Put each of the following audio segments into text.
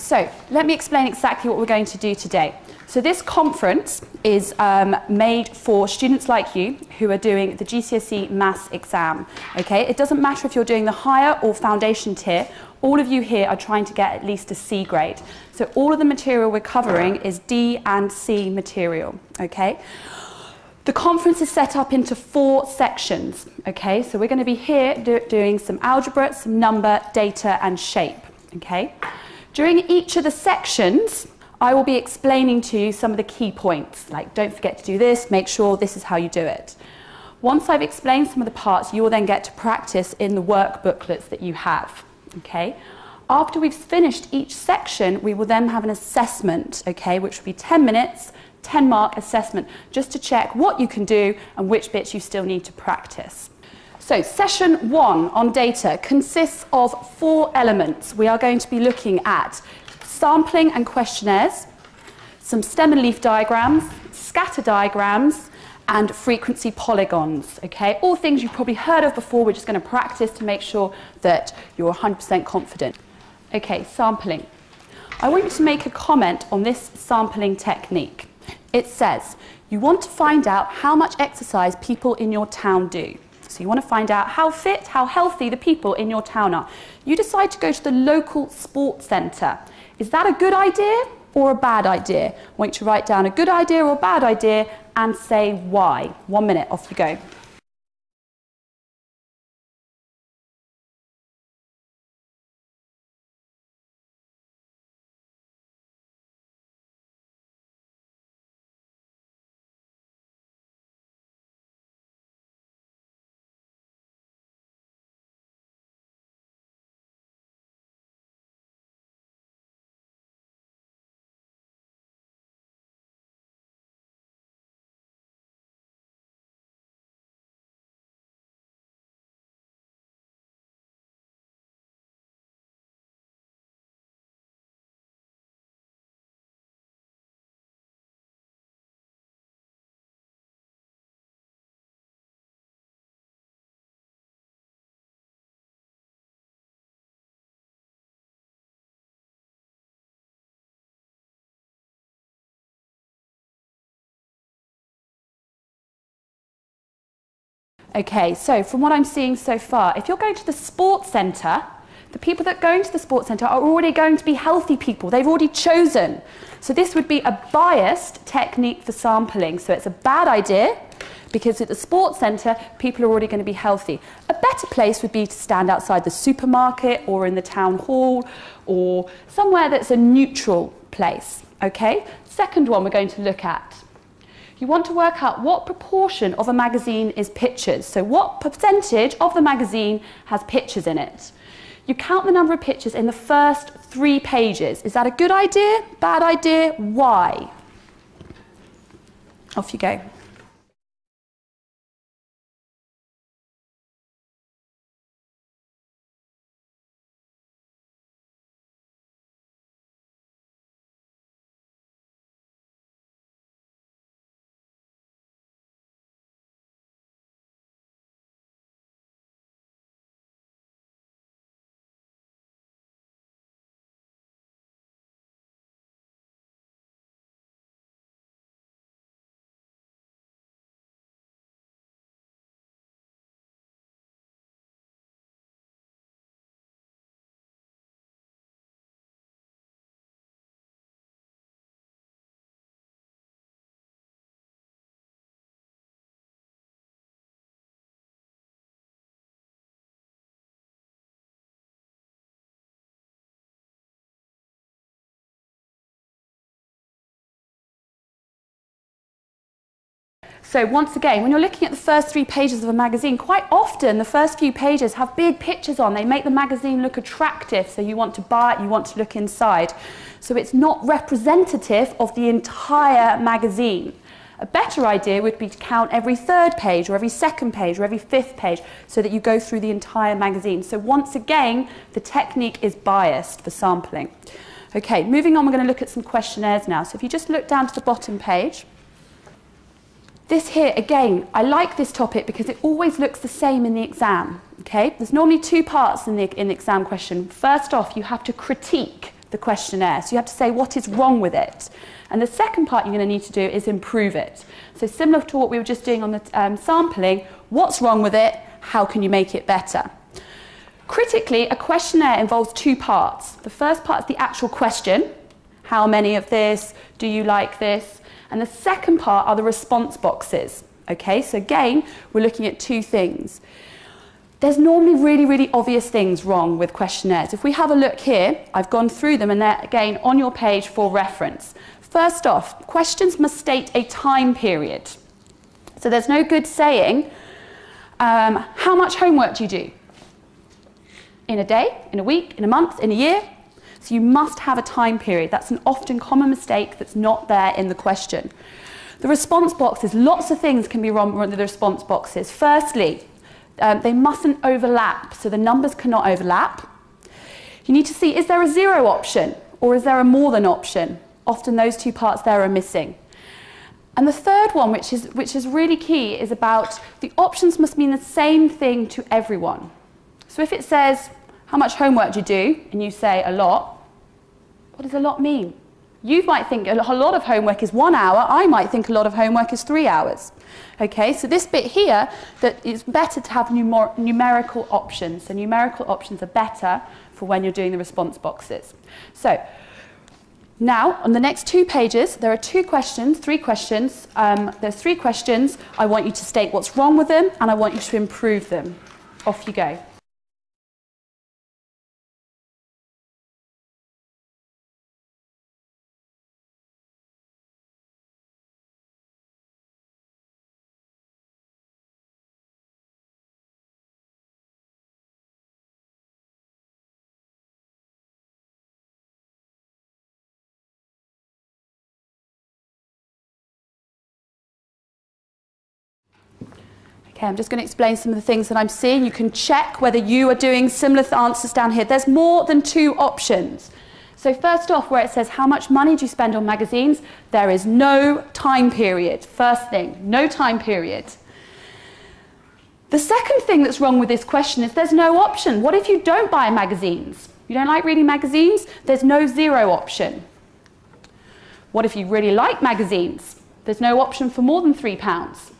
So let me explain exactly what we're going to do today. So this conference is made for students like you who are doing the GCSE Maths exam. Okay? It doesn't matter if you're doing the higher or foundation tier, all of you here are trying to get at least a C grade. So all of the material we're covering is D and C material. Okay? The conference is set up into 4 sections. Okay? So we're going to be here doing some algebra, some number, data and shape. Okay? During each of the sections, I will be explaining to you some of the key points, like don't forget to do this, make sure this is how you do it. Once I've explained some of the parts, you will then get to practice in the work booklets that you have. Okay? After we've finished each section, we will then have an assessment, okay, which will be 10 minutes, 10-mark assessment, just to check what you can do and which bits you still need to practice. So session 1 on data consists of 4 elements. We are going to be looking at sampling and questionnaires, some stem and leaf diagrams, scatter diagrams, and frequency polygons. Okay, all things you've probably heard of before. We're just going to practice to make sure that you're 100% confident. Okay, sampling. I want you to make a comment on this sampling technique. It says you want to find out how much exercise people in your town do. So you want to find out how fit, how healthy the people in your town are. You decide to go to the local sports centre. Is that a good idea or a bad idea? I want you to write down a good idea or a bad idea and say why. 1 minute, off you go. Okay, so from what I'm seeing so far, if you're going to the sports centre, the people that are going to the sports centre are already going to be healthy people. They've already chosen. So this would be a biased technique for sampling. So it's a bad idea because at the sports centre, people are already going to be healthy. A better place would be to stand outside the supermarket or in the town hall or somewhere that's a neutral place. Okay? Second one we're going to look at. You want to work out what proportion of a magazine is pictures. So what percentage of the magazine has pictures in it? You count the number of pictures in the first 3 pages. Is that a good idea? Bad idea? Why? Off you go. So once again, when you're looking at the first 3 pages of a magazine, quite often the first few pages have big pictures on. They make the magazine look attractive, so you want to buy it, you want to look inside. So it's not representative of the entire magazine. A better idea would be to count every 3rd page or every 2nd page or every 5th page so that you go through the entire magazine. So once again, the technique is biased for sampling. Okay, moving on, we're going to look at some questionnaires now. So if you just look down to the bottom page, this here, again, I like this topic because it always looks the same in the exam. Okay? There's normally 2 parts in the exam question. First off, you have to critique the questionnaire. So you have to say what is wrong with it. And the second part you're going to need to do is improve it. So similar to what we were just doing on the sampling, what's wrong with it? How can you make it better? Critically, a questionnaire involves two parts. The first part is the actual question. How many of this? Do you like this? And the second part are the response boxes. Okay, so again, we're looking at two things. There's normally really, really obvious things wrong with questionnaires. If we have a look here, I've gone through them and they're again on your page for reference. First off, questions must state a time period. So there's no good saying, how much homework do you do? In a day, in a week, in a month, in a year? So you must have a time period. That's an often common mistake that's not there in the question. The response boxes, lots of things can be wrong with the response boxes. Firstly, they mustn't overlap, so the numbers cannot overlap. You need to see, is there a zero option or is there a more than option? Often those two parts there are missing. And the third one, which is really key, is about the options must mean the same thing to everyone. So if it says, how much homework do you do? And you say a lot, what does a lot mean? You might think a lot of homework is 1 hour. I might think a lot of homework is 3 hours. Okay, so this bit here, that it's better to have numerical options. So numerical options are better for when you're doing the response boxes. So now, on the next 2 pages, there are 3 questions. There's 3 questions. I want you to state what's wrong with them, and I want you to improve them. Off you go. Okay, I'm just going to explain some of the things that I'm seeing. You can check whether you are doing similar answers down here. There's more than 2 options. So first off, where it says how much money do you spend on magazines, there is no time period. First thing, no time period. The second thing that's wrong with this question is there's no option. What if you don't buy magazines? You don't like reading magazines? There's no zero option. What if you really like magazines? There's no option for more than £3.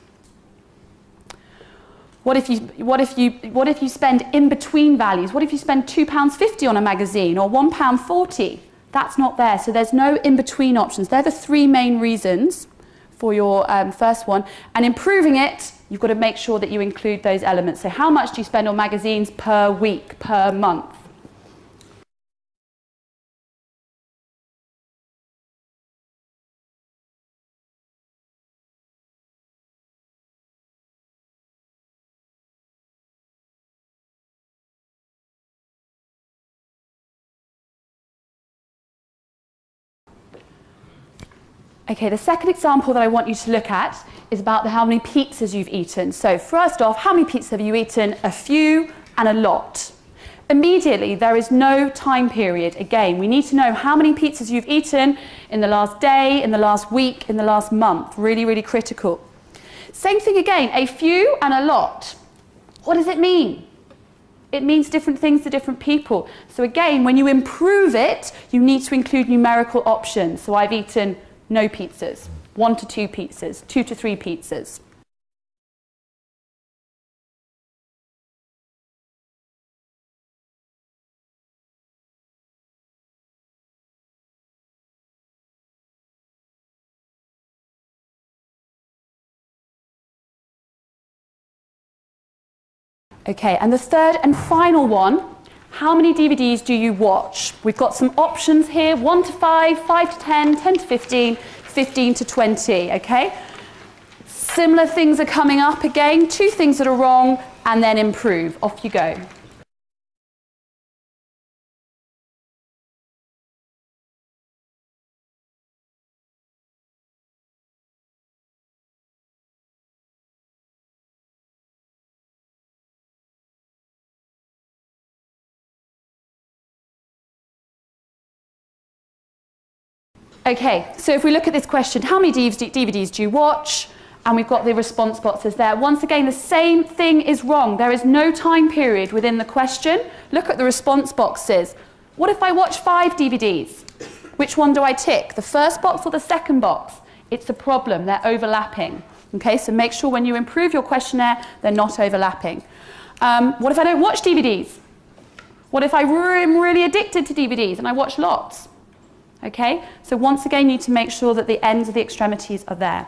What if you spend in between values? What if you spend £2.50 on a magazine or £1.40? That's not there, so there's no in between options. They're the 3 main reasons for your first one. And improving it, you've got to make sure that you include those elements. So how much do you spend on magazines per week, per month? Okay, the second example that I want you to look at is about how many pizzas you've eaten. So first off, how many pizzas have you eaten? A few and a lot. Immediately, there is no time period. Again, we need to know how many pizzas you've eaten in the last day, in the last week, in the last month. Really, really critical. Same thing again, a few and a lot. What does it mean? It means different things to different people. So again, when you improve it, you need to include numerical options. So I've eaten no pizzas, 1 to 2 pizzas, 2 to 3 pizzas. Okay, and the third and final one, how many DVDs do you watch? We've got some options here, 1 to 5, 5 to 10, 10 to 15, 15 to 20, okay? Similar things are coming up again, 2 things that are wrong, and then improve. Off you go. Okay, so if we look at this question, how many DVDs do you watch? And we've got the response boxes there. Once again, the same thing is wrong. There is no time period within the question. Look at the response boxes. What if I watch 5 DVDs? Which one do I tick? The first box or the second box? It's a problem, they're overlapping. Okay, so make sure when you improve your questionnaire, they're not overlapping. What if I don't watch DVDs? What if I'm really addicted to DVDs and I watch lots? Okay, so once again, you need to make sure that the ends of the extremities are there.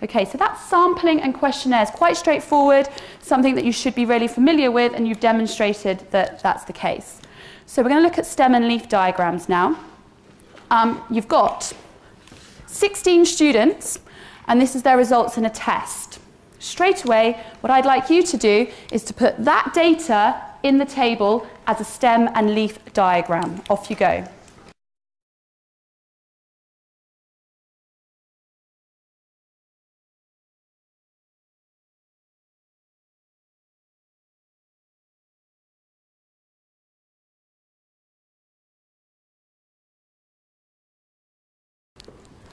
Okay, so that's sampling and questionnaires, quite straightforward, something that you should be really familiar with, and you've demonstrated that that's the case. So we're going to look at stem and leaf diagrams now. You've got 16 students, and this is their results in a test. Straight away, what I'd like you to do is to put that data in the table as a stem and leaf diagram. Off you go.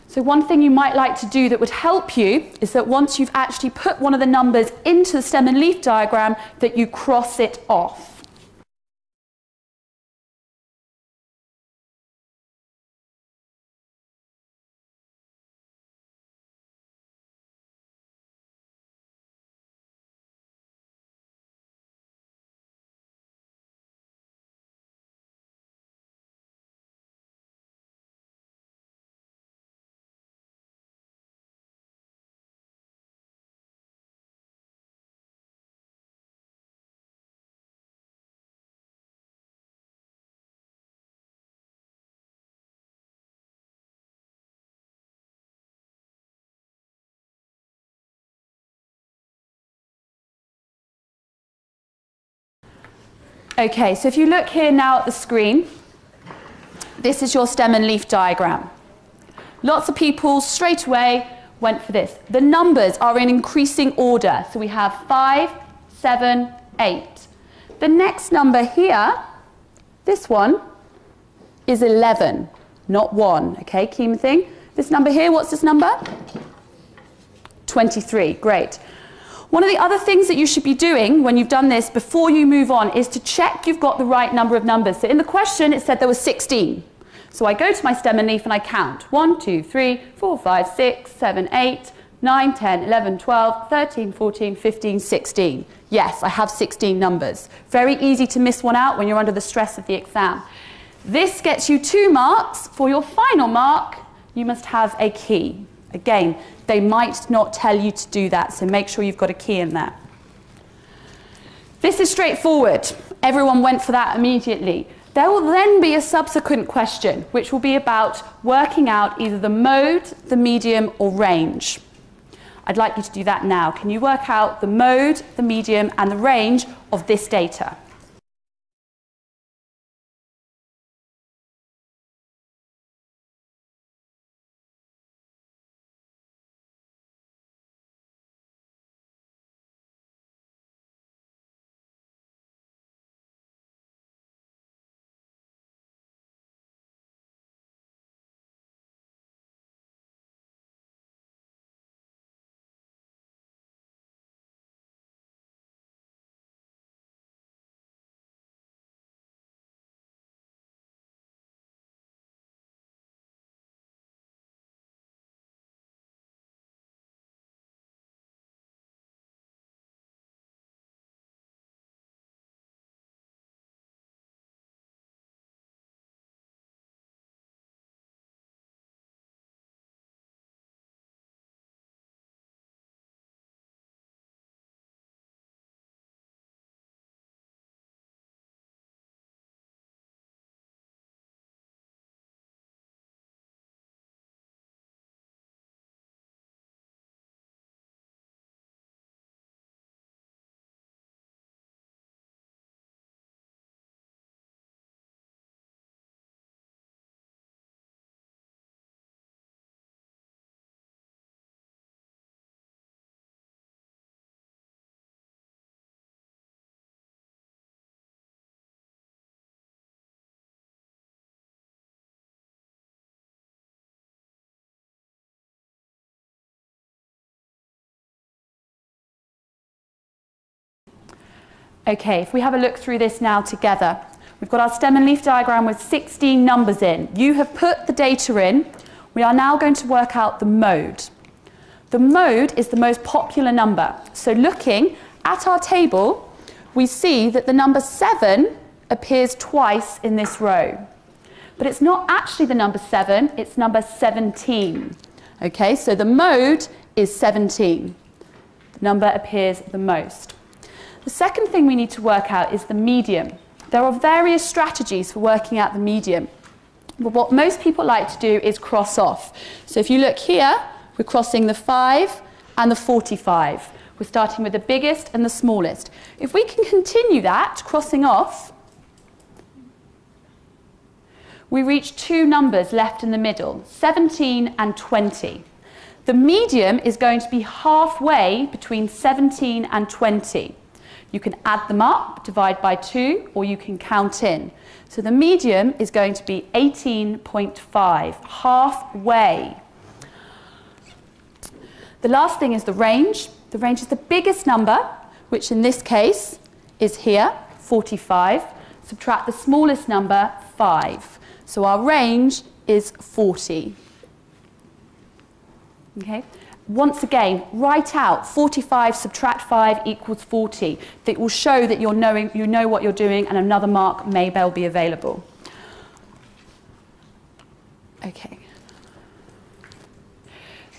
So one thing you might like to do that would help you is that once you've actually put one of the numbers into the stem and leaf diagram, that you cross it off. Okay, so if you look here now at the screen, this is your stem and leaf diagram. Lots of people straight away went for this. The numbers are in increasing order. So we have 5, 7, 8. The next number here, this one, is 11, not 1. Okay, key thing. This number here, what's this number? 23, great. One of the other things that you should be doing when you've done this before you move on is to check you've got the right number of numbers. So in the question it said there was 16. So I go to my stem and leaf and I count. 1, 2, 3, 4, 5, 6, 7, 8, 9, 10, 11, 12, 13, 14, 15, 16. Yes, I have 16 numbers. Very easy to miss one out when you're under the stress of the exam. This gets you 2 marks. For your final mark, you must have a key. Again, they might not tell you to do that, so make sure you've got a key in there. This is straightforward. Everyone went for that immediately. There will then be a subsequent question, which will be about working out either the mode, the medium, or range. I'd like you to do that now. Can you work out the mode, the medium, and the range of this data? Okay, if we have a look through this now together, We've got our stem and leaf diagram with 16 numbers in. You have put the data in. We are now going to work out the mode. The mode is the most popular number. So looking at our table, we see that the number 7 appears twice in this row. But it's not actually the number 7, it's number 17. Okay, so the mode is 17. The number appears the most. The second thing we need to work out is the medium. There are various strategies for working out the medium. But what most people like to do is cross off. So if you look here, we're crossing the 5 and the 45. We're starting with the biggest and the smallest. If we can continue that, crossing off, we reach two numbers left in the middle, 17 and 20. The medium is going to be halfway between 17 and 20. You can add them up, divide by 2, or you can count in. So the medium is going to be 18.5, halfway. The last thing is the range. The range is the biggest number, which in this case is here, 45. Subtract the smallest number, 5. So our range is 40. Okay? Once again, write out 45 subtract 5 equals 40. That will show that you know what you're doing, and another mark may well be available. Okay.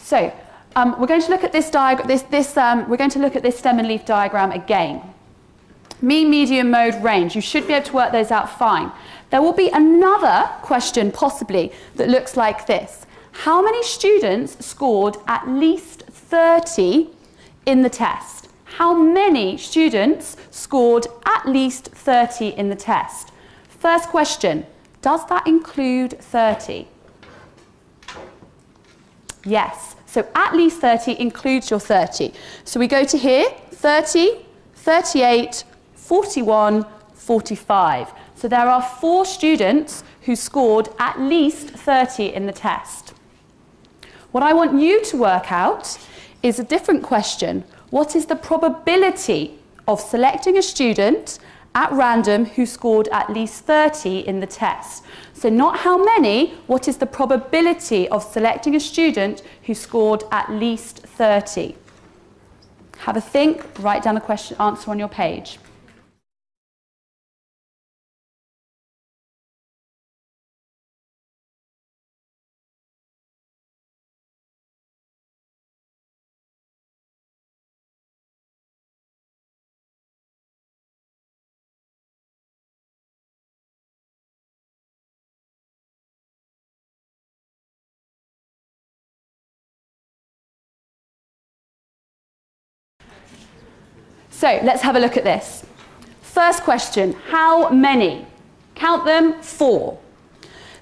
So we're going to look at this we're going to look at this stem and leaf diagram again. Mean, median, mode, range. You should be able to work those out fine. There will be another question possibly that looks like this. How many students scored at least 30 in the test? How many students scored at least 30 in the test? First question, does that include 30? Yes, so at least 30 includes your 30. So we go to here, 30, 38, 41, 45. So there are 4 students who scored at least 30 in the test. What I want you to work out is a different question. What is the probability of selecting a student at random who scored at least 30 in the test? So not how many, what is the probability of selecting a student who scored at least 30? Have a think, write down the answer on your page. So let's have a look at this. First question, how many? Count them, 4.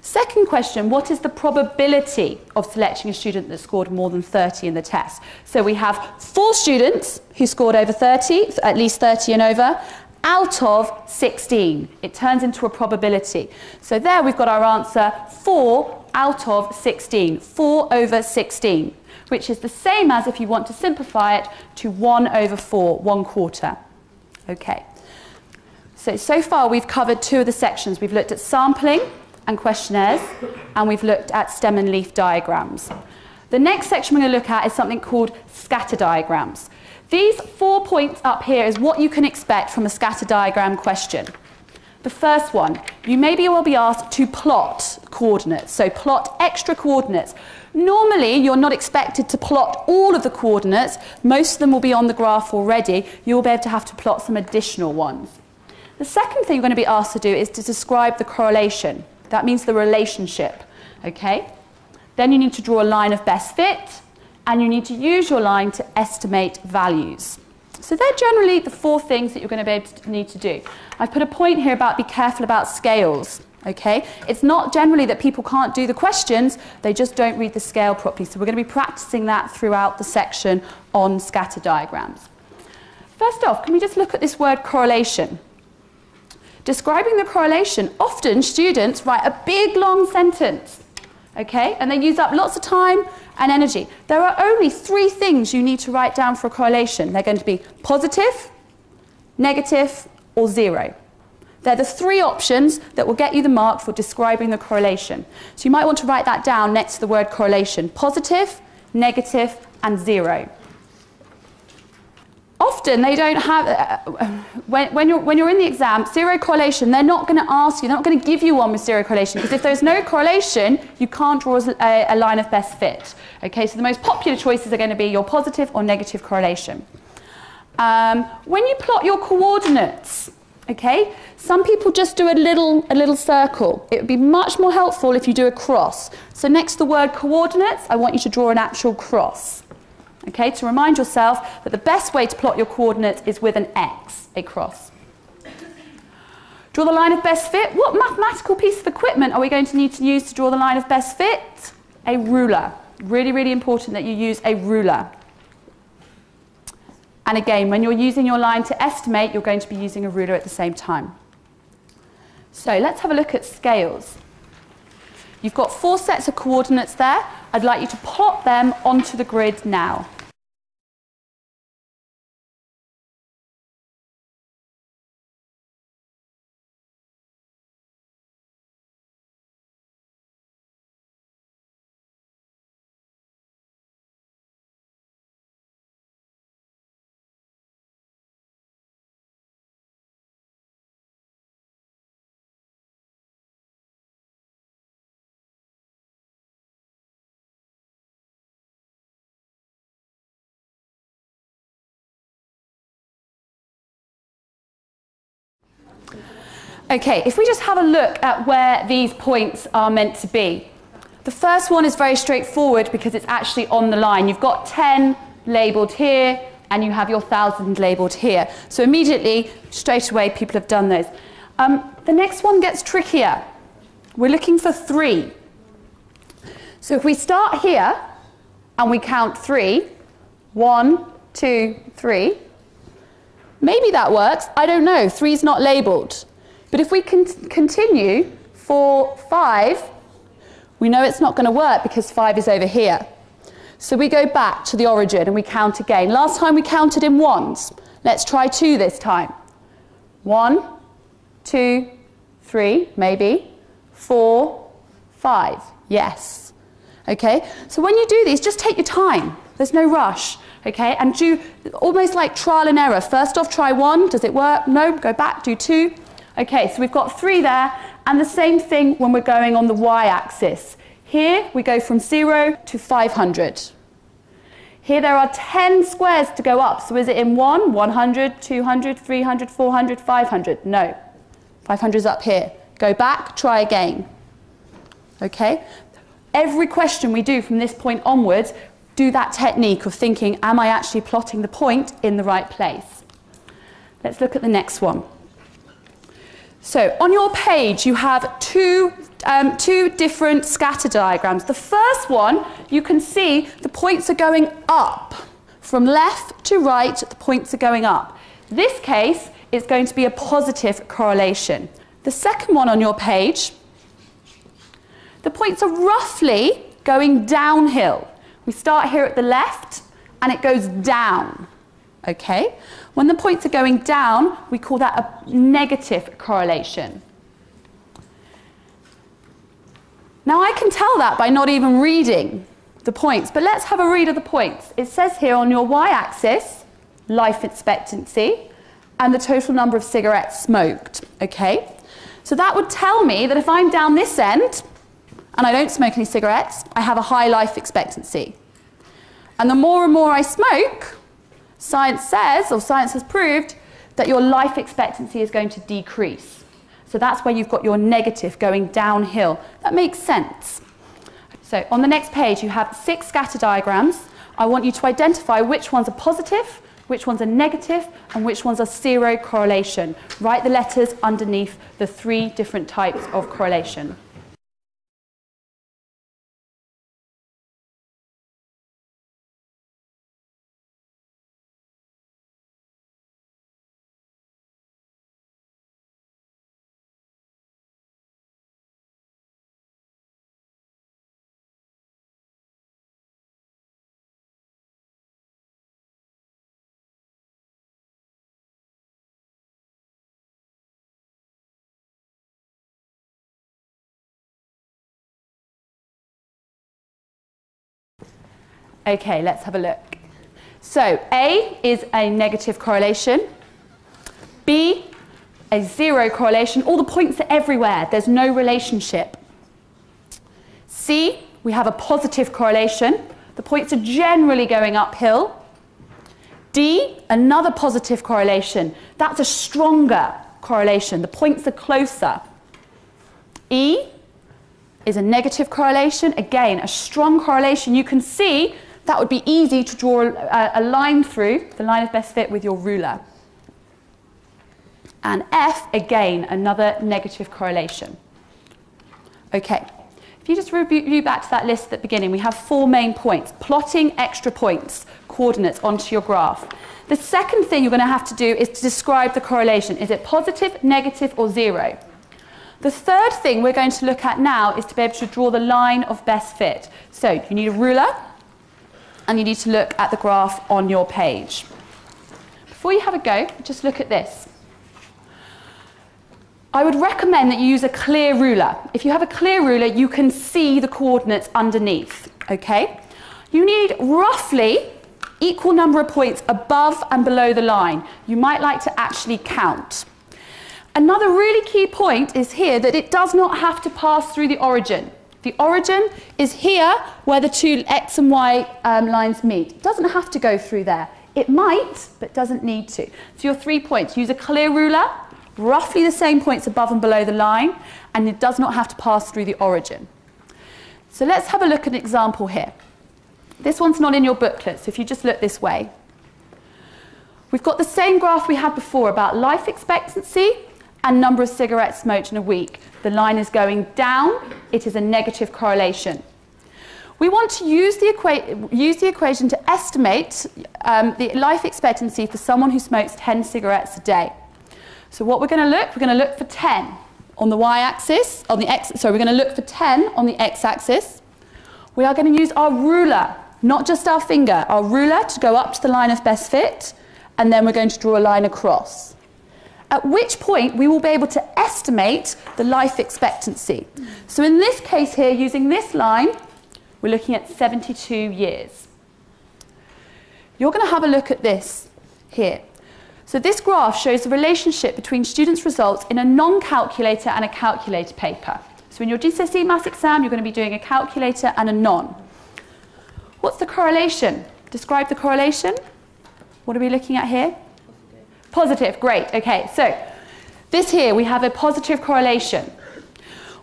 Second question, what is the probability of selecting a student that scored more than 30 in the test? So we have 4 students who scored over 30, at least 30 and over, out of 16. It turns into a probability. So there we've got our answer, 4 out of 16, 4 over 16. Which is the same as, if you want to simplify it, to 1 over 4, 1/4. Okay. So far we've covered 2 of the sections. We've looked at sampling and questionnaires, and we've looked at stem and leaf diagrams. The next section we're going to look at is something called scatter diagrams. These 4 points up here is what you can expect from a scatter diagram question. The first one, you maybe will be asked to plot coordinates, so plot extra coordinates. Normally, you're not expected to plot all of the coordinates. Most of them will be on the graph already. You'll be able to have to plot some additional ones. The second thing you're going to be asked to do is to describe the correlation. That means the relationship, okay? Then you need to draw a line of best fit, and you need to use your line to estimate values. So they're generally the 4 things that you're going to need to do. I've put a point here about be careful about scales. Okay? It's not generally that people can't do the questions, they just don't read the scale properly. So we're going to be practicing that throughout the section on scatter diagrams. First off, can we just look at this word correlation? Describing the correlation, often students write a big long sentence, okay? And they use up lots of time and energy. There are only 3 things you need to write down for a correlation. They're going to be positive, negative, or 0. They're the three options that will get you the mark for describing the correlation. So you might want to write that down next to the word correlation. Positive, negative, and zero. Often they don't have, when you're in the exam, zero correlation, they're not going to ask you, they're not going to give you one with zero correlation, because if there's no correlation, you can't draw a line of best fit. Okay, so the most popular choices are going to be your positive or negative correlation. When you plot your coordinates, okay, some people just do a little circle. It would be much more helpful if you do a cross. So next to the word coordinates, I want you to draw an actual cross. Okay, to remind yourself that the best way to plot your coordinates is with an X, a cross. Draw the line of best fit. What mathematical piece of equipment are we going to need to use to draw the line of best fit? A ruler. Really, really important that you use a ruler. And again, when you're using your line to estimate, you're going to be using a ruler at the same time. So let's have a look at scales. You've got 4 sets of coordinates there. I'd like you to plot them onto the grid now. Okay, if we just have a look at where these points are meant to be. The first one is very straightforward because it's actually on the line. You've got 10 labelled here and you have your 1,000 labelled here. So immediately, straight away, people have done those. The next one gets trickier. We're looking for 3. So if we start here and we count 3, 1, 2, 3, maybe that works. I don't know. 3 is not labelled. But if we can continue for 5, we know it's not going to work because 5 is over here. So we go back to the origin and we count again. Last time we counted in ones. Let's try 2 this time. 1, 2, 3, maybe. 4, 5. Yes. Okay? So when you do these, just take your time. There's no rush. Okay? And do almost like trial and error. First off, try 1. Does it work? No. Go back, do 2. Okay, so we've got 3 there, and the same thing when we're going on the y-axis. Here, we go from 0 to 500. Here there are 10 squares to go up, so is it in 1, 100, 200, 300, 400, 500? No. 500 is up here. Go back, try again. Okay? Every question we do from this point onwards, do that technique of thinking, am I actually plotting the point in the right place? Let's look at the next one. So on your page, you have two different scatter diagrams. The first one, you can see the points are going up. From left to right, the points are going up. This case is going to be a positive correlation. The second one on your page, the points are roughly going downhill. We start here at the left, and it goes down. Okay? When the points are going down, we call that a negative correlation. Now I can tell that by not even reading the points, but let's have a read of the points. It says here on your y-axis, life expectancy, and the total number of cigarettes smoked. Okay? So that would tell me that if I'm down this end, and I don't smoke any cigarettes, I have a high life expectancy. And the more and more I smoke, science says, or science has proved, that your life expectancy is going to decrease. So that's where you've got your negative going downhill. That makes sense. So on the next page, you have 6 scatter diagrams. I want you to identify which ones are positive, which ones are negative, and which ones are zero correlation. Write the letters underneath the 3 different types of correlation. Okay, let's have a look. So A is a negative correlation, B a 0 correlation, all the points are everywhere, there's no relationship. C, we have a positive correlation, the points are generally going uphill. D, another positive correlation, that's a stronger correlation, the points are closer. E is a negative correlation, again a strong correlation. You can see that would be easy to draw a line through, the line of best fit, with your ruler. And F, again, another negative correlation. Okay, if you just review back to that list at the beginning, we have 4 main points, plotting extra points, coordinates onto your graph. The second thing you're going to have to do is to describe the correlation. Is it positive, negative, or 0? The third thing we're going to look at now is to be able to draw the line of best fit. So you need a ruler, and you need to look at the graph on your page. Before you have a go, just look at this. I would recommend that you use a clear ruler. If you have a clear ruler, you can see the coordinates underneath, okay? You need roughly equal number of points above and below the line. You might like to actually count. Another really key point is here that it does not have to pass through the origin. The origin is here where the 2 X and Y lines meet. It doesn't have to go through there. It might, but doesn't need to. So your 3 points, use a clear ruler, roughly the same points above and below the line, and it does not have to pass through the origin. So let's have a look at an example here. This one's not in your booklet, so if you just look this way. We've got the same graph we had before about life expectancy and number of cigarettes smoked in a week. The line is going down, it is a negative correlation. We want to use the equation to estimate the life expectancy for someone who smokes 10 cigarettes a day. So what we're going to look for 10 on the y-axis, we're going to look for 10 on the x-axis. We are going to use our ruler, not just our finger, our ruler to go up to the line of best fit, and then we're going to draw a line across. At which point we will be able to estimate the life expectancy. So in this case here, using this line, we're looking at 72 years. You're going to have a look at this here. So this graph shows the relationship between students' results in a non-calculator and a calculator paper. So in your GCSE maths exam, you're going to be doing a calculator and a non. What's the correlation? Describe the correlation. What are we looking at here? Positive, great. Okay, so this here, we have a positive correlation.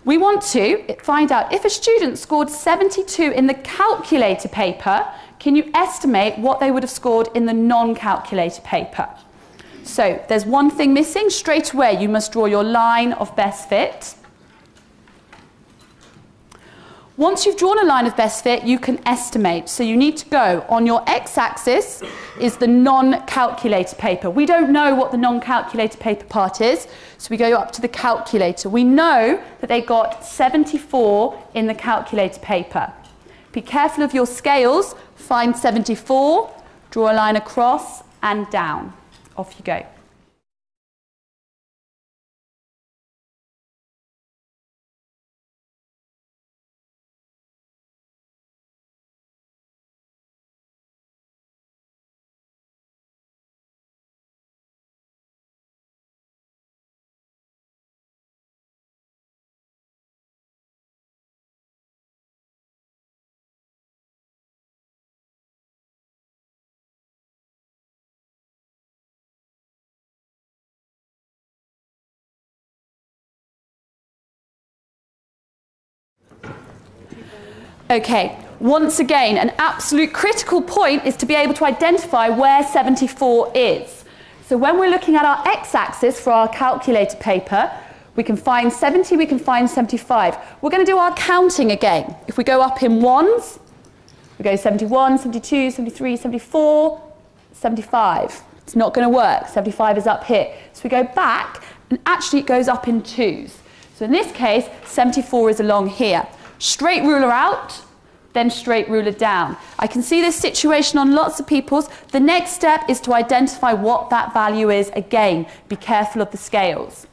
We want to find out if a student scored 72 in the calculator paper, can you estimate what they would have scored in the non-calculator paper? So there's one thing missing. Straight away, you must draw your line of best fit. Once you've drawn a line of best fit, you can estimate. So you need to go on your x-axis is the non-calculator paper. We don't know what the non-calculator paper part is, so we go up to the calculator. We know that they got 74 in the calculator paper. Be careful of your scales. Find 74, draw a line across and down. Off you go. Okay, once again, an absolute critical point is to be able to identify where 74 is. So when we're looking at our x-axis for our calculator paper, we can find 70, we can find 75. We're going to do our counting again. If we go up in ones, we go 71, 72, 73, 74, 75. It's not going to work. 75 is up here. So we go back, and actually it goes up in twos. So in this case, 74 is along here. Straight ruler out, then straight ruler down. I can see this situation on lots of people's. The next step is to identify what that value is. Again, be careful of the scales.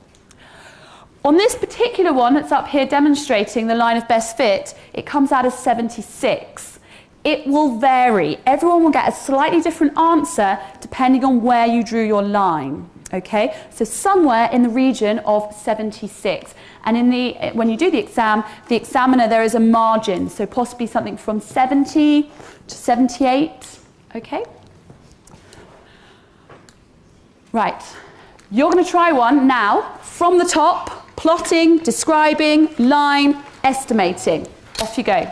On this particular one that's up here demonstrating the line of best fit, it comes out as 76. It will vary. Everyone will get a slightly different answer depending on where you drew your line. Okay, so somewhere in the region of 76. And when you do the exam, the examiner, there is a margin, so possibly something from 70 to 78. Okay? Right. You're going to try one now from the top, plotting, describing, line, estimating. Off you go.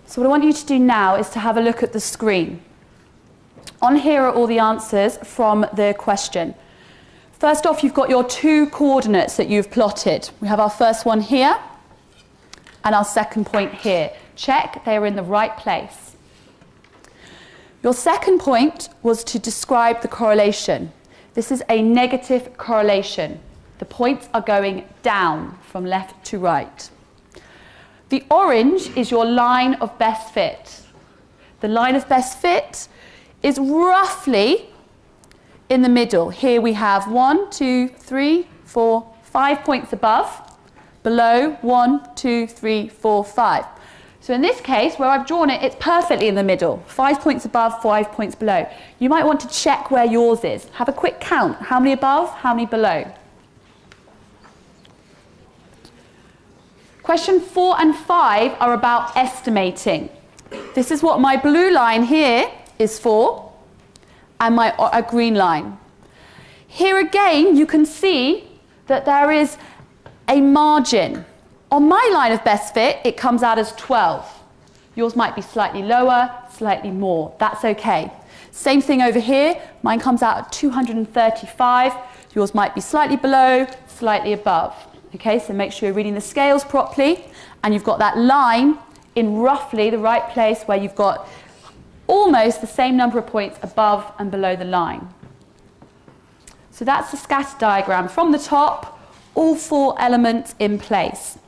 So what I want you to do now is to have a look at the screen. On here are all the answers from the question. First off, you've got your two coordinates that you've plotted. We have our first one here and our second point here. Check they are in the right place. Your second point was to describe the correlation. This is a negative correlation. The points are going down from left to right. The orange is your line of best fit. The line of best fit is roughly in the middle. Here we have 1, 2, 3, 4, 5 points above, below 1, 2, 3, 4, 5. So in this case, where I've drawn it, it's perfectly in the middle. 5 points above, 5 points below. You might want to check where yours is. Have a quick count. How many above, how many below? Question 4 and 5 are about estimating. This is what my blue line here is for, and my green line. Here again, you can see that there is a margin. On my line of best fit, it comes out as 12. Yours might be slightly lower, slightly more. That's okay. Same thing over here. Mine comes out at 235. Yours might be slightly below, slightly above. Okay, so make sure you're reading the scales properly and you've got that line in roughly the right place where you've got almost the same number of points above and below the line. So that's the scatter diagram from the top, all 4 elements in place.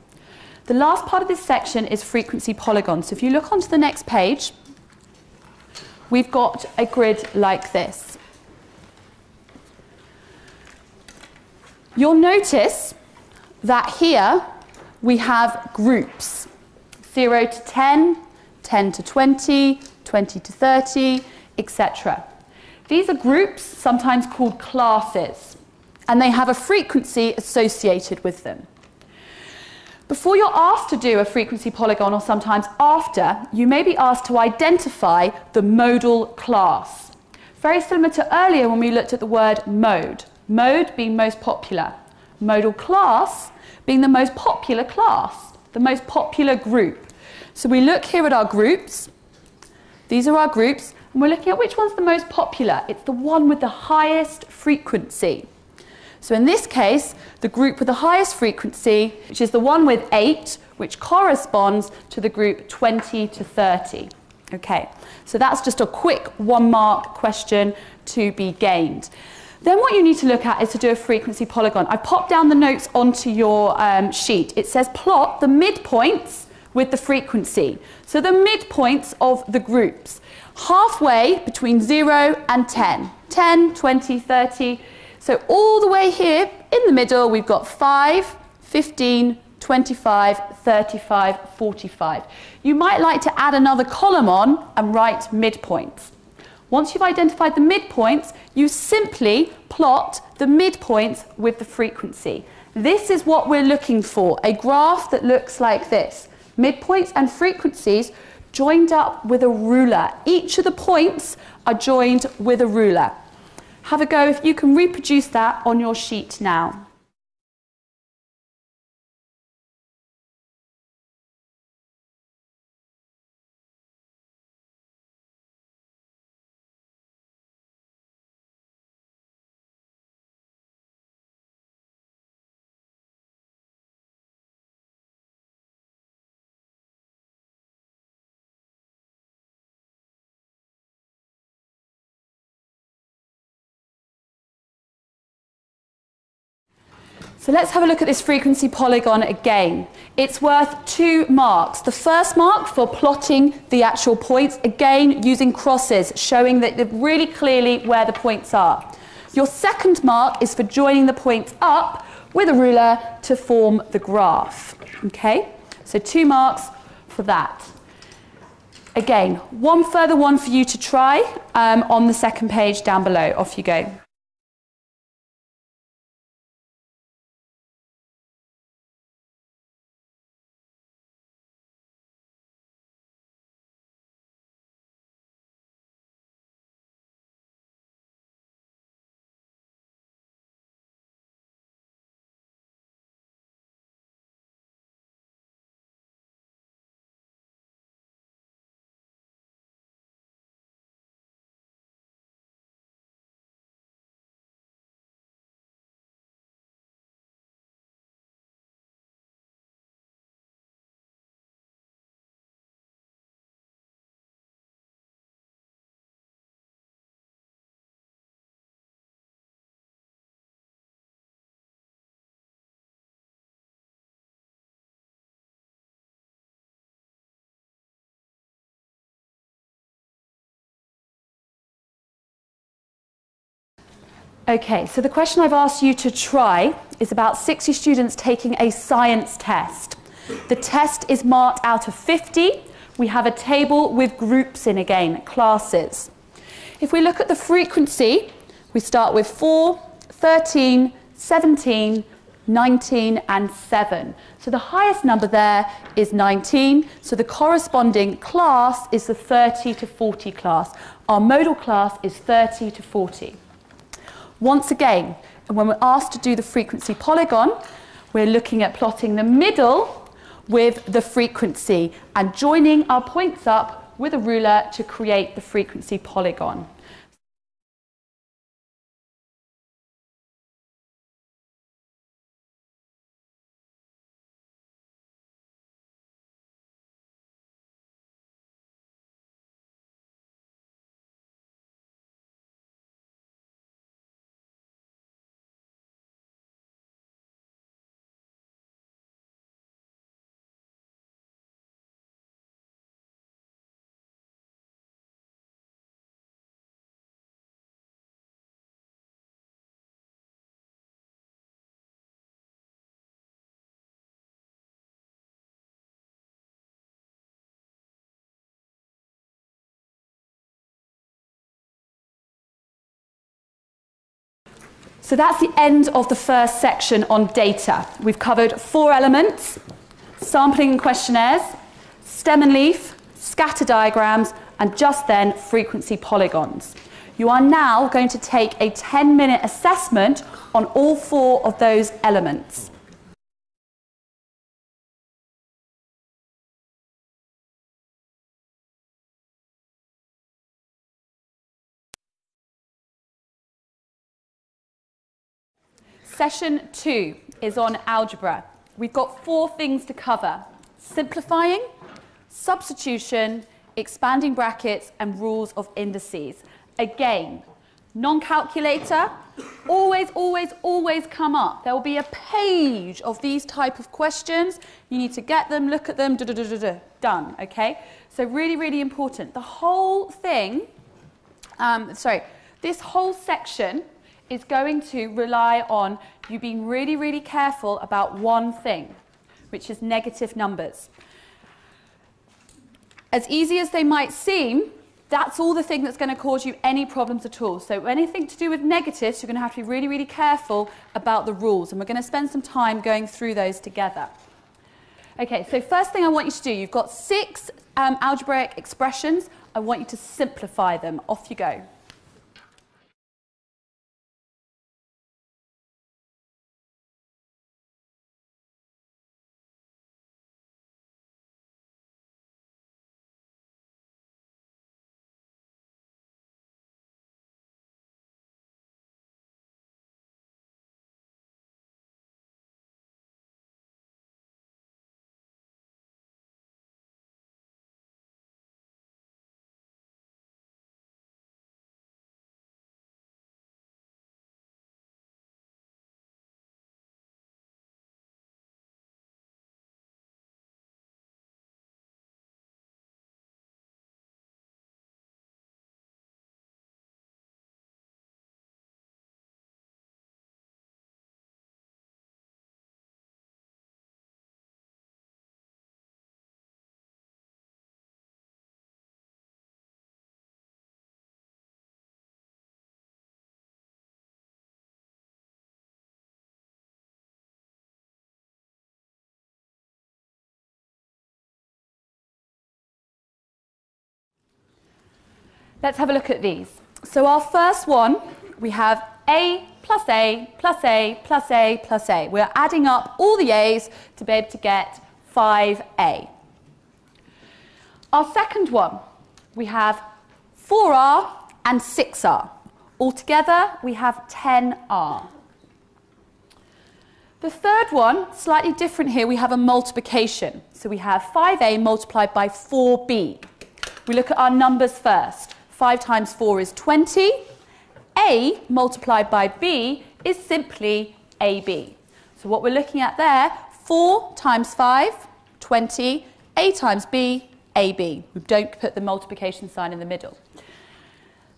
The last part of this section is frequency polygons. So if you look onto the next page, we've got a grid like this. You'll notice that here we have groups, 0 to 10, 10 to 20, 20 to 30, etc. These are groups, sometimes called classes, and they have a frequency associated with them. Before you're asked to do a frequency polygon, or sometimes after, you may be asked to identify the modal class. Very similar to earlier when we looked at the word mode. Mode being most popular. Modal class being the most popular class, the most popular group. So we look here at our groups. These are our groups, and we're looking at which one's the most popular. It's the one with the highest frequency. So in this case, the group with the highest frequency, which is the one with 8, which corresponds to the group 20 to 30. Okay, so that's just a quick 1-mark question to be gained. Then what you need to look at is to do a frequency polygon. I popped down the notes onto your sheet. It says plot the midpoints with the frequency. So the midpoints of the groups, halfway between 0 and 10. 10, 20, 30. So all the way here in the middle, we've got 5, 15, 25, 35, 45. You might like to add another column on and write midpoints. Once you've identified the midpoints, you simply plot the midpoints with the frequency. This is what we're looking for, a graph that looks like this. Midpoints and frequencies joined up with a ruler. Each of the points are joined with a ruler. Have a go if you can reproduce that on your sheet now. So let's have a look at this frequency polygon again. It's worth 2 marks. The first mark for plotting the actual points, again using crosses, showing that really clearly where the points are. Your second mark is for joining the points up with a ruler to form the graph. Okay, so 2 marks for that. Again, one further one for you to try on the second page down below. Off you go. Okay, so the question I've asked you to try is about 60 students taking a science test. The test is marked out of 50. We have a table with groups in again, classes. If we look at the frequency, we start with 4, 13, 17, 19 and 7. So the highest number there is 19, so the corresponding class is the 30 to 40 class. Our modal class is 30 to 40. Once again, when we're asked to do the frequency polygon, we're looking at plotting the middle with the frequency and joining our points up with a ruler to create the frequency polygon. So that's the end of the first section on data. We've covered 4 elements: sampling and questionnaires, stem and leaf, scatter diagrams, and just then frequency polygons. You are now going to take a 10-minute assessment on all 4 of those elements. Session 2 is on algebra. We've got 4 things to cover: simplifying, substitution, expanding brackets, and rules of indices. Again, non-calculator, always, always, always come up. There will be a page of these type of questions. You need to get them, look at them, done, okay? So really, really important. The whole thing, this whole section is going to rely on you being really, really careful about one thing, which is negative numbers. As easy as they might seem, that's all the thing that's going to cause you any problems at all. So anything to do with negatives, you're going to have to be really, really careful about the rules. And we're going to spend some time going through those together. Okay, so first thing I want you to do, you've got 6 algebraic expressions. I want you to simplify them. Off you go. Let's have a look at these. So our first one, we have A plus A plus A plus A plus A. We're adding up all the A's to be able to get 5A. Our second one, we have 4R and 6R. Altogether, we have 10R. The third one, slightly different here, we have a multiplication. So we have 5A multiplied by 4B. We look at our numbers first. 5 times 4 is 20. A multiplied by B is simply AB. So what we're looking at there, 4 times 5, 20. A times B, AB. We don't put the multiplication sign in the middle.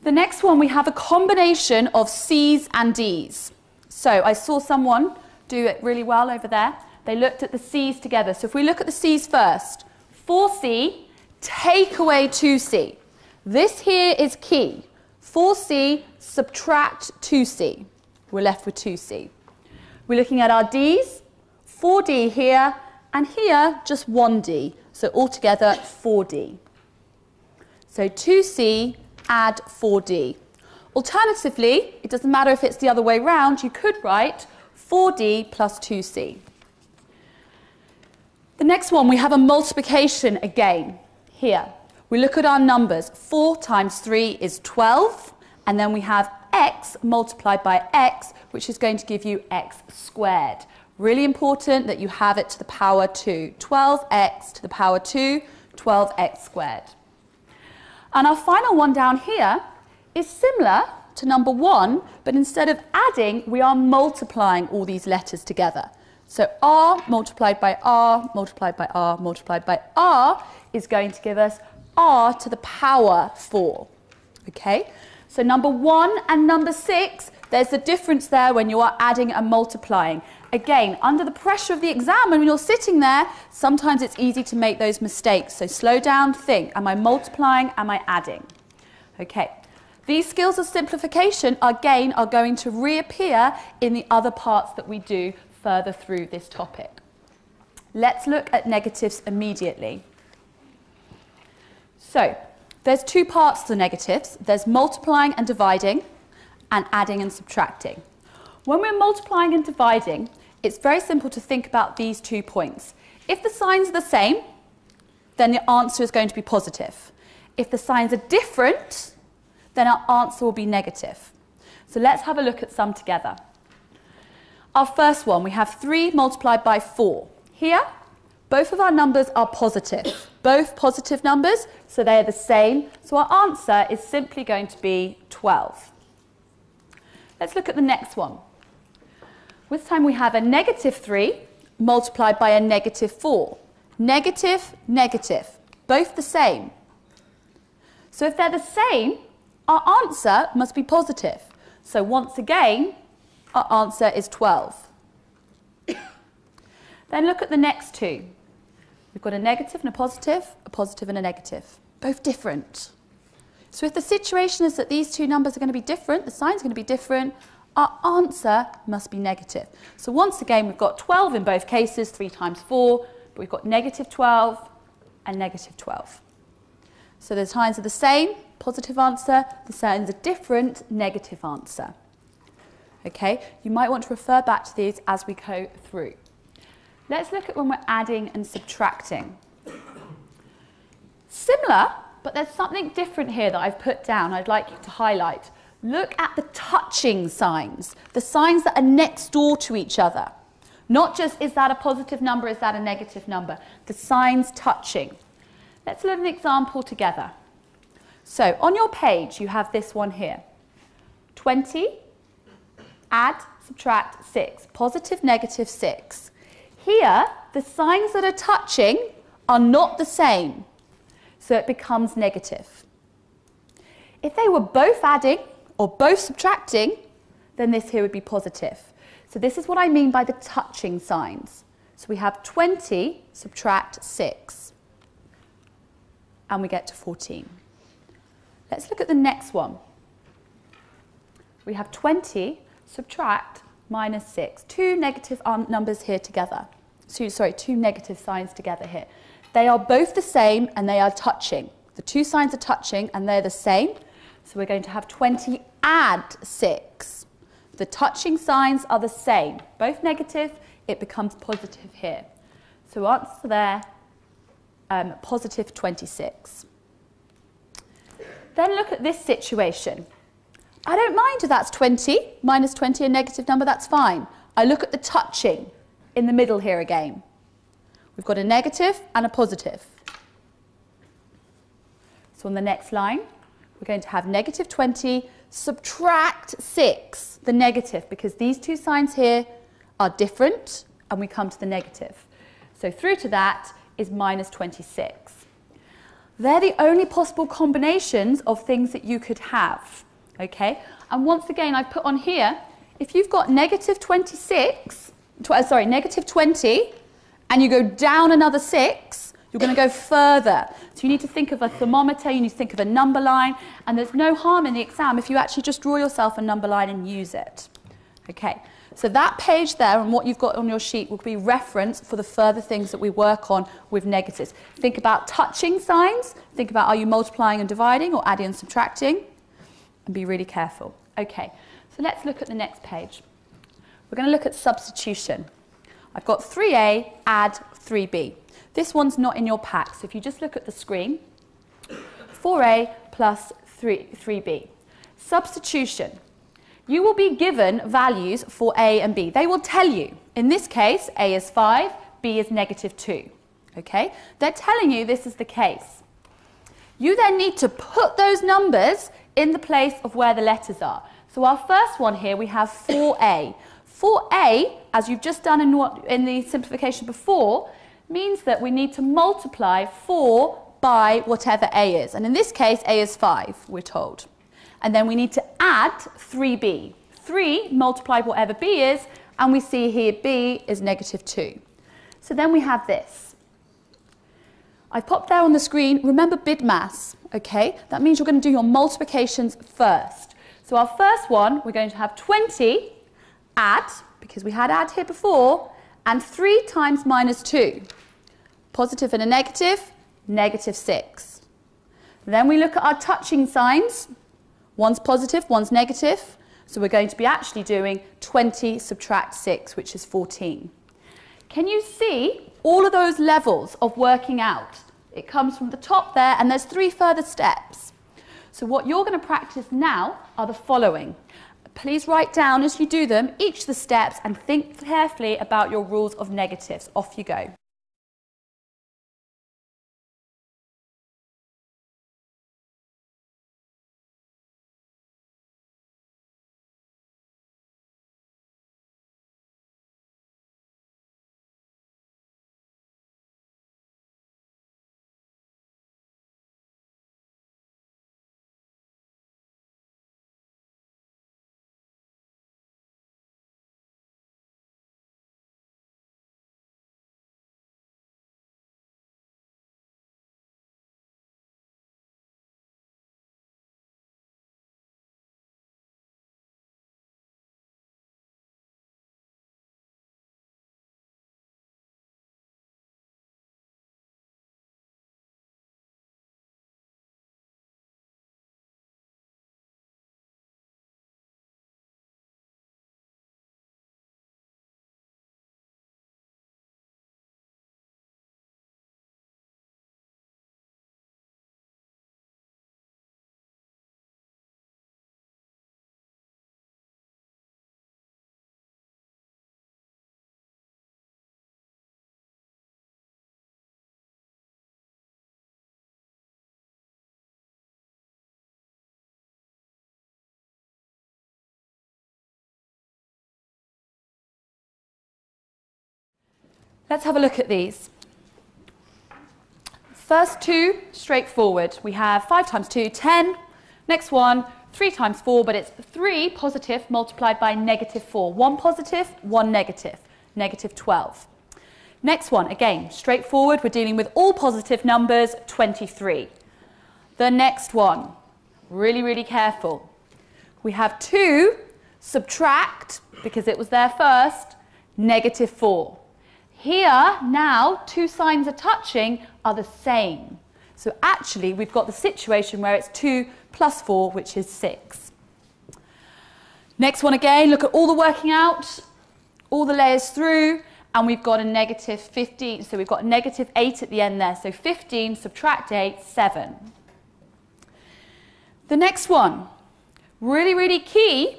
The next one, we have a combination of C's and D's. So I saw someone do it really well over there. They looked at the C's together. So if we look at the C's first, 4C, take away 2C. This here is key. 4C, subtract 2C. We're left with 2C. We're looking at our D's, 4D here, and here just 1D. So altogether 4D. So 2C, add 4D. Alternatively, it doesn't matter if it's the other way round, you could write 4D plus 2C. The next one, we have a multiplication again here. We look at our numbers. 4 times 3 is 12, and then we have x multiplied by x, which is going to give you x squared. Really important that you have it to the power 2. 12x to the power 2, 12x squared. And our final one down here is similar to number 1, but instead of adding, we are multiplying all these letters together. So r multiplied by r multiplied by r multiplied by r is going to give us r to the power 4. Okay? So number 1 and number 6, there's a difference there when you are adding and multiplying. Again, under the pressure of the exam, when you're sitting there, sometimes it's easy to make those mistakes. So slow down, think. Am I multiplying? Am I adding? Okay. These skills of simplification, again, are going to reappear in the other parts that we do further through this topic. Let's look at negatives immediately. So, there's two parts to the negatives. There's multiplying and dividing, and adding and subtracting. When we're multiplying and dividing, it's very simple to think about these 2 points. If the signs are the same, then the answer is going to be positive. If the signs are different, then our answer will be negative. So let's have a look at some together. Our first one, we have 3 multiplied by 4. Here, both of our numbers are positive. Both positive numbers, so they are the same. So our answer is simply going to be 12. Let's look at the next one. This time we have a negative 3 multiplied by a negative 4. Negative, negative, both the same. So if they're the same, our answer must be positive. So once again, our answer is 12. Then look at the next two. We've got a negative and a positive and a negative. Both different. So if the situation is that these two numbers are going to be different, the sign's going to be different, our answer must be negative. So once again, we've got 12 in both cases, 3 times 4, but we've got negative 12 and negative 12. So the signs are the same, positive answer, the signs are different, negative answer. Okay, you might want to refer back to these as we go through. Let's look at when we're adding and subtracting. Similar, but there's something different here that I've put down I'd like you to highlight. Look at the touching signs, the signs that are next door to each other. Not just is that a positive number, is that a negative number, the signs touching. Let's look at an example together. So on your page you have this one here. 20, add, subtract 6, positive, negative 6. Here, the signs that are touching are not the same, so it becomes negative. If they were both adding or both subtracting, then this here would be positive. So this is what I mean by the touching signs. So we have 20 subtract 6, and we get to 14. Let's look at the next one. We have 20 subtract minus 6. Two negative numbers here together. Two negative signs together here. They are both the same and they are touching. The two signs are touching and they're the same. So we're going to have 20 add 6. The touching signs are the same. Both negative, it becomes positive here. So answer there, positive 26. Then look at this situation. I don't mind if that's 20, minus 20, a negative number, that's fine. I look at the touching in the middle here again. We've got a negative and a positive. So on the next line, we're going to have negative 20, subtract 6, the negative, because these two signs here are different, and we come to the negative. So through to that is minus 26. They're the only possible combinations of things that you could have. Okay, and once again, I've put on here, if you've got negative 20, and you go down another 6, you're going to go further. So you need to think of a thermometer, you need to think of a number line, and there's no harm in the exam if you actually just draw yourself a number line and use it. Okay, so that page there and what you've got on your sheet will be reference for the further things that we work on with negatives. Think about touching signs, think about are you multiplying and dividing or adding and subtracting. and be really careful. Okay, so let's look at the next page. We're going to look at substitution. I've got 3a, add 3b. This one's not in your pack, so if you just look at the screen, 4a plus 3b. Substitution. You will be given values for a and b. They will tell you. In this case, a is 5, b is -2. Okay? They're telling you this is the case. You then need to put those numbers in the place of where the letters are. So our first one here, we have 4a. 4a, as you've just done in the simplification before, means that we need to multiply 4 by whatever a is. And in this case, a is 5, we're told. And then we need to add 3b. 3 multiplied whatever b is, and we see here b is -2. So then we have this. I've popped there on the screen, remember BIDMAS, okay? That means you're going to do your multiplications first. So our first one, we're going to have 20, add, because we had add here before, and 3 times -2. Positive and a negative, -6. Then we look at our touching signs. One's positive, one's negative. So we're going to be actually doing 20 subtract 6, which is 14. Can you see all of those levels of working out? It comes from the top there, and there's 3 further steps. So what you're going to practice now are the following. Please write down as you do them each of the steps and think carefully about your rules of negatives. Off you go. Let's have a look at these. First 2, straightforward. We have 5 times 2, 10. Next one, 3 times 4, but it's 3 positive multiplied by -4. 1 positive, 1 negative, -12. Next one, again, straightforward. We're dealing with all positive numbers, 23. The next one, really, really careful. We have 2, subtract, because it was there first, -4. Here, now, 2 signs are touching are the same. So actually, we've got the situation where it's 2 plus 4, which is 6. Next one again, look at all the working out, all the layers through, and we've got a -15. So we've got a -8 at the end there. So 15 subtract 8, 7. The next one, really, really key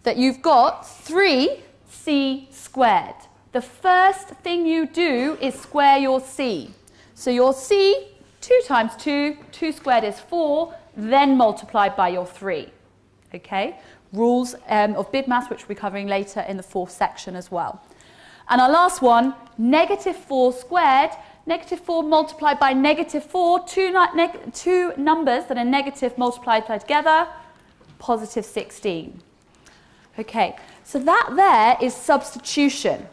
that you've got 3c squared. The first thing you do is square your c. So your c, 2 times 2, 2 squared is 4, then multiplied by your 3. Okay? Rules of BIDMAS, which we'll be covering later in the 4th section as well. And our last one, -4 squared, -4 multiplied by -4, two numbers that are negative multiplied together, positive 16. Okay, so that there is substitution.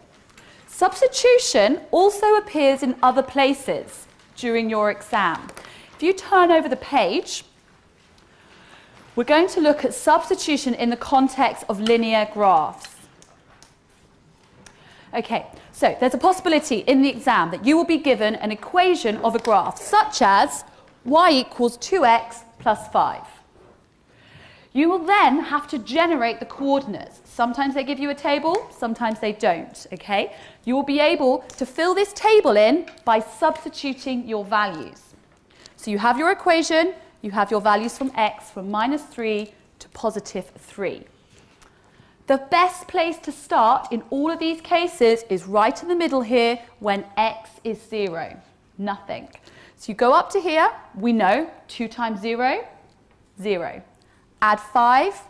Substitution also appears in other places during your exam. If you turn over the page, we're going to look at substitution in the context of linear graphs. Okay, so there's a possibility in the exam that you will be given an equation of a graph, such as y equals 2x plus 5. You will then have to generate the coordinates. Sometimes they give you a table, sometimes they don't, okay? You will be able to fill this table in by substituting your values. So you have your equation, you have your values from x from -3 to +3. The best place to start in all of these cases is right in the middle here when x is 0, nothing. So you go up to here, we know 2 times 0, 0. Add 5,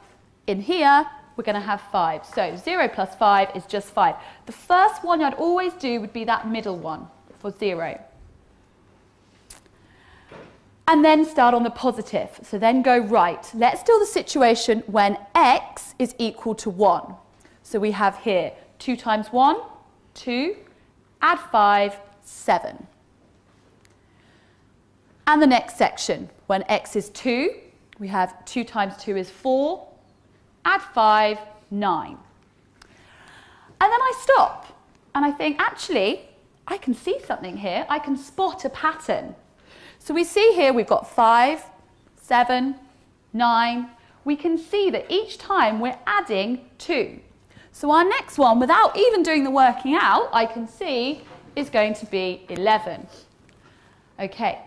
in here we're going to have 5. So 0 plus 5 is just 5. The first one I'd always do would be that middle one for 0. And then start on the positive. So then go right. Let's do the situation when x is equal to 1. So we have here 2 times 1, 2, add 5, 7. And the next section, when x is 2, we have 2 times 2 is 4, add 5, 9. And then I stop and I think, actually, I can see something here. I can spot a pattern. So we see here we've got 5, 7, 9. We can see that each time we're adding 2. So our next one, without even doing the working out, I can see is going to be 11. Okay.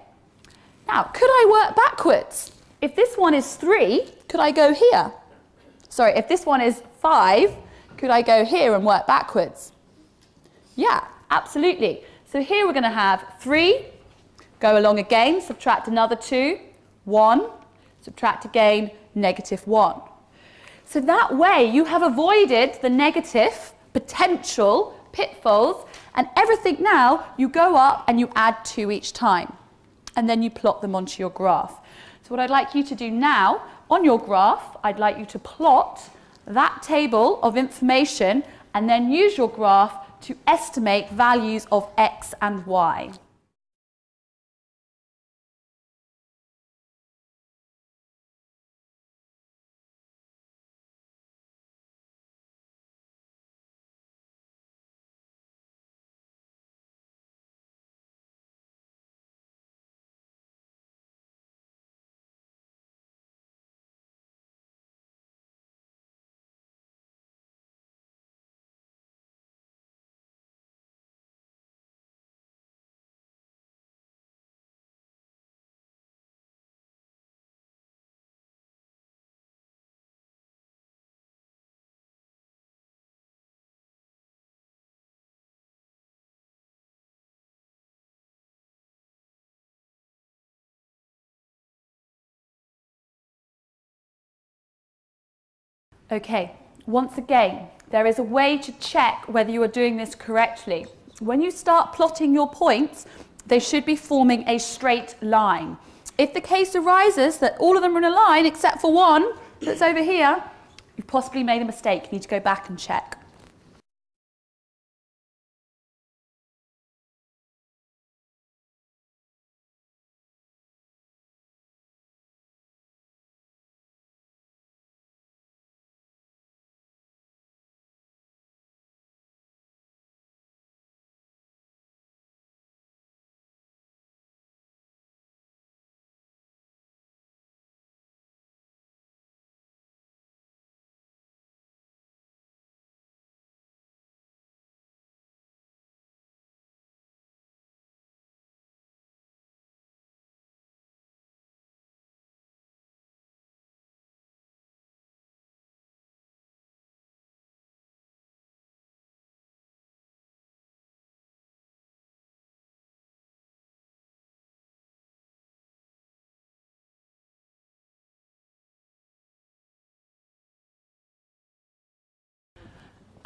Now, could I work backwards? If this one is 3, could I go here? Sorry, if this one is 5, could I go here and work backwards? Yeah, absolutely. So here we're going to have 3, go along again, subtract another 2, 1, subtract again, -1. So that way you have avoided the negative potential pitfalls, and everything now you go up and you add 2 each time. And then you plot them onto your graph. So what I'd like you to do now, on your graph, I'd like you to plot that table of information and then use your graph to estimate values of x and y. Okay, once again, there is a way to check whether you are doing this correctly. When you start plotting your points, they should be forming a straight line. If the case arises that all of them are in a line except for one that's over here, you've possibly made a mistake. You need to go back and check.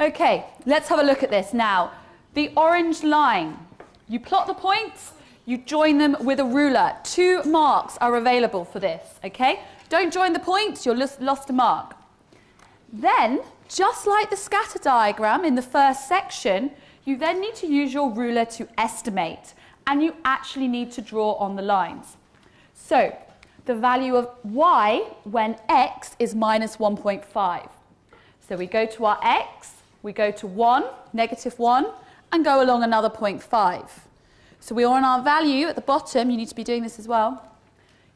Okay, let's have a look at this now. The orange line. You plot the points, you join them with a ruler. 2 marks are available for this, okay? Don't join the points, you're lost a mark. Then, just like the scatter diagram in the first section, you then need to use your ruler to estimate, and you actually need to draw on the lines. So, the value of y when x is -1.5. So we go to our x, we go to 1, -1, and go along another 0.5. So we are on our value at the bottom. You need to be doing this as well.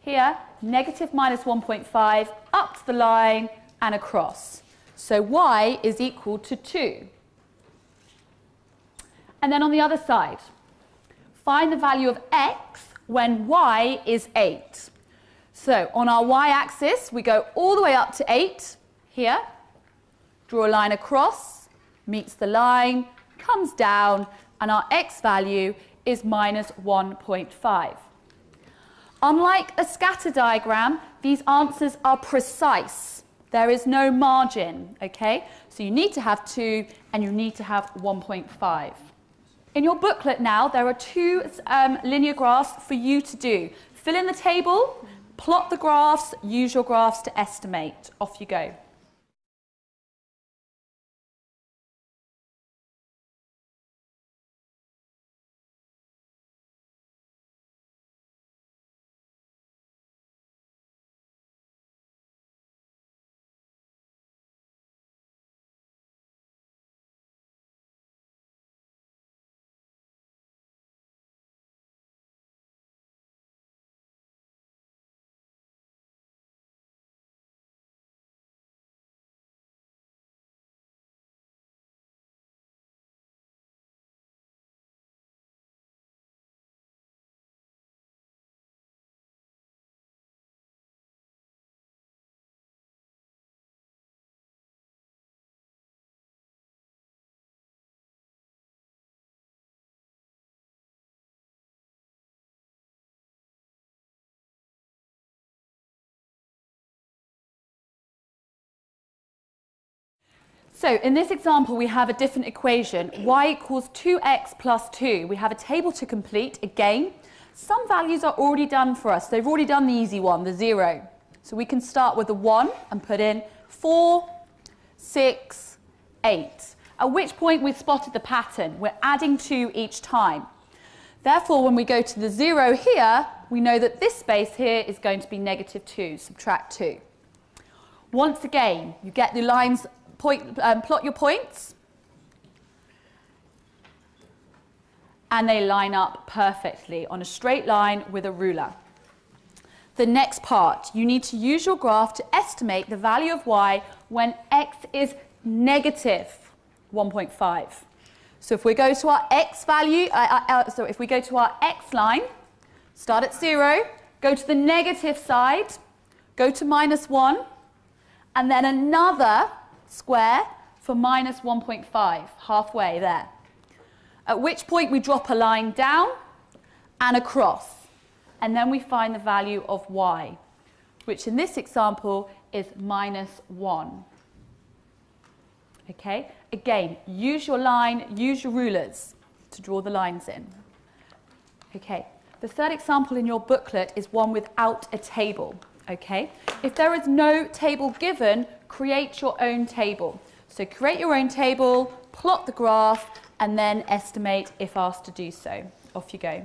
here, negative minus 1.5, up to the line and across. So y is equal to 2. And then on the other side, find the value of x when y is 8. So on our y-axis, we go all the way up to 8 here, draw a line across, meets the line, comes down, and our x value is minus 1.5. Unlike a scatter diagram, these answers are precise. There is no margin, okay? So you need to have 2 and you need to have 1.5. In your booklet now, there are 2 linear graphs for you to do. Fill in the table, plot the graphs, use your graphs to estimate. Off you go. So in this example, we have a different equation, y equals 2x plus 2. We have a table to complete. Again, some values are already done for us. They've already done the easy one, the 0. So we can start with the 1 and put in 4, 6, 8. At which point we've spotted the pattern. We're adding 2 each time. Therefore, when we go to the 0 here, we know that this space here is going to be negative 2, subtract 2. Once again, you get the lines, plot your points, and they line up perfectly on a straight line with a ruler. The next part, you need to use your graph to estimate the value of y when x is negative 1.5. So if we go to our x value, if we go to our x line, start at 0, go to the negative side, go to minus 1, and then another square for minus 1.5, halfway there. At which point we drop a line down and across, and then we find the value of y, which in this example is minus 1. Okay, again, use your line, use your rulers to draw the lines in. Okay, the third example in your booklet is one without a table. Okay, if there is no table given, create your own table. So create your own table, plot the graph, and then estimate if asked to do so. Off you go.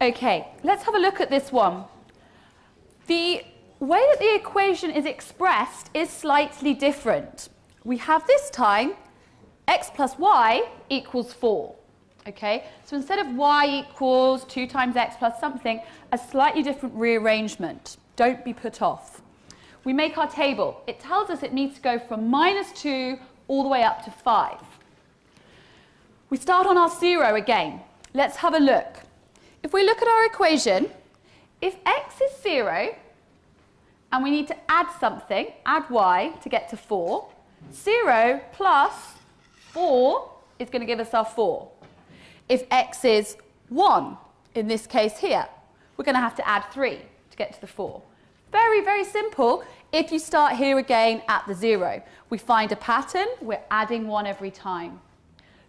Okay, let's have a look at this one. The way that the equation is expressed is slightly different. We have this time x plus y equals 4. Okay, so instead of y equals 2 times x plus something, a slightly different rearrangement. Don't be put off. We make our table. It tells us it needs to go from -2 all the way up to 5. We start on our 0 again. Let's have a look. If we look at our equation, if x is 0 and we need to add something, add y to get to 4, 0 plus 4 is going to give us our 4. If x is 1, in this case here, we're going to have to add 3 to get to the 4. Very, very simple. If you start here again at the 0, we find a pattern, we're adding 1 every time.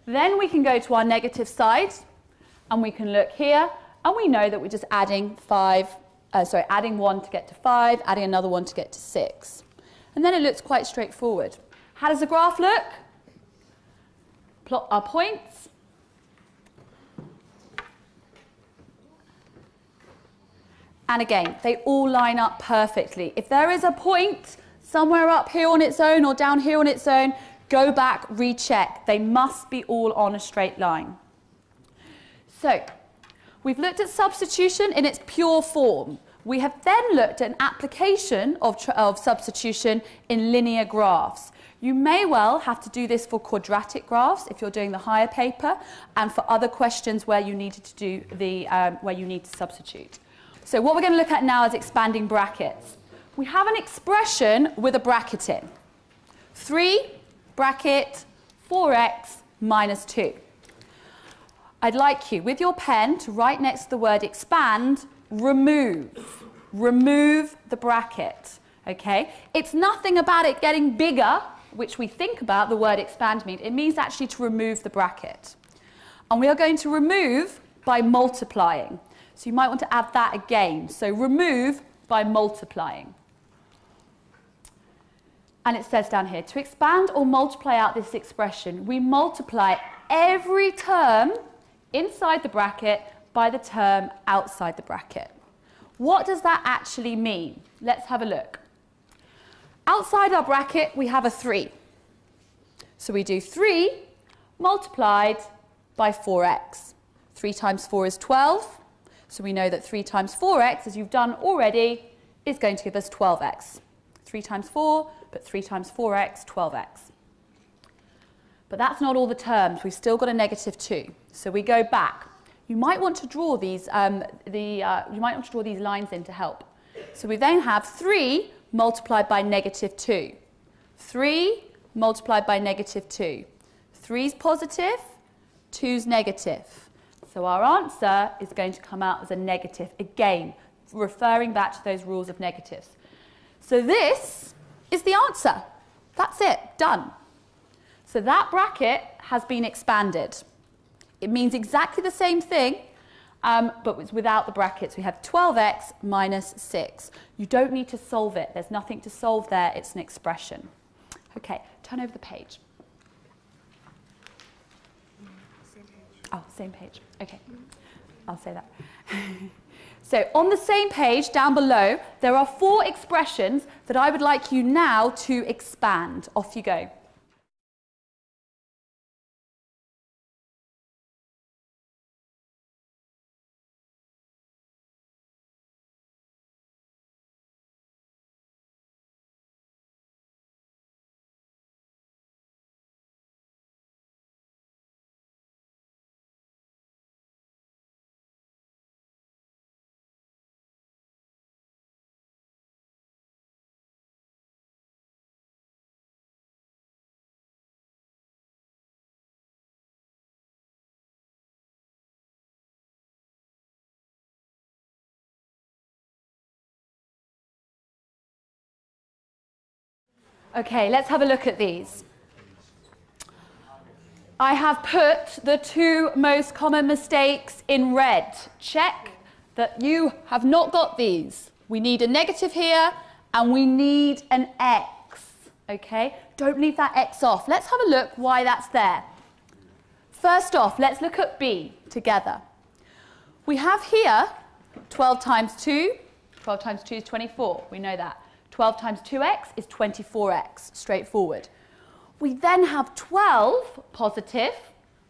Then we can go to our negative side, and we can look here, and we know that we're just adding adding 1 to get to 5, adding another 1 to get to 6. And then it looks quite straightforward. How does the graph look? Plot our points. And again, they all line up perfectly. If there is a point somewhere up here on its own or down here on its own, go back, recheck. They must be all on a straight line. So, we've looked at substitution in its pure form. We have then looked at an application of substitution in linear graphs. You may well have to do this for quadratic graphs if you're doing the higher paper, and for other questions where you needed to do where you need to substitute. So what we're going to look at now is expanding brackets. We have an expression with a bracket in. 3 bracket 4x minus 2. I'd like you, with your pen, to write next to the word expand, remove. Remove the bracket. Okay? It's nothing about it getting bigger, which we think about the word expand means. It means actually to remove the bracket. And we are going to remove by multiplying. So you might want to add that again. So remove by multiplying. And it says down here, to expand or multiply out this expression, we multiply every term inside the bracket by the term outside the bracket. What does that actually mean? Let's have a look. Outside our bracket, we have a 3. So we do 3 multiplied by 4x. 3 times 4 is 12. So we know that 3 times 4x, as you've done already, is going to give us 12x. 3 times 4, but 3 times 4x, 12x. But that's not all the terms. We've still got a -2. So we go back. You might want to draw these. Lines in to help. So we then have 3 multiplied by -2. 3 multiplied by -2. 3's positive, 2's negative. So our answer is going to come out as a negative, again, referring back to those rules of negatives. So this is the answer. That's it, done. So that bracket has been expanded. It means exactly the same thing, but it's without the brackets. We have 12x minus 6. You don't need to solve it. There's nothing to solve there. It's an expression. Okay, turn over the page. Oh, same page. Okay, I'll say that. So on the same page down below, there are 4 expressions that I would like you now to expand. Off you go. Okay, let's have a look at these. I have put the 2 most common mistakes in red. Check that you have not got these. We need a negative here, and we need an x. Okay, don't leave that x off. Let's have a look why that's there. First off, let's look at B together. We have here 12 times 2 12 times 2 is 24. We know that. 12 times 2x is 24x. Straightforward. We then have 12 positive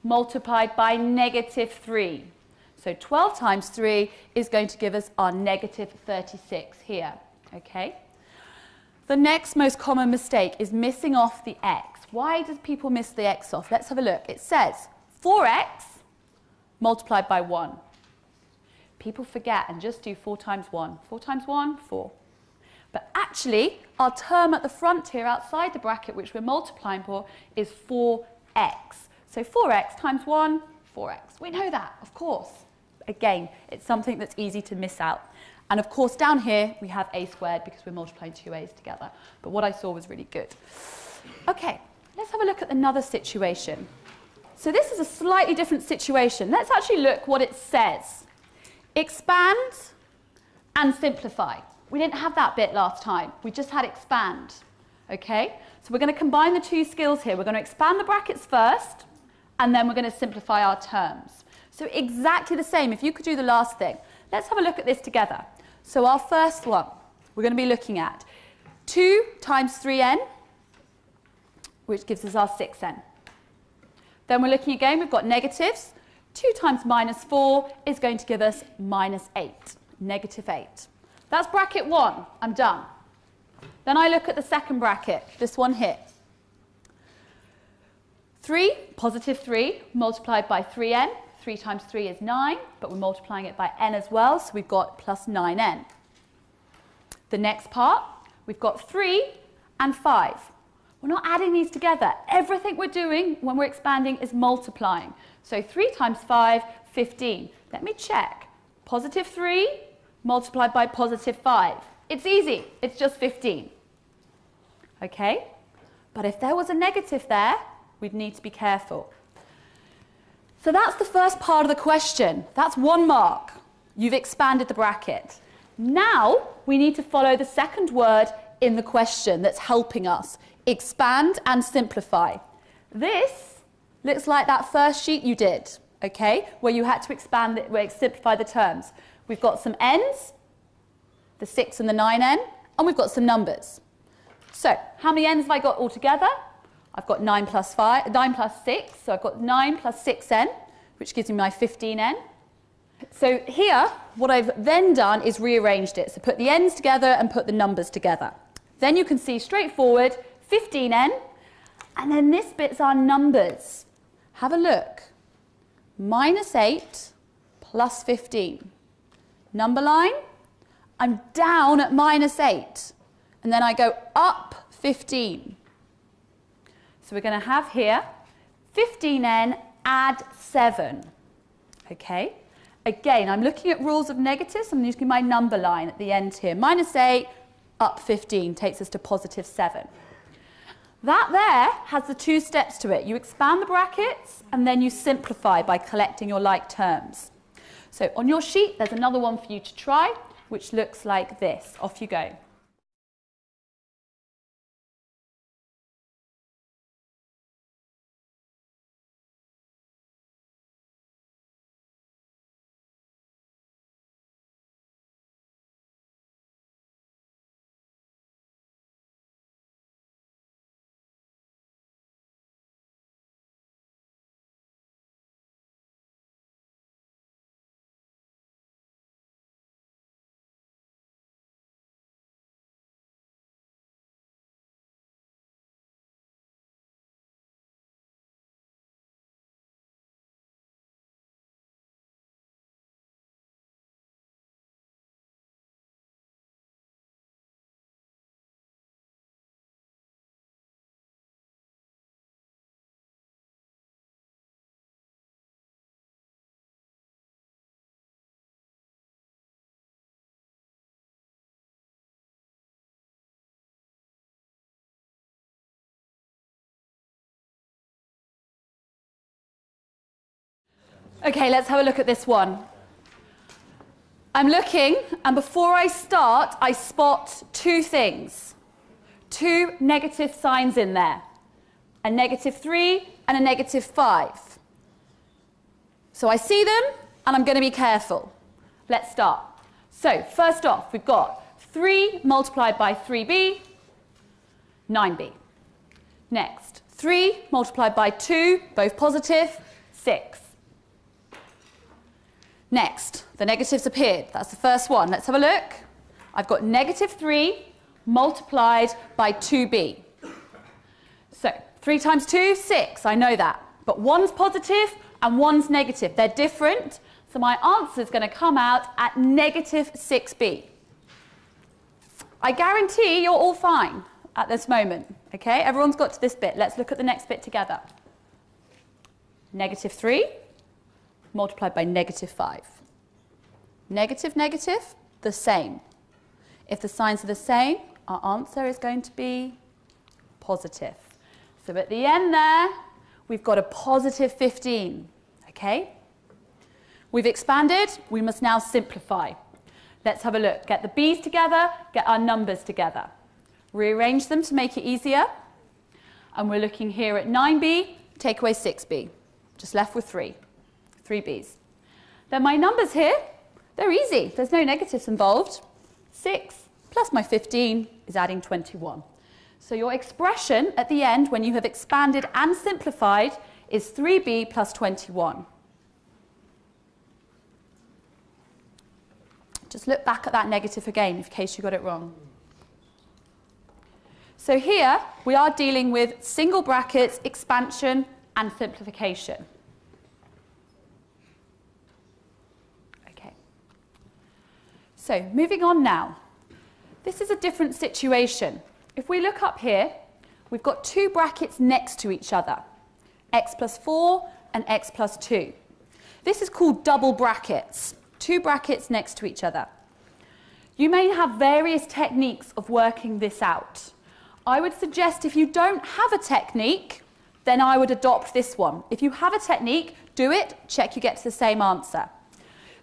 multiplied by negative 3. So 12 times 3 is going to give us our negative 36 here. Okay? The next most common mistake is missing off the x. Why do people miss the x off? Let's have a look. It says 4x multiplied by 1. People forget and just do 4 times 1. 4 times 1, 4. But actually, our term at the front here outside the bracket, which we're multiplying for, is 4x. So 4x times 1, 4x. We know that, of course. Again, it's something that's easy to miss out. And of course, down here, we have a squared because we're multiplying two a's together. But what I saw was really good. Okay, let's have a look at another situation. So this is a slightly different situation. Let's actually look what it says. Expand and simplify. We didn't have that bit last time. We just had expand. Okay? So we're going to combine the two skills here. We're going to expand the brackets first, and then we're going to simplify our terms. So exactly the same. If you could do the last thing. Let's have a look at this together. So our first one, we're going to be looking at 2 times 3n, which gives us our 6n. Then we're looking again, we've got negatives. 2 times minus 4 is going to give us minus 8, negative 8. That's bracket 1. I'm done. Then I look at the second bracket, this one here. 3, positive 3, multiplied by 3n. 3 times 3 is 9, but we're multiplying it by n as well, so we've got plus 9n. The next part, we've got 3 and 5. We're not adding these together. Everything we're doing when we're expanding is multiplying. So 3 times 5, 15. Let me check. Positive 3 multiplied by positive 5. It's easy. It's just 15. Okay? But if there was a negative there, we'd need to be careful. So that's the first part of the question. That's 1 mark. You've expanded the bracket. Now we need to follow the second word in the question that's helping us. Expand and simplify. This looks like that first sheet you did, okay, where you had to expand it, where simplify the terms. We've got some n's, the 6 and the 9n, and we've got some numbers. So how many n's have I got altogether? I've got 9 plus 6, so I've got 9 plus 6n, which gives me my 15n. So here, what I've then done is rearranged it. So put the n's together and put the numbers together. Then you can see straightforward, 15n, and then this bit's our numbers. Have a look. Minus 8 plus 15. Number line, I'm down at minus 8, and then I go up 15. So we're going to have here 15n add 7. Okay? Again, I'm looking at rules of negatives. I'm using my number line at the end here. Minus 8 up 15 takes us to positive 7. That there has the 2 steps to it. You expand the brackets and then you simplify by collecting your like terms. So on your sheet, there's another one for you to try, which looks like this. Off you go. Okay, let's have a look at this one. I'm looking, and before I start, I spot 2 things. 2 negative signs in there. A negative 3 and a negative 5. So I see them, and I'm going to be careful. Let's start. So first off, we've got 3 multiplied by 3b, 9b. Next, 3 multiplied by 2, both positive, 6. Next, the negatives appeared. That's the first one. Let's have a look. I've got negative 3 multiplied by 2b. So 3 times 2, 6. I know that. But one's positive and one's negative. They're different. So my answer is going to come out at negative 6b. I guarantee you're all fine at this moment. Okay, everyone's got to this bit. Let's look at the next bit together. Negative 3 multiplied by negative 5. Negative, negative, the same. If the signs are the same, our answer is going to be positive. So at the end there, we've got a positive 15. Okay? We've expanded. We must now simplify. Let's have a look. Get the b's together, get our numbers together. Rearrange them to make it easier. And we're looking here at 9b, take away 6b. Just left with 3. 3 b's. Then my numbers here, they're easy. There's no negatives involved. 6 plus my 15 is adding 21. So your expression at the end, when you have expanded and simplified, is 3b plus 21. Just look back at that negative again, in case you got it wrong. So here, we are dealing with single brackets, expansion, and simplification. Okay. So, moving on now. This is a different situation. If we look up here, we've got 2 brackets next to each other. X plus 4 and x plus 2. This is called double brackets. 2 brackets next to each other. You may have various techniques of working this out. I would suggest if you don't have a technique, then I would adopt this one. If you have a technique, do it, check you get to the same answer.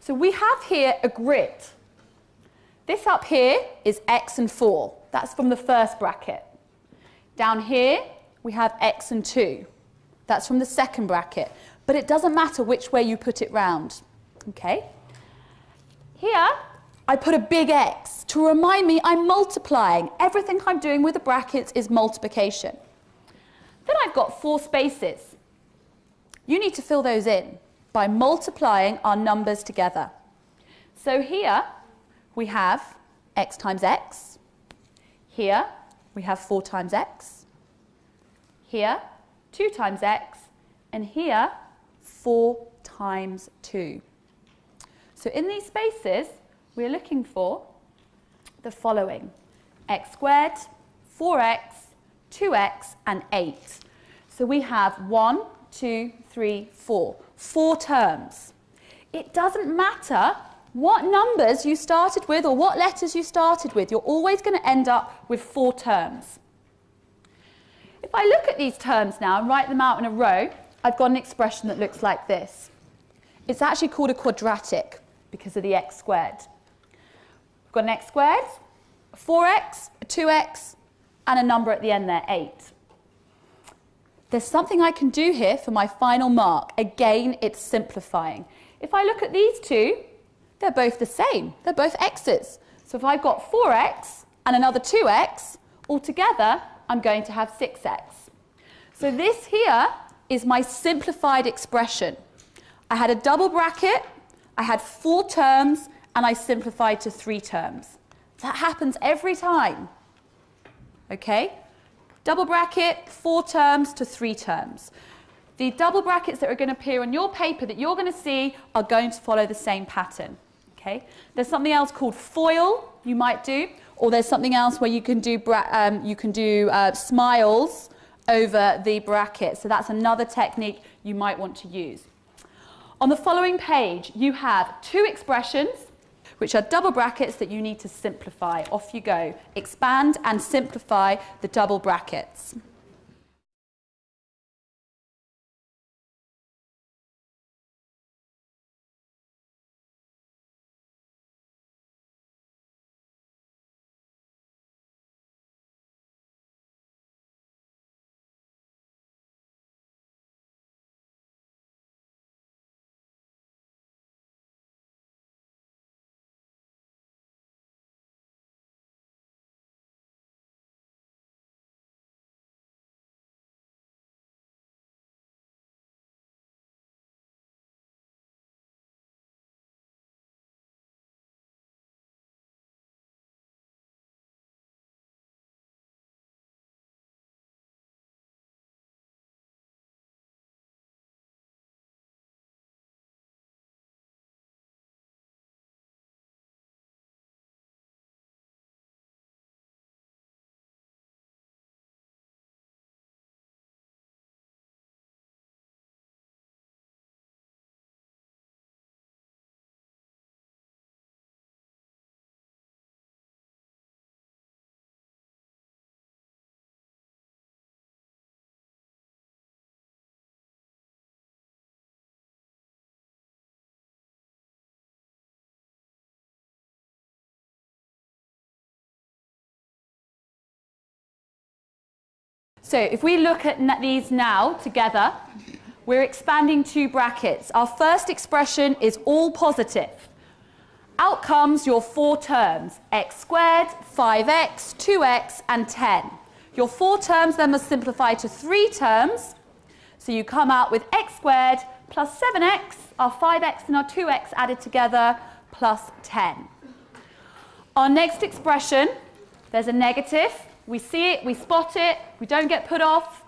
So we have here a grid. This up here is x and 4. That's from the first bracket. Down here, we have x and 2. That's from the second bracket. But it doesn't matter which way you put it round. Okay? Here, I put a big X to remind me I'm multiplying. Everything I'm doing with the brackets is multiplication. Then I've got 4 spaces. You need to fill those in by multiplying our numbers together. So here, we have x times x. Here, we have 4 times x. Here, 2 times x. And here, 4 times 2. So in these spaces, we're looking for the following: x squared, 4x, 2x, and 8. So we have 1, 2, 3, 4. 4 terms. It doesn't matter what numbers you started with or what letters you started with. You're always going to end up with 4 terms. If I look at these terms now and write them out in a row, I've got an expression that looks like this. It's actually called a quadratic because of the x squared. We've got an x squared, a 4x, a 2x, and a number at the end there, 8. There's something I can do here for my final mark. Again, it's simplifying. If I look at these two, they're both the same. They're both x's. So if I've got 4x and another 2x, altogether, I'm going to have 6x. So this here is my simplified expression. I had a double bracket, I had 4 terms, and I simplified to 3 terms. That happens every time. Okay? Double bracket, 4 terms to 3 terms. The double brackets that are going to appear on your paper that you're going to see are going to follow the same pattern. Okay? There's something else called FOIL you might do, or there's something else where you can do smiles over the bracket. So that's another technique you might want to use. On the following page, you have 2 expressions, which are double brackets that you need to simplify. Off you go. Expand and simplify the double brackets. So if we look at these now together, we're expanding two brackets. Our first expression is all positive. Out comes your four terms, x squared, 5x, 2x, and 10. Your four terms then must simplify to three terms. So you come out with x squared plus 7x, our 5x and our 2x added together, plus 10. Our next expression, there's a negative. We see it, we spot it, we don't get put off,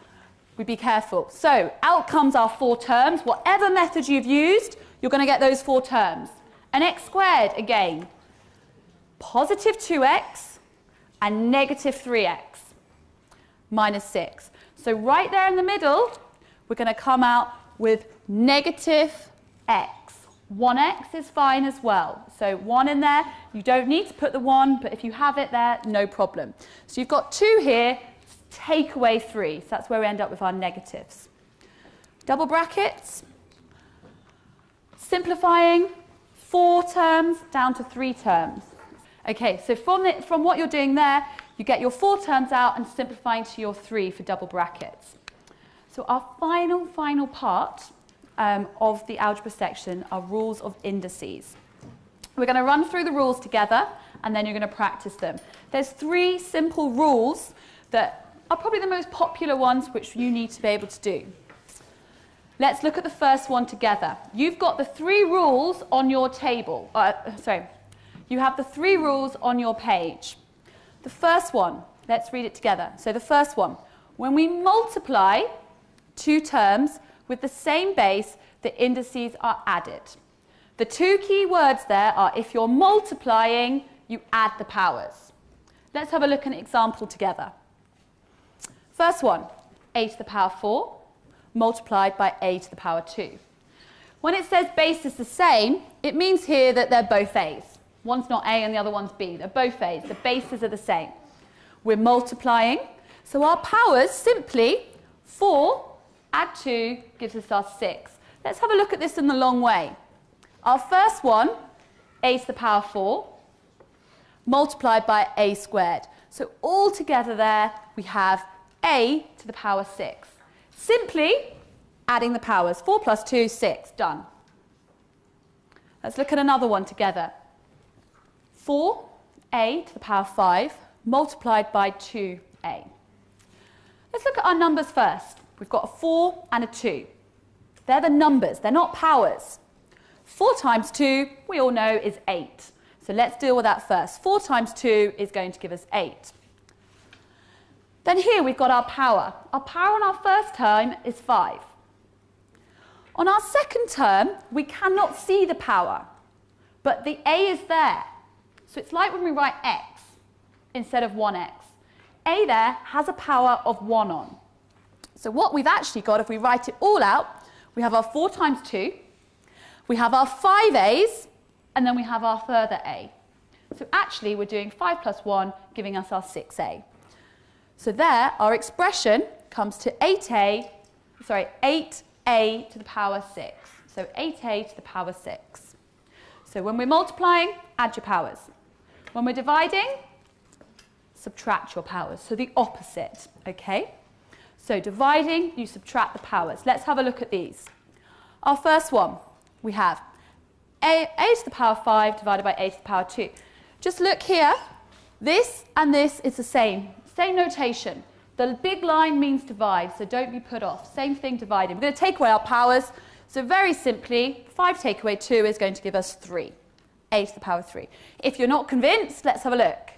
we be careful. So out comes our four terms. Whatever method you've used, you're going to get those four terms. An x squared again, positive 2x and negative 3x, minus 6. So right there in the middle, we're going to come out with negative x. 1x is fine as well. So 1 in there, you don't need to put the 1, but if you have it there, no problem. So you've got 2 here, take away 3. So that's where we end up with our negatives. Double brackets, simplifying 4 terms down to 3 terms. Okay, so from what you're doing there, you get your 4 terms out and simplifying to your 3 for double brackets. So our final part of the algebra section are rules of indices. We're going to run through the rules together and then you're going to practice them. There's 3 simple rules that are probably the most popular ones which you need to be able to do. Let's look at the first one together. You've got the 3 rules on your table. You have the 3 rules on your page. The first one, let's read it together. So the first one, when we multiply 2 terms with the same base, the indices are added. The 2 key words there are if you're multiplying, you add the powers. Let's have a look at an example together. First one, a to the power 4 multiplied by a to the power 2. When it says base is the same, it means here that they're both a's. One's not a and the other one's b. They're both a's. The bases are the same. We're multiplying, so our powers simply 4 add 2 gives us our 6. Let's have a look at this in the long way. Our first one, a to the power 4, multiplied by a squared. So all together there, we have a to the power 6. Simply adding the powers. 4 plus 2, 6. Done. Let's look at another one together. 4a to the power 5, multiplied by 2a. Let's look at our numbers first. We've got a 4 and a 2. They're the numbers, they're not powers. 4 times 2, we all know, is 8. So let's deal with that first. 4 times 2 is going to give us 8. Then here we've got our power. Our power on our first term is 5. On our second term, we cannot see the power, but the a is there. So it's like when we write x instead of 1x. A there has a power of 1 on. So what we've actually got, if we write it all out, we have our 4 times 2, we have our 5 a's, and then we have our further a. So actually we're doing 5 plus 1, giving us our 6a. So there, our expression comes to 8a to the power 6. So 8a to the power 6. So when we're multiplying, add your powers. When we're dividing, subtract your powers. So the opposite, okay? So dividing, you subtract the powers. Let's have a look at these. Our first one, we have a to the power 5 divided by a to the power 2. Just look here. This and this is the same. Same notation. The big line means divide, so don't be put off. Same thing, dividing. We're going to take away our powers. So very simply, 5 take away 2 is going to give us 3. A to the power 3. If you're not convinced, let's have a look.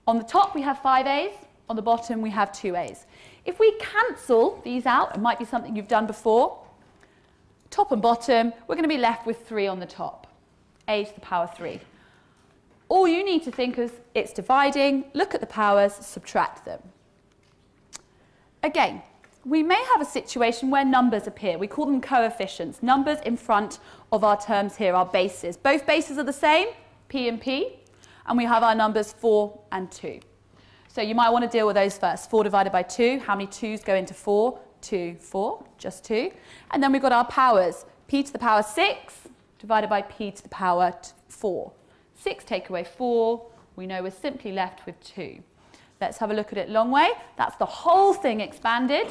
On the top, we have 5 a's. On the bottom, we have 2 a's. If we cancel these out, it might be something you've done before, top and bottom, we're going to be left with 3 on the top. A to the power 3. All you need to think is it's dividing, look at the powers, subtract them. Again, we may have a situation where numbers appear. We call them coefficients. Numbers in front of our terms here, our bases. Both bases are the same, p and p, and we have our numbers 4 and 2. So you might want to deal with those first. 4 divided by 2, how many 2's go into 4? 2, 4, just 2. And then we've got our powers. P to the power 6 divided by p to the power 4. 6 take away 4, we know we're simply left with 2. Let's have a look at it long way. That's the whole thing expanded.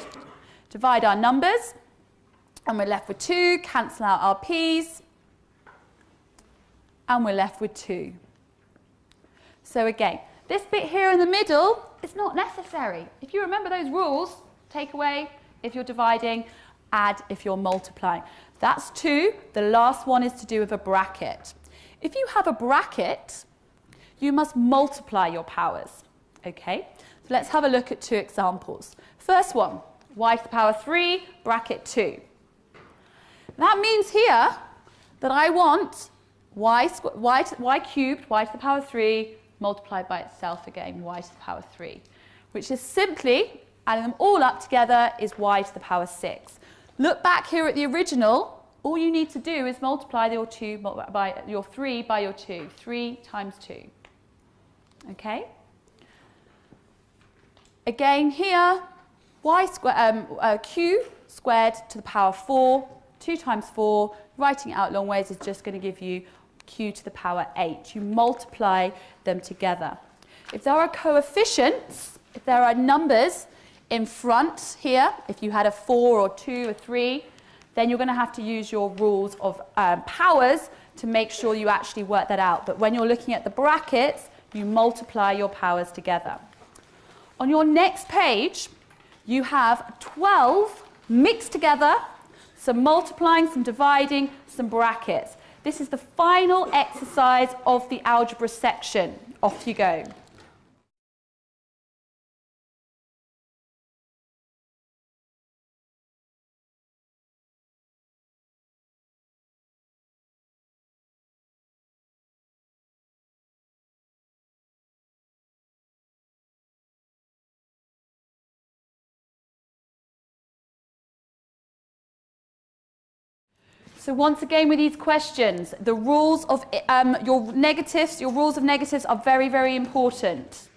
Divide our numbers, and we're left with 2. Cancel out our p's, and we're left with 2. So again, this bit here in the middle is not necessary. If you remember those rules, take away if you're dividing, add if you're multiplying. That's 2. The last one is to do with a bracket. If you have a bracket, you must multiply your powers. Okay, so let's have a look at 2 examples. First one, y to the power 3, bracket 2. That means here that I want y cubed, y to the power 3, multiplied by itself again, y to the power 3, which is simply, adding them all up together, is y to the power 6. Look back here at the original. All you need to do is multiply your 3 by your 2. 3 times 2. Okay? Again here, q squared to the power 4, 2 times 4, writing it out long ways is just going to give you q to the power 8. You multiply them together. If there are coefficients, if there are numbers in front here, if you had a 4 or 2 or 3, then you're going to have to use your rules of powers to make sure you actually work that out. But when you're looking at the brackets, you multiply your powers together. On your next page, you have 12 mixed together, some multiplying, some dividing, some brackets. This is the final exercise of the algebra section. Off you go. So once again with these questions, the rules of your rules of negatives are very, very important.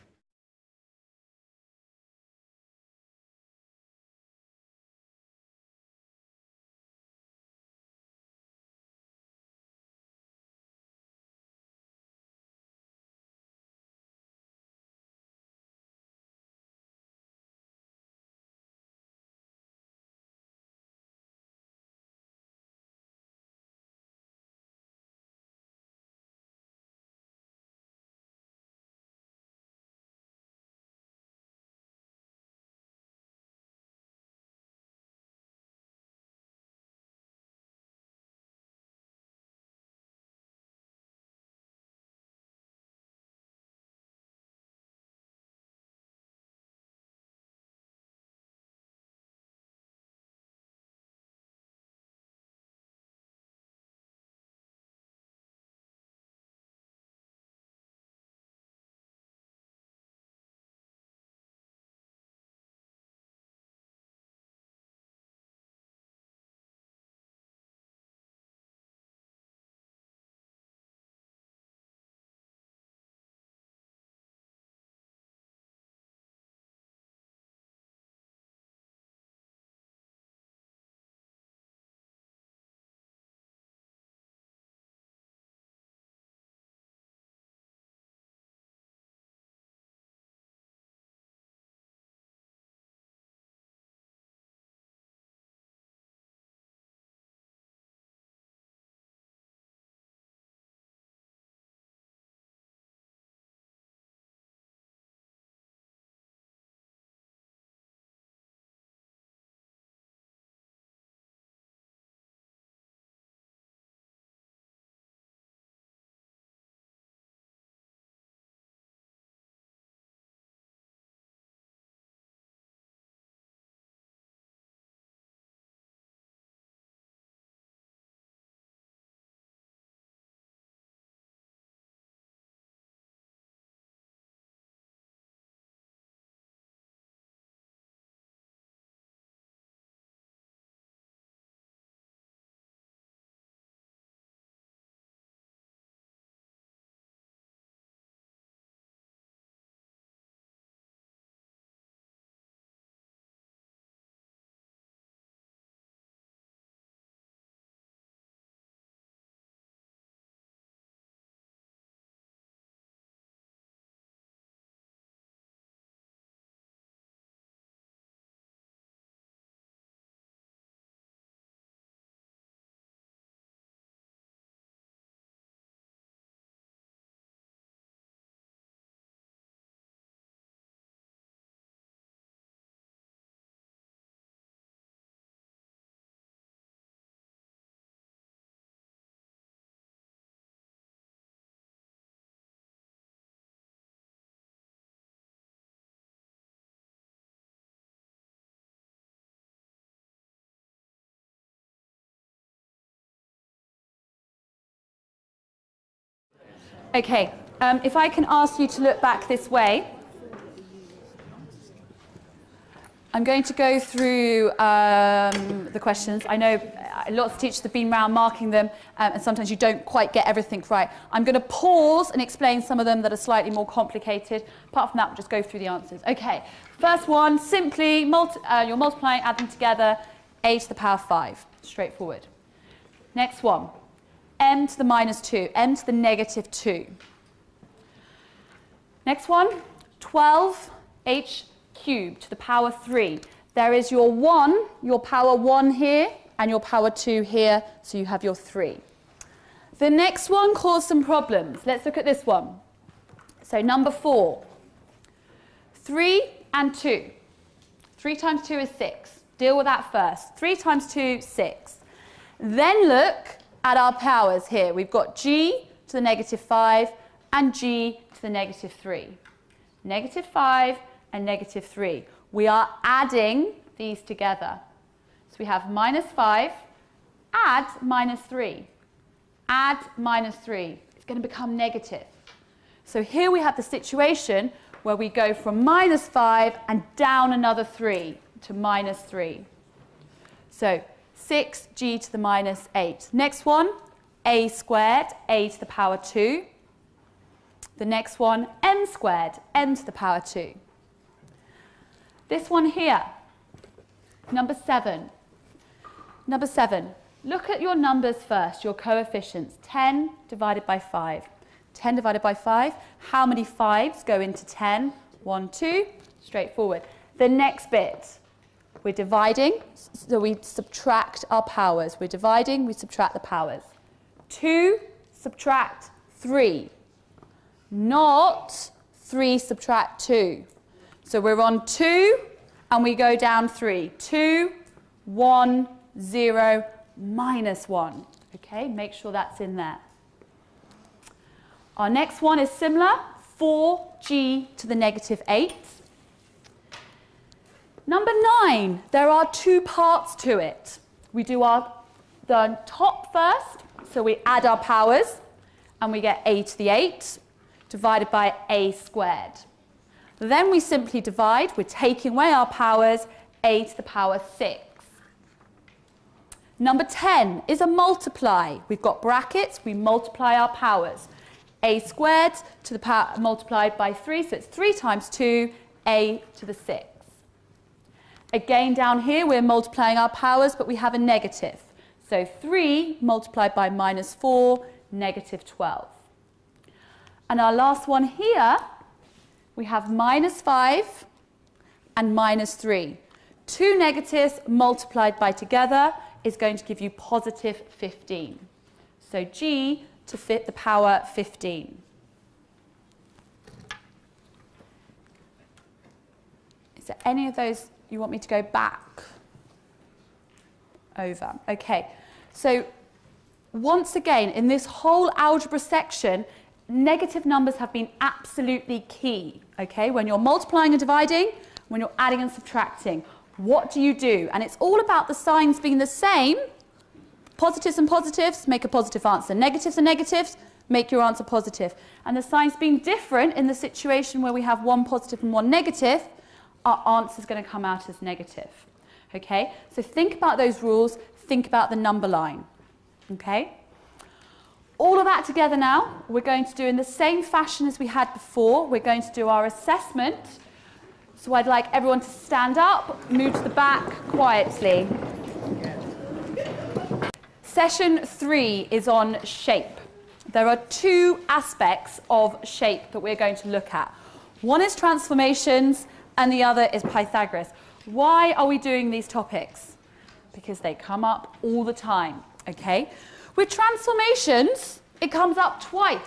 Okay, if I can ask you to look back this way. I'm going to go through the questions. I know lots of teachers have been around marking them, and sometimes you don't quite get everything right. I'm going to pause and explain some of them that are slightly more complicated. Apart from that, we'll just go through the answers. Okay, first one, simply you're multiplying, add them together, a to the power 5. Straightforward. Next one, m to the minus 2, m to the negative 2. Next one, 12h cubed to the power 3. There is your 1, your power 1 here, and your power 2 here, so you have your 3. The next one caused some problems. Let's look at this one. So number 4, 3 and 2. 3 times 2 is 6. Deal with that first. 3 times 2, 6. Then look at our powers here. We've got g to the negative 5 and g to the negative 3. Negative 5 and negative 3. We are adding these together. So we have minus 5, add minus 3. Add minus 3. It's going to become negative. So here we have the situation where we go from minus 5 and down another 3 to minus 3. So 6g to the minus 8. Next one, a squared, a to the power 2. The next one, n squared, n to the power 2. This one here, number 7. Number 7, look at your numbers first, your coefficients. 10 divided by 5. 10 divided by 5, how many 5s go into 10? 1, 2, straightforward. The next bit, we're dividing, so we subtract our powers. We're dividing, we subtract the powers. 2 subtract 3, not 3 subtract 2. So we're on 2 and we go down 3. 2, 1, 0, minus 1. Okay, make sure that's in there. Our next one is similar. 4g to the negative 8. Number 9, there are 2 parts to it. We do the top first, so we add our powers and we get a to the 8 divided by a squared. Then we simply divide, we're taking away our powers, a to the power 6. Number 10 is a multiply. We've got brackets, we multiply our powers. A squared to the power multiplied by 3, so it's 3 times 2, a to the 6. Again down here we're multiplying our powers, but we have a negative. So 3 multiplied by minus 4, negative 12. And our last one here, we have minus 5 and minus 3. 2 negatives multiplied by together is going to give you positive 15. So g to fit the power 15. Is there any of those you want me to go back over? Okay, so once again, in this whole algebra section, negative numbers have been absolutely key, okay? When you're multiplying and dividing, when you're adding and subtracting, what do you do? And it's all about the signs being the same. Positives and positives make a positive answer. Negatives and negatives make your answer positive. And the signs being different in the situation where we have one positive and one negative, our answer is going to come out as negative, okay? So think about those rules, think about the number line, okay? All of that together now, we're going to do in the same fashion as we had before. We're going to do our assessment. So I'd like everyone to stand up, move to the back quietly. Session 3 is on shape. There are 2 aspects of shape that we're going to look at. One is transformations and the other is Pythagoras. Why are we doing these topics? Because they come up all the time, okay? With transformations, it comes up twice.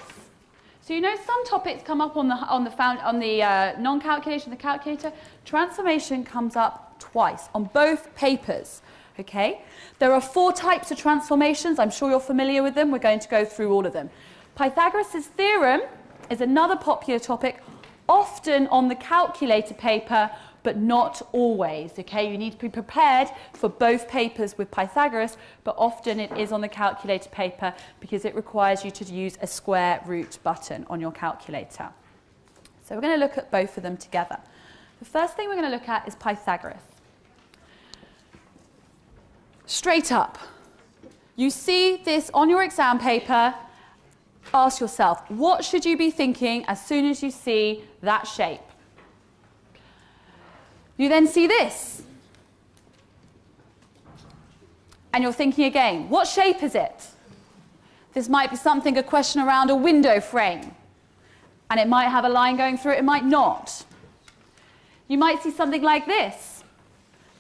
So you know some topics come up on the non-calculation, the calculator. Transformation comes up twice on both papers, okay? There are 4 types of transformations. I'm sure you're familiar with them. We're going to go through all of them. Pythagoras' theorem is another popular topic. often on the calculator paper, but not always, okay? You need to be prepared for both papers with Pythagoras, but often it is on the calculator paper because it requires you to use a square root button on your calculator. So we're going to look at both of them together. The first thing we're going to look at is Pythagoras. Straight up, you see this on your exam paper, ask yourself, what should you be thinking as soon as you see that shape? You then see this, and you're thinking again, what shape is it? This might be something, a question around a window frame, and it might have a line going through it, it might not. You might see something like this,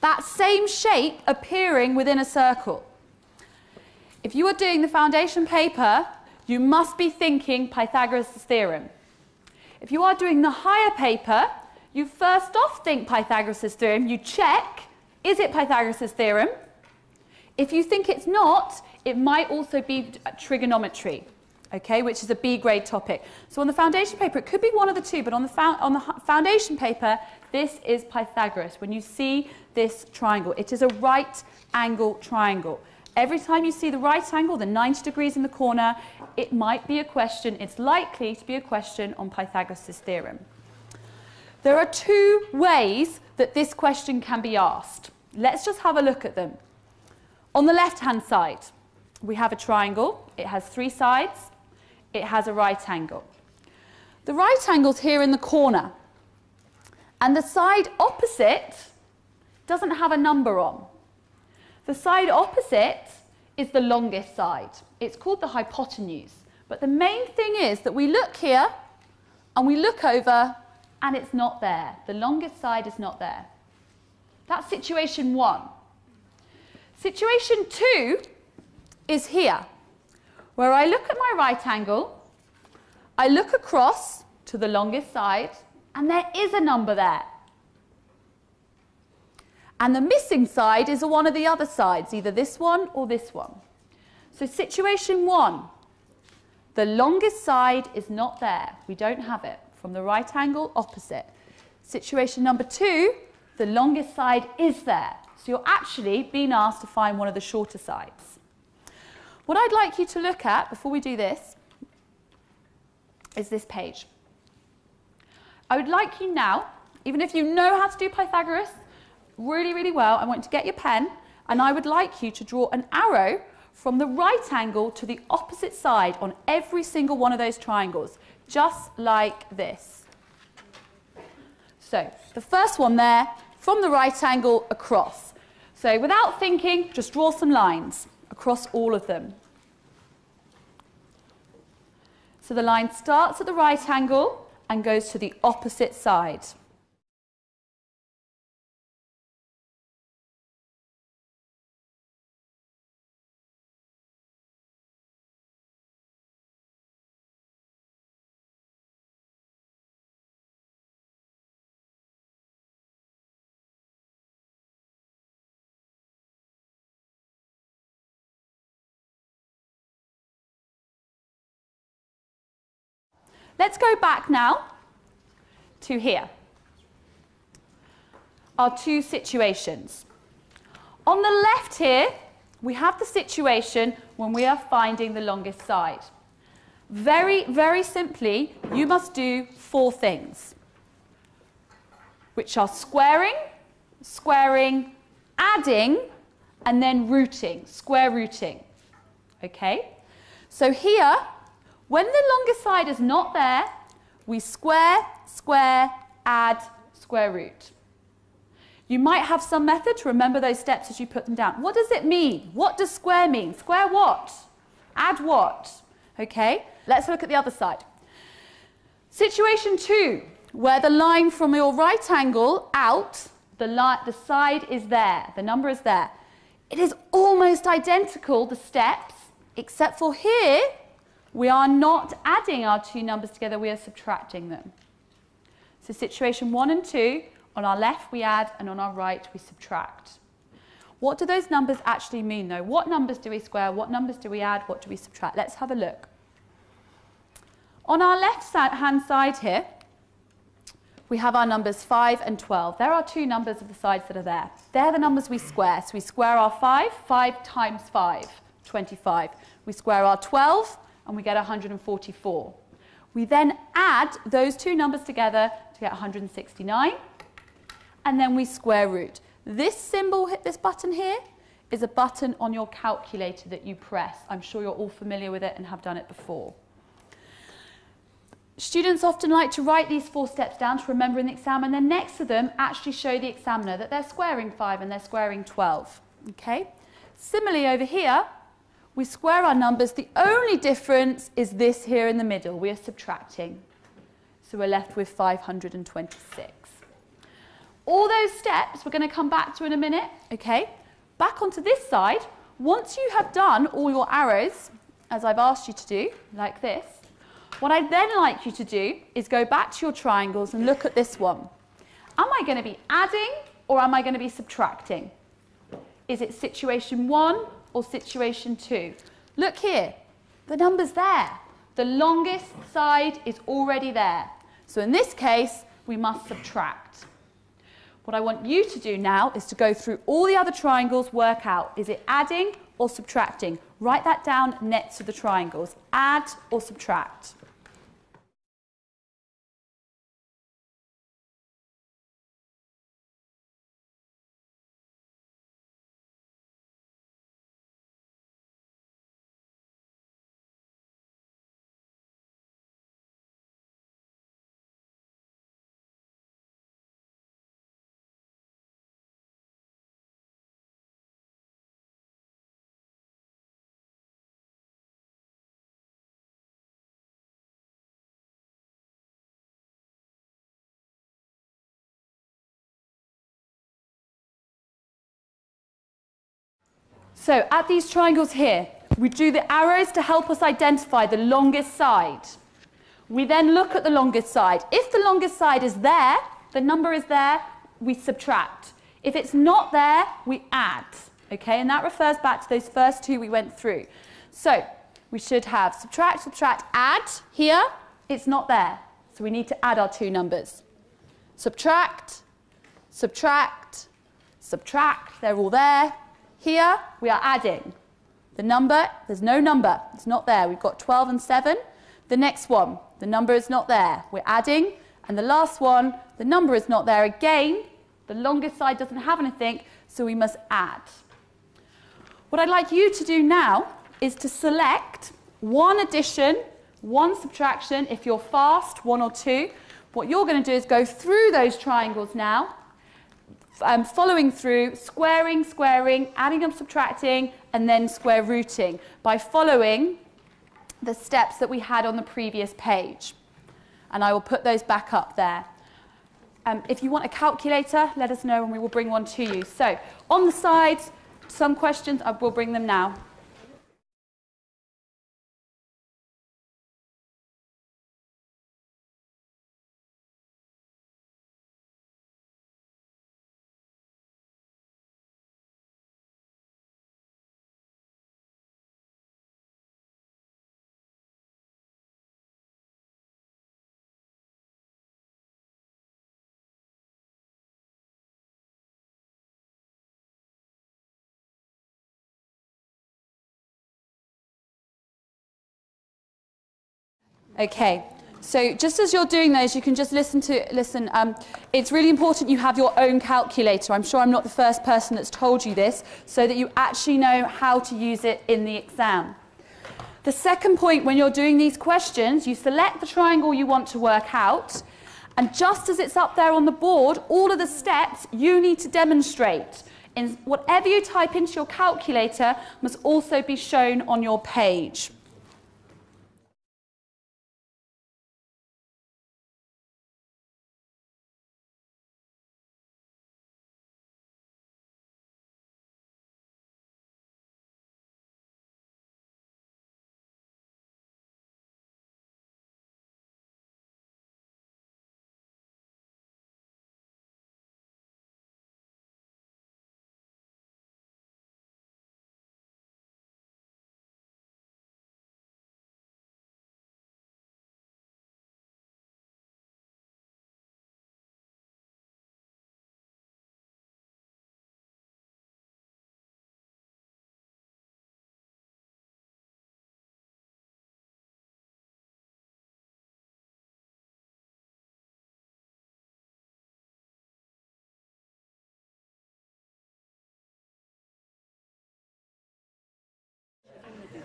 that same shape appearing within a circle. If you are doing the foundation paper, you must be thinking Pythagoras' theorem. If you are doing the higher paper, you first off think Pythagoras' theorem. You check, is it Pythagoras' theorem? If you think it's not, it might also be trigonometry, okay, which is a B grade topic. So on the foundation paper, it could be one of the two, but on the foundation paper, this is Pythagoras. When you see this triangle, it is a right angle triangle. Every time you see the right angle, the 90 degrees in the corner, it might be a question, it's likely to be a question on Pythagoras' theorem. There are two ways that this question can be asked. Let's just have a look at them. On the left-hand side, we have a triangle. It has three sides. It has a right angle. The right angle's here in the corner, and the side opposite doesn't have a number on. The side opposite is the longest side. It's called the hypotenuse. But the main thing is that we look here and we look over and it's not there. The longest side is not there. That's situation one. Situation two is here, where I look at my right angle, I look across to the longest side, and there is a number there. And the missing side is one of the other sides, either this one or this one. So situation one, the longest side is not there. We don't have it. From the right angle, opposite. Situation number two, the longest side is there. So you're actually being asked to find one of the shorter sides. What I'd like you to look at before we do this is this page. I would like you now, even if you know how to do Pythagoras really, really well, I want you to get your pen, and I would like you to draw an arrow from the right angle to the opposite side on every single one of those triangles, just like this. So the first one there, from the right angle across. So without thinking, just draw some lines across all of them. So the line starts at the right angle and goes to the opposite side. Let's go back now to here. Our two situations. On the left here, we have the situation when we are finding the longest side. Very, very simply, you must do four things, which are squaring, squaring, adding, and then rooting, square rooting. Okay? So here, when the longest side is not there, we square, square, add, square root. You might have some method to remember those steps as you put them down. What does it mean? What does square mean? Square what? Add what? Okay, let's look at the other side. Situation two, where the line from your right angle out, the side is there, the number is there. It is almost identical, the steps, except for here, we are not adding our two numbers together, we are subtracting them. So situation 1 and 2, on our left we add and on our right we subtract. What do those numbers actually mean though? What numbers do we square? What numbers do we add? What do we subtract? Let's have a look. On our left hand side here, we have our numbers 5 and 12. There are two numbers of the sides that are there. They're the numbers we square. So we square our 5, 5 times 5, 25. We square our 12, and we get 144. We then add those two numbers together to get 169, and then we square root. This symbol, this button here, is a button on your calculator that you press. I'm sure you're all familiar with it and have done it before. Students often like to write these 4 steps down to remember in the exam, and then next to them actually show the examiner that they're squaring 5 and they're squaring 12. Okay? Similarly over here, we square our numbers. The only difference is this here in the middle. We are subtracting. So we're left with 526. All those steps we're going to come back to in a minute. Okay? Back onto this side. Once you have done all your arrows, as I've asked you to do, like this, what I'd then like you to do is go back to your triangles and look at this one. Am I going to be adding or am I going to be subtracting? Is it situation 1 or situation 2? Look here, the number's there. The longest side is already there. So in this case, we must subtract. What I want you to do now is to go through all the other triangles, work out, is it adding or subtracting? Write that down next to the triangles. Add or subtract. So at these triangles here, we do the arrows to help us identify the longest side. We then look at the longest side. If the longest side is there, the number is there, we subtract. If it's not there, we add. Okay, and that refers back to those first two we went through. So we should have subtract, subtract, add. Here, it's not there. So we need to add our two numbers. Subtract, subtract, subtract. They're all there. Here, we are adding. The number, there's no number. It's not there. We've got 12 and 7. The next one, the number is not there. We're adding. And the last one, the number is not there again. The longest side doesn't have anything, so we must add. What I'd like you to do now is to select one addition, one subtraction. If you're fast, 1 or 2. What you're going to do is go through those triangles now, following through, squaring, squaring, adding and subtracting, and then square rooting by following the steps that we had on the previous page. And I will put those back up there. If you want a calculator, let us know and we will bring one to you. So on the sides, some questions, I will bring them now. Okay, so just as you're doing those, you can just listen. It's really important you have your own calculator. I'm sure I'm not the first person that's told you this, so that you actually know how to use it in the exam. The second point, when you're doing these questions, you select the triangle you want to work out, and just as it's up there on the board, all of the steps you need to demonstrate. In whatever you type into your calculator must also be shown on your page.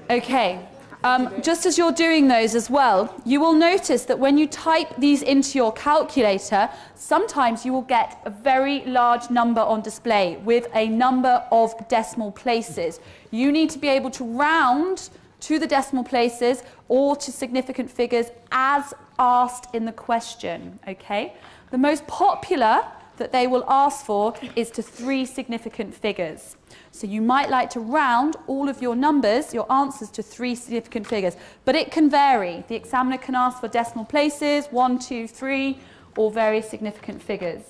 Okay, just as you're doing those as well, you will notice that when you type these into your calculator, sometimes you will get a very large number on display with a number of decimal places. You need to be able to round to the decimal places or to significant figures as asked in the question, okay? The most popular that they will ask for is to 3 significant figures. So you might like to round all of your numbers, your answers, to 3 significant figures. But it can vary. The examiner can ask for decimal places, 1, 2, 3, or very significant figures.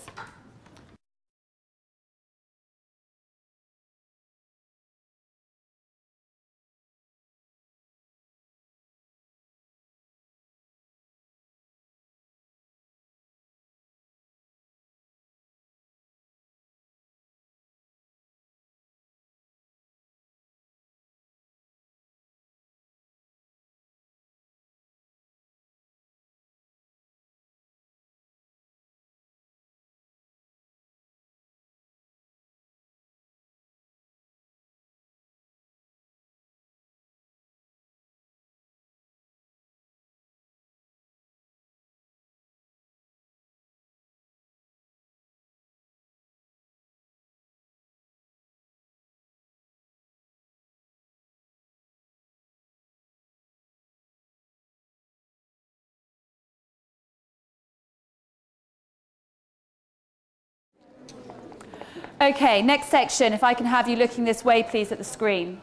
Okay, next section, if I can have you looking this way, please, at the screen.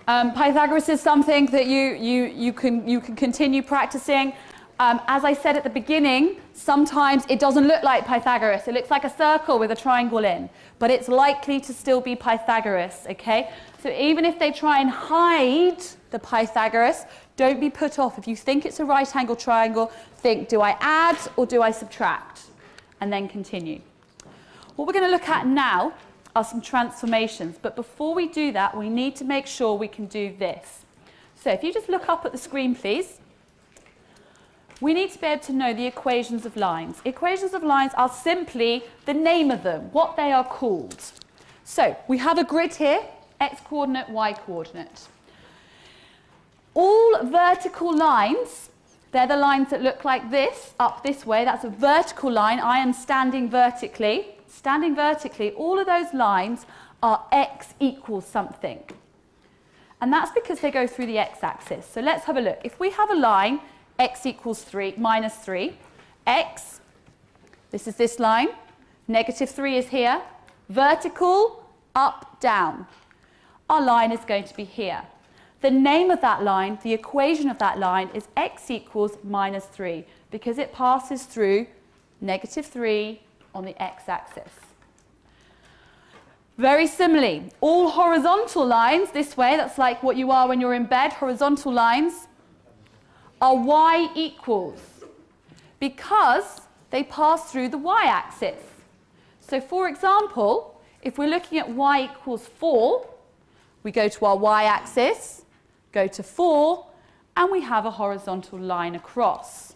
Pythagoras is something that you can continue practicing. As I said at the beginning, sometimes it doesn't look like Pythagoras. It looks like a circle with a triangle in, but it's likely to still be Pythagoras, okay? So even if they try and hide the Pythagoras, don't be put off. If you think it's a right angle triangle, think, do I add or do I subtract? And then continue. What we're going to look at now are some transformations, but before we do that, we need to make sure we can do this. So if you just look up at the screen, please. We need to be able to know the equations of lines. Equations of lines are simply the name of them, what they are called. So we have a grid here, x-coordinate, y-coordinate. All vertical lines, they're the lines that look like this, up this way. That's a vertical line. I am standing vertically. Standing vertically, all of those lines are x equals something. And that's because they go through the x-axis. So let's have a look. If we have a line, x equals 3, minus 3, x, this is this line, negative 3 is here, vertical, up, down. Our line is going to be here. The name of that line, the equation of that line, is x equals minus 3, because it passes through negative 3 on the x-axis. Very similarly, all horizontal lines, this way, that's like what you are when you're in bed, horizontal lines, are y equals, because they pass through the y-axis. So for example, if we're looking at y equals 4, we go to our y-axis, go to 4, and we have a horizontal line across.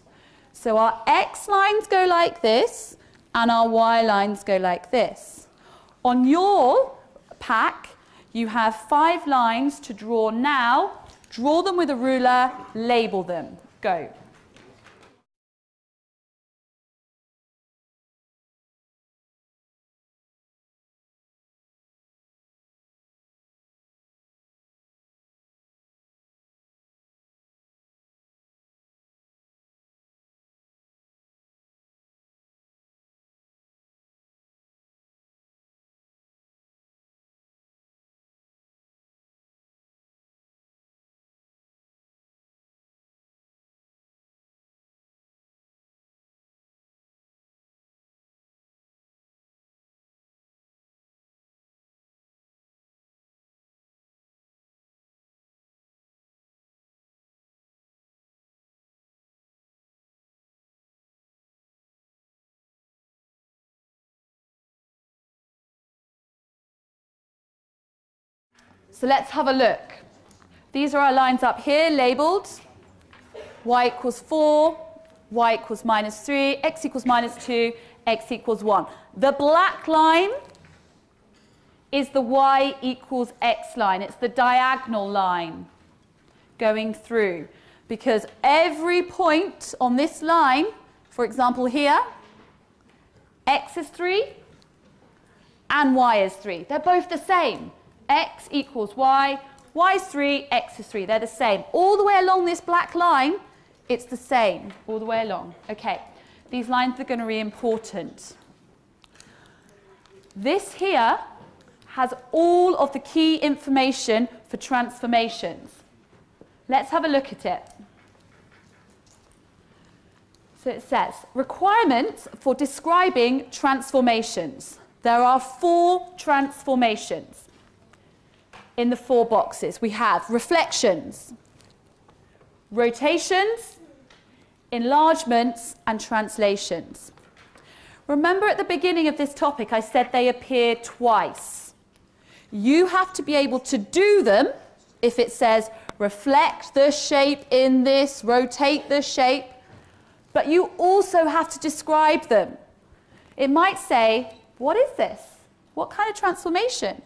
So our x lines go like this, and our y lines go like this. On your pack, you have 5 lines to draw now. Draw them with a ruler, label them. Go. So let's have a look. These are our lines up here, labelled. Y equals 4, y equals minus 3, x equals minus 2, x equals 1. The black line is the y equals x line. It's the diagonal line going through, because every point on this line, for example here, x is 3 and y is 3. They're both the same. X equals y, y is 3, x is 3. They're the same. All the way along this black line, it's the same all the way along. Okay, these lines are going to be important. This here has all of the key information for transformations. Let's have a look at it. So it says, requirements for describing transformations. There are 4 transformations in the 4 boxes. We have reflections, rotations, enlargements, and translations. Remember at the beginning of this topic I said they appear twice. You have to be able to do them if it says reflect the shape in this, rotate the shape, but you also have to describe them. It might say, what is this? What kind of transformation?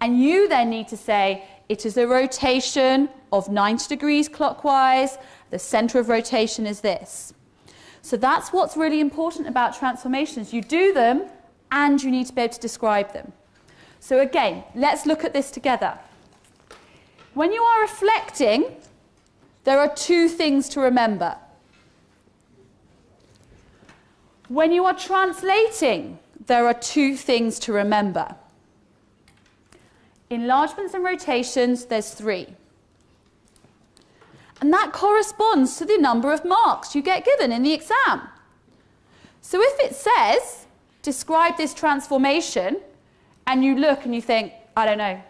And you then need to say, it is a rotation of 90 degrees clockwise, the center of rotation is this. So that's what's really important about transformations. You do them and you need to be able to describe them. So again, let's look at this together. When you are reflecting, there are 2 things to remember. When you are translating, there are 2 things to remember. Enlargements and rotations, there's 3. And that corresponds to the number of marks you get given in the exam. So if it says, describe this transformation, and you look and you think, I don't know,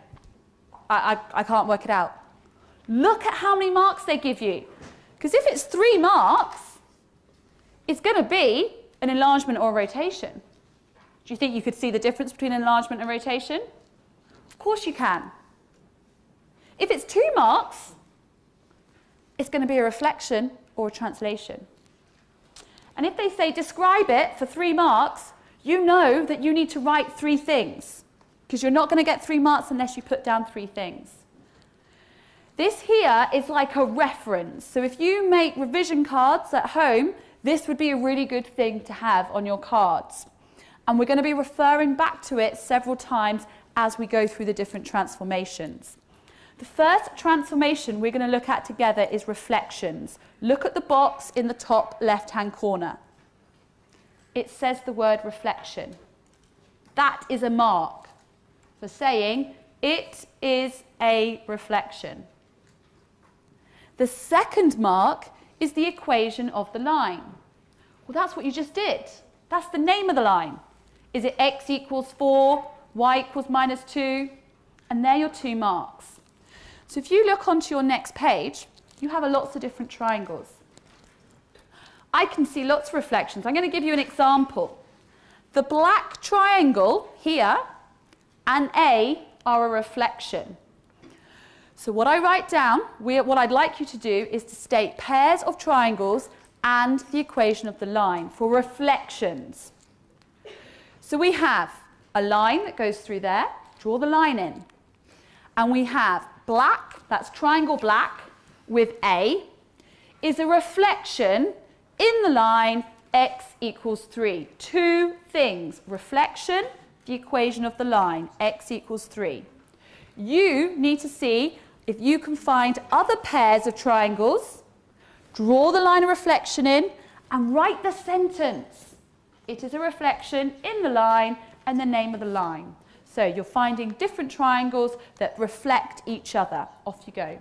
I can't work it out. Look at how many marks they give you. Because if it's 3 marks, it's going to be an enlargement or a rotation. Do you think you could see the difference between enlargement and rotation? Of course you can. If it's 2 marks, it's going to be a reflection or a translation. And if they say describe it for 3 marks, you know that you need to write 3 things, because you're not going to get 3 marks unless you put down 3 things. This here is like a reference. So if you make revision cards at home, this would be a really good thing to have on your cards. And we're going to be referring back to it several times as we go through the different transformations. The first transformation we're going to look at together is reflections. Look at the box in the top left-hand corner. It says the word reflection. That is a mark for saying it is a reflection. The second mark is the equation of the line. Well, that's what you just did. That's the name of the line. Is it x equals 4, y equals -2? And they're your 2 marks. So if you look onto your next page, you have lots of different triangles. I can see lots of reflections. I'm going to give you an example. The black triangle here and A are a reflection. So what I write down, what I'd like you to do is to state pairs of triangles and the equation of the line for reflections. So we have a line that goes through there, draw the line in. And we have black, that's triangle black, with A, is a reflection in the line x equals 3. 2 things, reflection, the equation of the line, x equals 3. You need to see if you can find other pairs of triangles, draw the line of reflection in, and write the sentence. It is a reflection in the line and the name of the line. So you're finding different triangles that reflect each other. Off you go.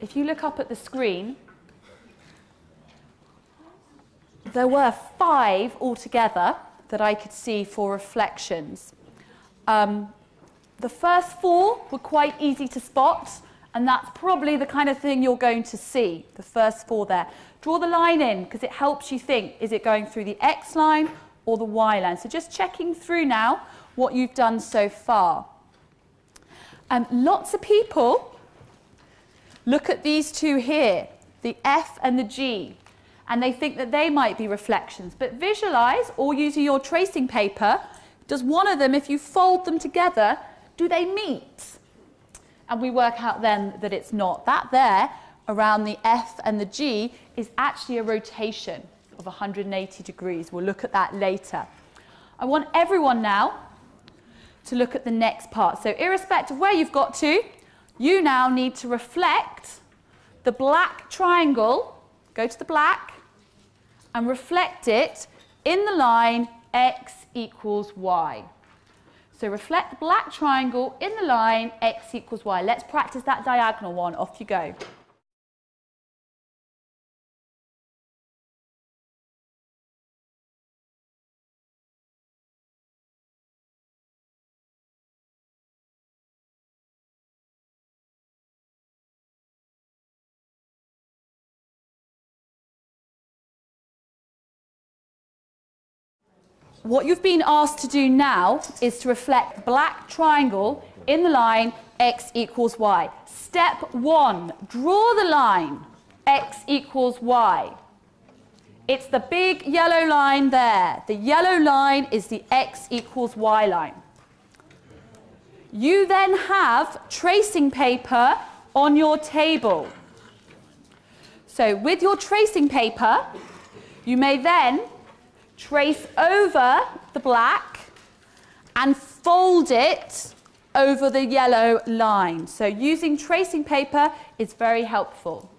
if you look up at the screen, there were 5 altogether that I could see for reflections. The first 4 were quite easy to spot, and that's probably the kind of thing you're going to see, the first 4 there. Draw the line in, because it helps you think, is it going through the X line or the Y line? So just checking through now what you've done so far. Lots of people look at these 2 here, the F and the G, and they think that they might be reflections. But visualize, or using your tracing paper, does one of them, if you fold them together, do they meet? And we work out then that it's not. That there, around the F and the G, is actually a rotation of 180 degrees. We'll look at that later. I want everyone now to look at the next part. So irrespective of where you've got to, you now need to reflect the black triangle, go to the black, and reflect it in the line X equals Y. So reflect the black triangle in the line X equals Y. Let's practice that diagonal one. Off you go. What you've been asked to do now is to reflect the black triangle in the line X equals Y. Step 1, draw the line X equals Y. It's the big yellow line there. The yellow line is the X equals Y line. You then have tracing paper on your table. So with your tracing paper, you may then trace over the black and fold it over the yellow line. So using tracing paper is very helpful.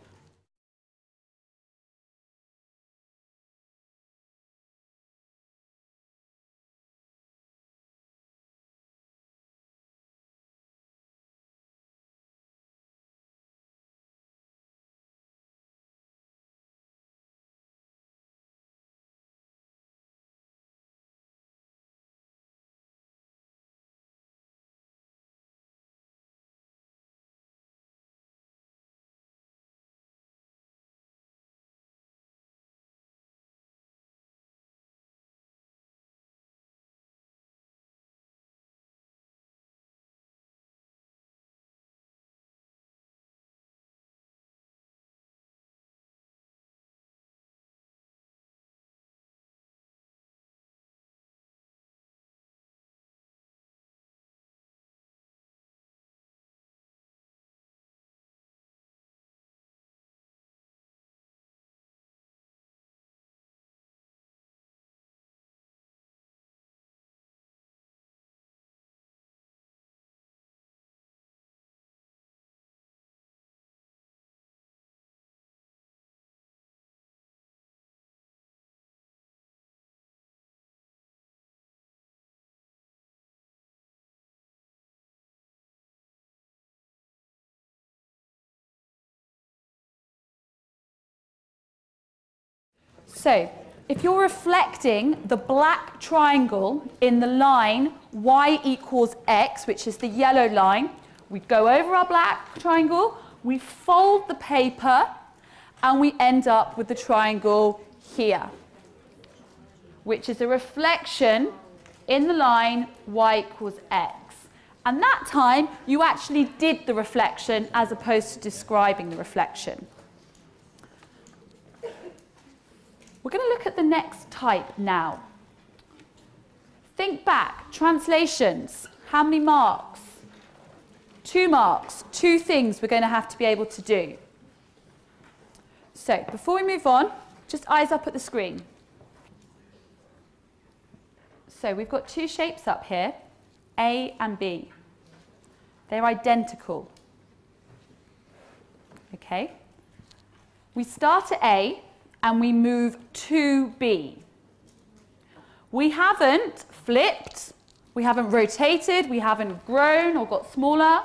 So, if you're reflecting the black triangle in the line Y equals X, which is the yellow line, we go over our black triangle, we fold the paper, and we end up with the triangle here, which is a reflection in the line Y equals X. And that time, you actually did the reflection as opposed to describing the reflection. We're going to look at the next type now. Think back, translations. How many marks? 2 marks, 2 things we're going to have to be able to do. So, before we move on, just eyes up at the screen. So, we've got 2 shapes up here, A and B. They're identical. Okay? We start at A and we move to B. We haven't flipped, we haven't rotated, we haven't grown or got smaller.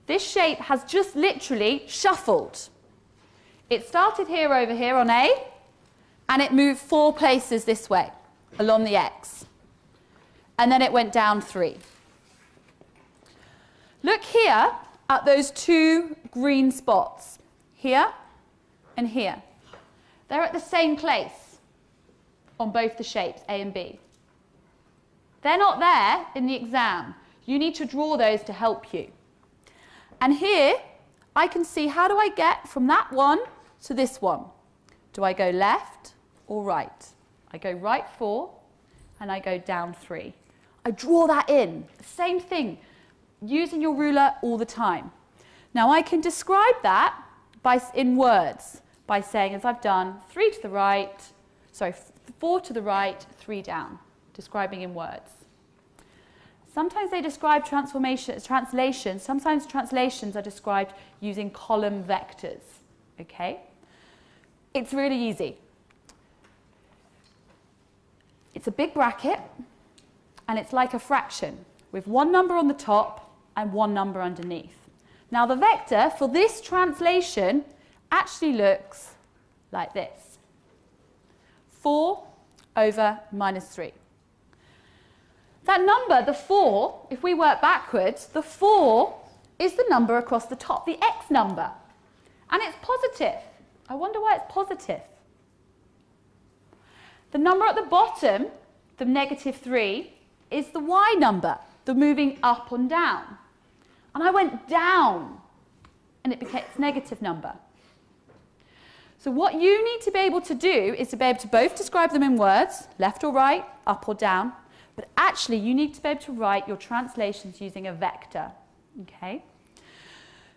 This shape has just literally shuffled. It started here over here on A, and it moved 4 places this way along the X. And then it went down 3. Look here at those 2 green spots, here and here. They're at the same place on both the shapes, A and B. They're not there in the exam. You need to draw those to help you. And here, I can see, how do I get from that one to this one? Do I go left or right? I go right 4, and I go down 3. I draw that in. Same thing, using your ruler all the time. Now, I can describe that in words by saying, as I've done, 3 to the right, sorry, 4 to the right, 3 down, describing in words. Sometimes they describe translations. Sometimes translations are described using column vectors, okay? It's really easy. It's a big bracket, and it's like a fraction with 1 number on the top and 1 number underneath. Now, the vector for this translation actually looks like this. 4 over minus 3. That number, the 4, if we work backwards, the 4 is the number across the top, the X number. And it's positive. I wonder why it's positive. The number at the bottom, the negative 3, is the Y number, the moving up and down. And I went down, and it became its negative number. So what you need to be able to do is to be able to both describe them in words, left or right, up or down, but actually you need to be able to write your translations using a vector, okay?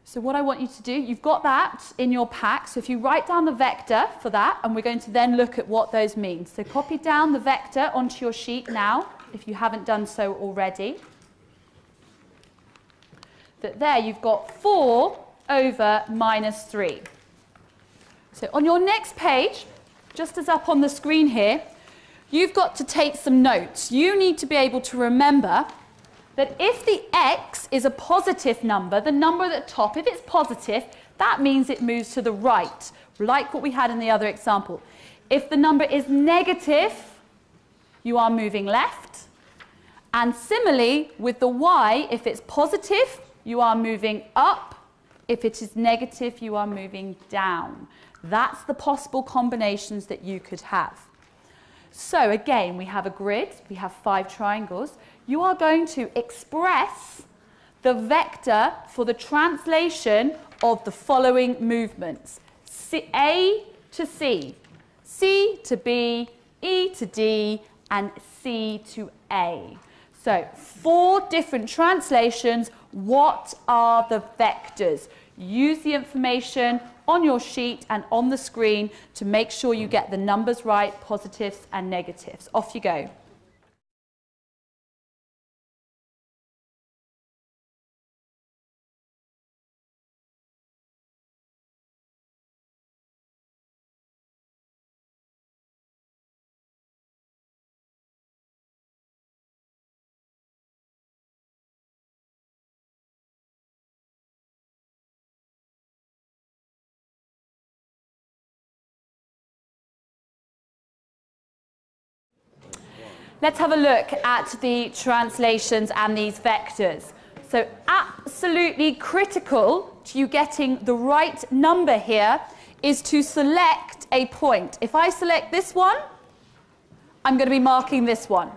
So what I want you to do, you've got that in your pack, so if you write down the vector for that, and we're going to then look at what those mean. So copy down the vector onto your sheet now, if you haven't done so already. That there you've got 4 over minus 3. So on your next page, just as up on the screen here, you've got to take some notes. You need to be able to remember that if the X is a positive number, the number at the top, if it's positive, that means it moves to the right, like what we had in the other example. If the number is negative, you are moving left. And similarly, with the Y, if it's positive, you are moving up. If it is negative, you are moving down. That's the possible combinations that you could have. So again, we have a grid, we have 5 triangles. You are going to express the vector for the translation of the following movements. A to C, C to B, E to D, and C to A. So 4 different translations. What are the vectors? Use the information on your sheet and on the screen to make sure you get the numbers right, positives and negatives. Off you go. Let's have a look at the translations and these vectors. So absolutely critical to you getting the right number here is to select a point. If I select this one, I'm going to be marking this one.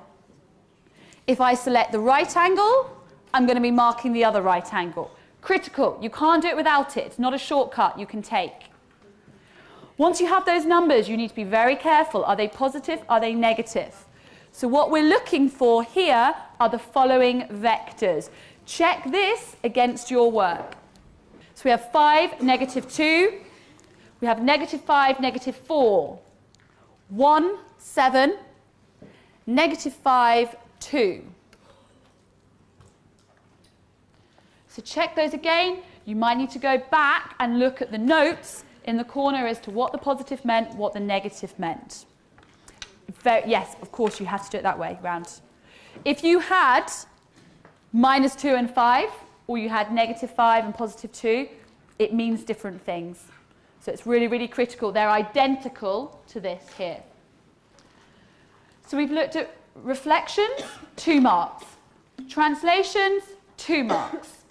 If I select the right angle, I'm going to be marking the other right angle. Critical. You can't do it without it. It's not a shortcut you can take. Once you have those numbers, you need to be very careful. Are they positive? Are they negative? So what we're looking for here are the following vectors. Check this against your work. So we have 5, negative 2. We have negative 5, negative 4. 1, 7. Negative 5, 2. So check those again. You might need to go back and look at the notes in the corner as to what the positive meant, what the negative meant. Yes, of course, you have to do it that way round. If you had minus 2 and 5, or you had -5 and +2, it means different things. So it's really, really critical. They're identical to this here. So we've looked at reflections, 2 marks. Translations, 2 marks.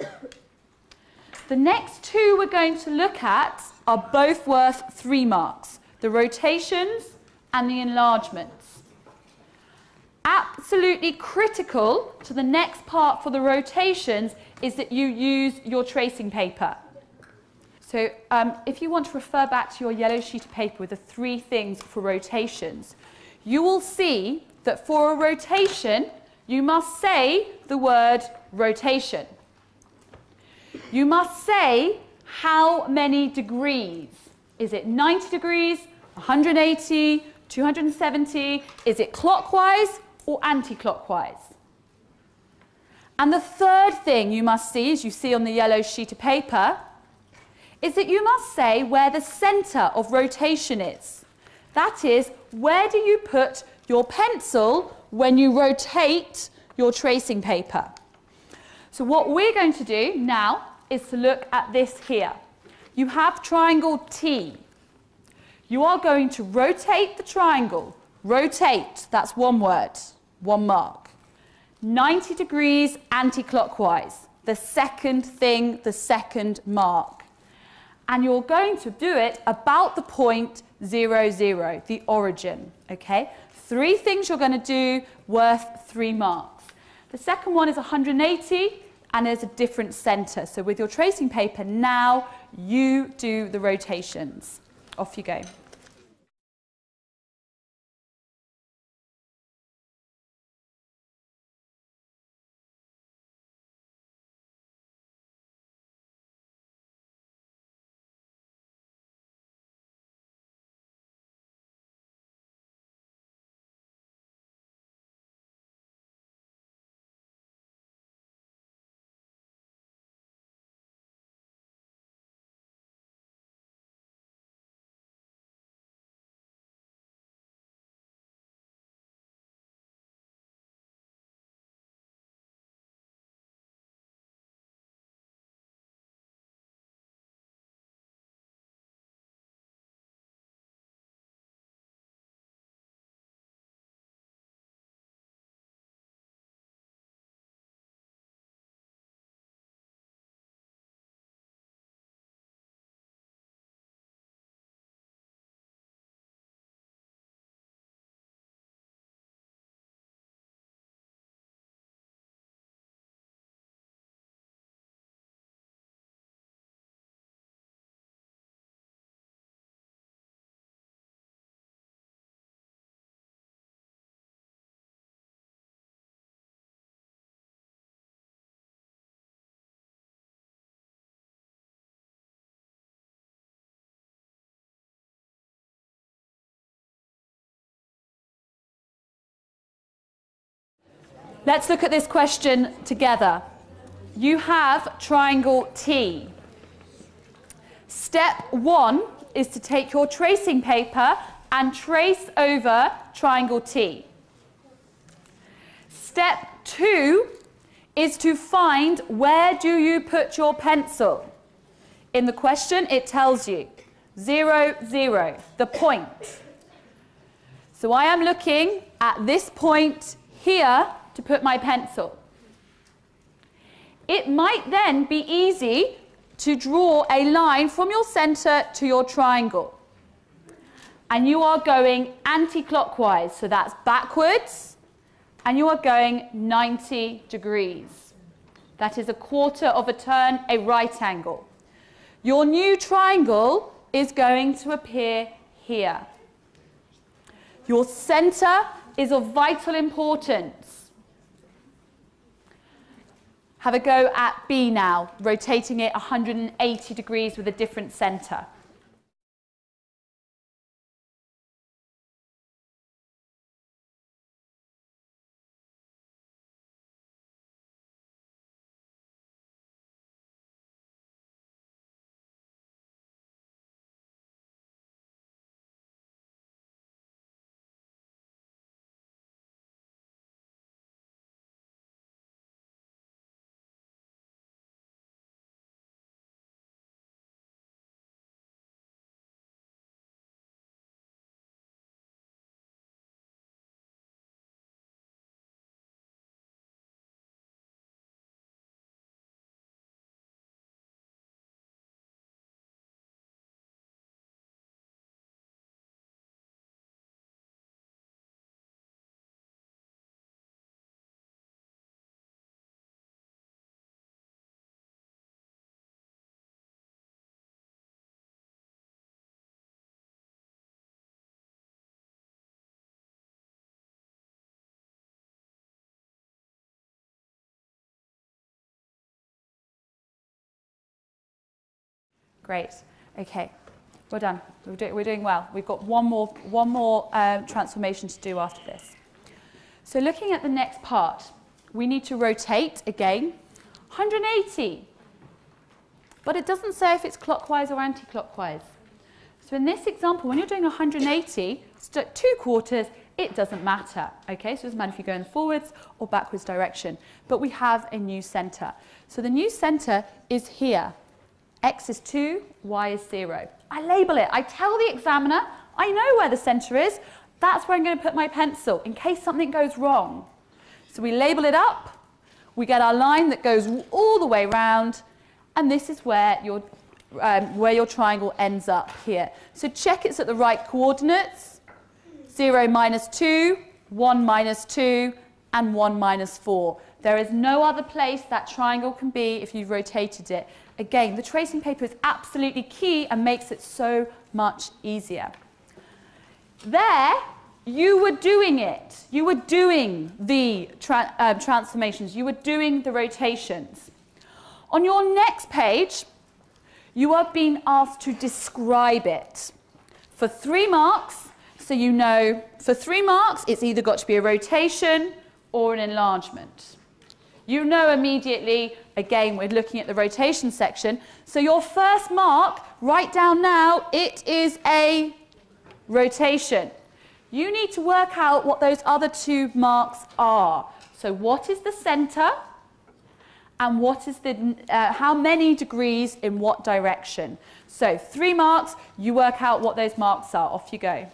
The next 2 we're going to look at are both worth 3 marks. The rotations and the enlargements. Absolutely critical to the next part for the rotations is that you use your tracing paper. So if you want to refer back to your yellow sheet of paper with the 3 things for rotations, you will see that for a rotation, you must say the word rotation. You must say how many degrees. Is it 90 degrees, 180, 270? Is it clockwise or anti-clockwise? And the third thing you must see, as you see on the yellow sheet of paper, is that you must say where the centre of rotation is. That is, where do you put your pencil when you rotate your tracing paper? So what we're going to do now is to look at this here. You have triangle T. You are going to rotate the triangle. Rotate, that's one word, 1 mark. 90 degrees anti-clockwise. The second thing, the second mark. And you're going to do it about the point 0, 0, the origin, okay? 3 things you're going to do worth 3 marks. The second one is 180, and there's a different centre. So with your tracing paper, now you do the rotations. Off you go. Let's look at this question together. You have triangle T. Step 1 is to take your tracing paper and trace over triangle T. Step 2 is to find where do you put your pencil. In the question it tells you 0, 0, the point. So I am looking at this point here to put my pencil. It might then be easy to draw a line from your centre to your triangle. And you are going anti-clockwise, so that's backwards, and you are going 90 degrees. That is a quarter of a turn, a right angle. Your new triangle is going to appear here. Your centre is of vital importance. Have a go at B now, rotating it 180 degrees with a different centre. Great. Okay. Well done. We're doing well. We've got one more transformation to do after this. So looking at the next part, we need to rotate again, 180. But it doesn't say if it's clockwise or anti-clockwise. So in this example, when you're doing 180, 2/4, it doesn't matter. Okay, so it doesn't matter if you're going forwards or backwards direction. But we have a new center. So the new center is here. X is 2, Y is 0. I label it. I tell the examiner, I know where the center is. That's where I'm going to put my pencil in case something goes wrong. So we label it up. We get our line that goes all the way round. And this is where your triangle ends up here. So check it's at the right coordinates. 0 minus 2, 1 minus 2, and 1 minus 4. There is no other place that triangle can be if you've rotated it. Again, the tracing paper is absolutely key and makes it so much easier. There, you were doing it. You were doing the transformations. You were doing the rotations. On your next page, you are being asked to describe it. For 3 marks, so you know, for 3 marks, it's either got to be a rotation or an enlargement. You know immediately, again, we're looking at the rotation section. So your first mark, write down now, it is a rotation. You need to work out what those other 2 marks are. So what is the center? And what is the, how many degrees in what direction? So 3 marks, you work out what those marks are. Off you go.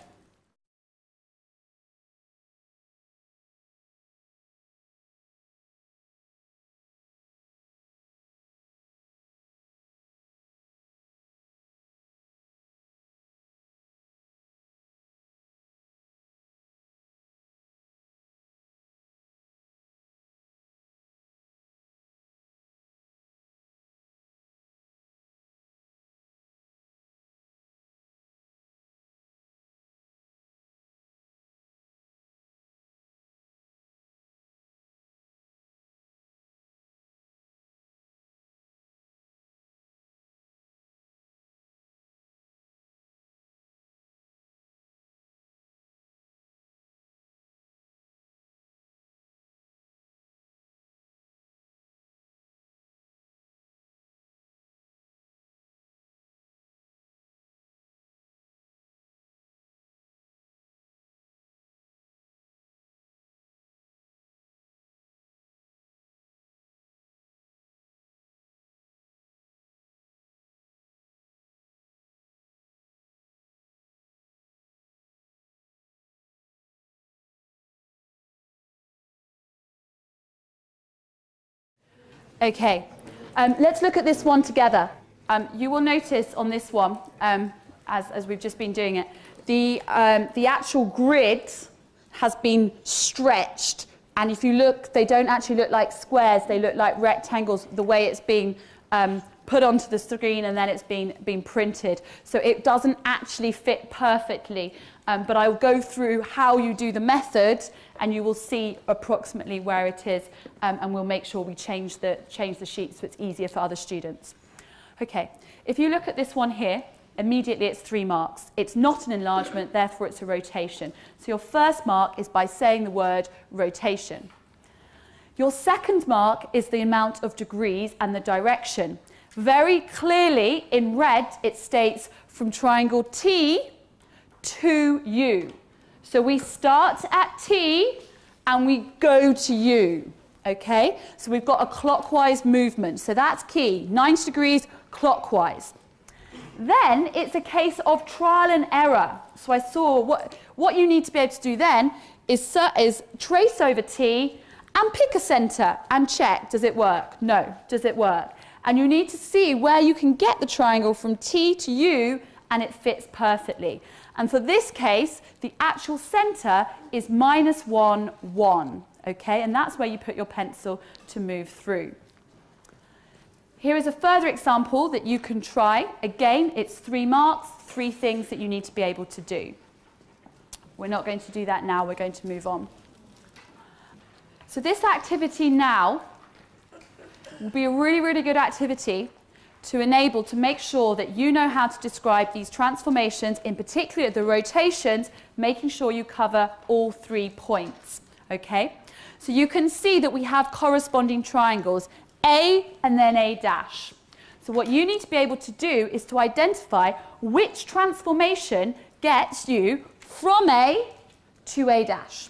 Okay, let's look at this one together. You will notice on this one, as we've just been doing it, the actual grid has been stretched. And if you look, they don't actually look like squares, they look like rectangles, the way it's been put onto the screen and then it's been printed. So it doesn't actually fit perfectly. But I'll go through how you do the method and you will see approximately where it is, and we'll make sure we change the sheet so it's easier for other students. Okay, if you look at this one here, immediately it's 3 marks. It's not an enlargement, therefore it's a rotation. So your first mark is by saying the word rotation. Your second mark is the amount of degrees and the direction. Very clearly in red it states from triangle T to U. So we start at T and we go to U. Okay, so we've got a clockwise movement. So that's key, 90 degrees clockwise. Then it's a case of trial and error. So I saw what you need to be able to do then is trace over T and pick a center and check, does it work? No, does it work? And you need to see where you can get the triangle from T to U and it fits perfectly. And for this case, the actual center is -1, 1. Okay, and that's where you put your pencil to move through. Here is a further example that you can try. Again, it's 3 marks, 3 things that you need to be able to do. We're not going to do that now, we're going to move on. So this activity now will be a really, really good activity to make sure that you know how to describe these transformations, in particular the rotations, making sure you cover all 3 points. Okay? So you can see that we have corresponding triangles, A and then A dash. So what you need to be able to do is to identify which transformation gets you from A to A dash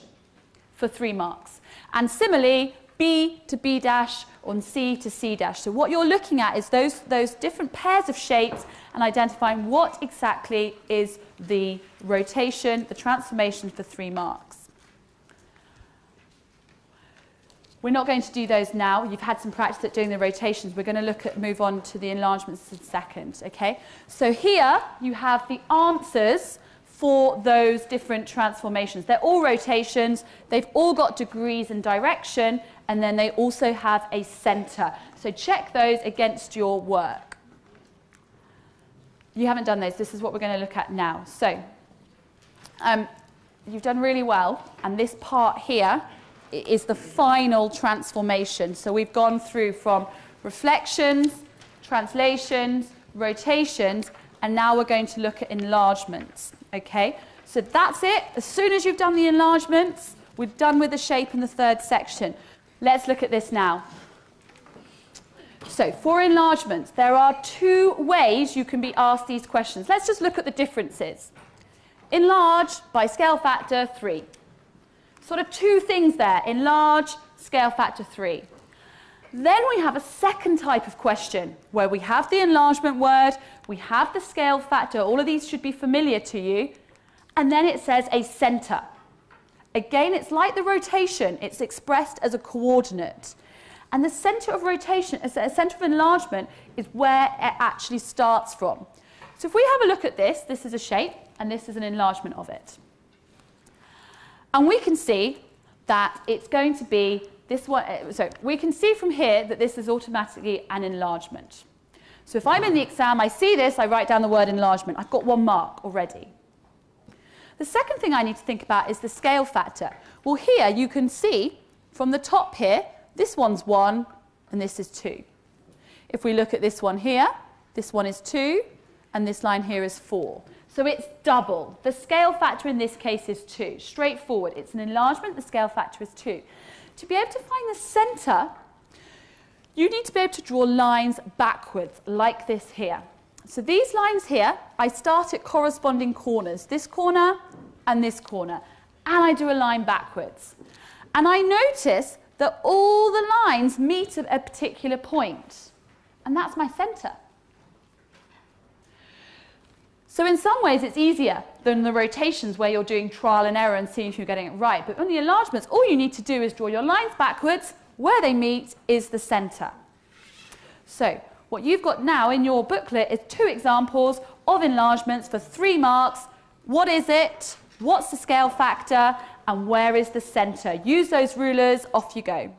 for 3 marks. And similarly, B to B dash or C to C dash. So what you're looking at is those different pairs of shapes and identifying what exactly is the rotation, the transformation for 3 marks. We're not going to do those now. You've had some practice at doing the rotations. We're going to move on to the enlargements in a second. Okay? So here you have the answers for those different transformations. They're all rotations. They've all got degrees and direction, and then they also have a center. So check those against your work. You haven't done those. This is what we're going to look at now. So you've done really well, and this part here is the final transformation. So we've gone through from reflections, translations, rotations, and now we're going to look at enlargements. Okay, so that's it. As soon as you've done the enlargements, we're done with the shape in the 3rd section. Let's look at this now. So for enlargements, there are 2 ways you can be asked these questions. Let's just look at the differences. Enlarge by scale factor 3. Sort of 2 things there, enlarge, scale factor 3. Then we have a second type of question where we have the enlargement word, we have the scale factor, all of these should be familiar to you, and then it says a center. Again, it's like the rotation, it's expressed as a coordinate. And the center of rotation, a center of enlargement, is where it actually starts from. So if we have a look at this, this is a shape, and this is an enlargement of it. And we can see that it's going to be this one. So we can see from here that this is automatically an enlargement. So if I'm in the exam, I see this, I write down the word enlargement. I've got 1 mark already. The second thing I need to think about is the scale factor. Well, here you can see from the top here, this one's 1 and this is 2. If we look at this one here, this one is 2 and this line here is 4. So it's double. The scale factor in this case is 2. Straightforward. It's an enlargement. The scale factor is 2. To be able to find the center, you need to be able to draw lines backwards, like this here. So these lines here, I start at corresponding corners, this corner and this corner, and I do a line backwards. And I notice that all the lines meet at a particular point, and that's my center. So in some ways it's easier than the rotations where you're doing trial and error and seeing if you're getting it right. But on the enlargements, all you need to do is draw your lines backwards. Where they meet is the center. So what you've got now in your booklet is 2 examples of enlargements for 3 marks. What is it? What's the scale factor? And where is the center? Use those rulers. Off you go.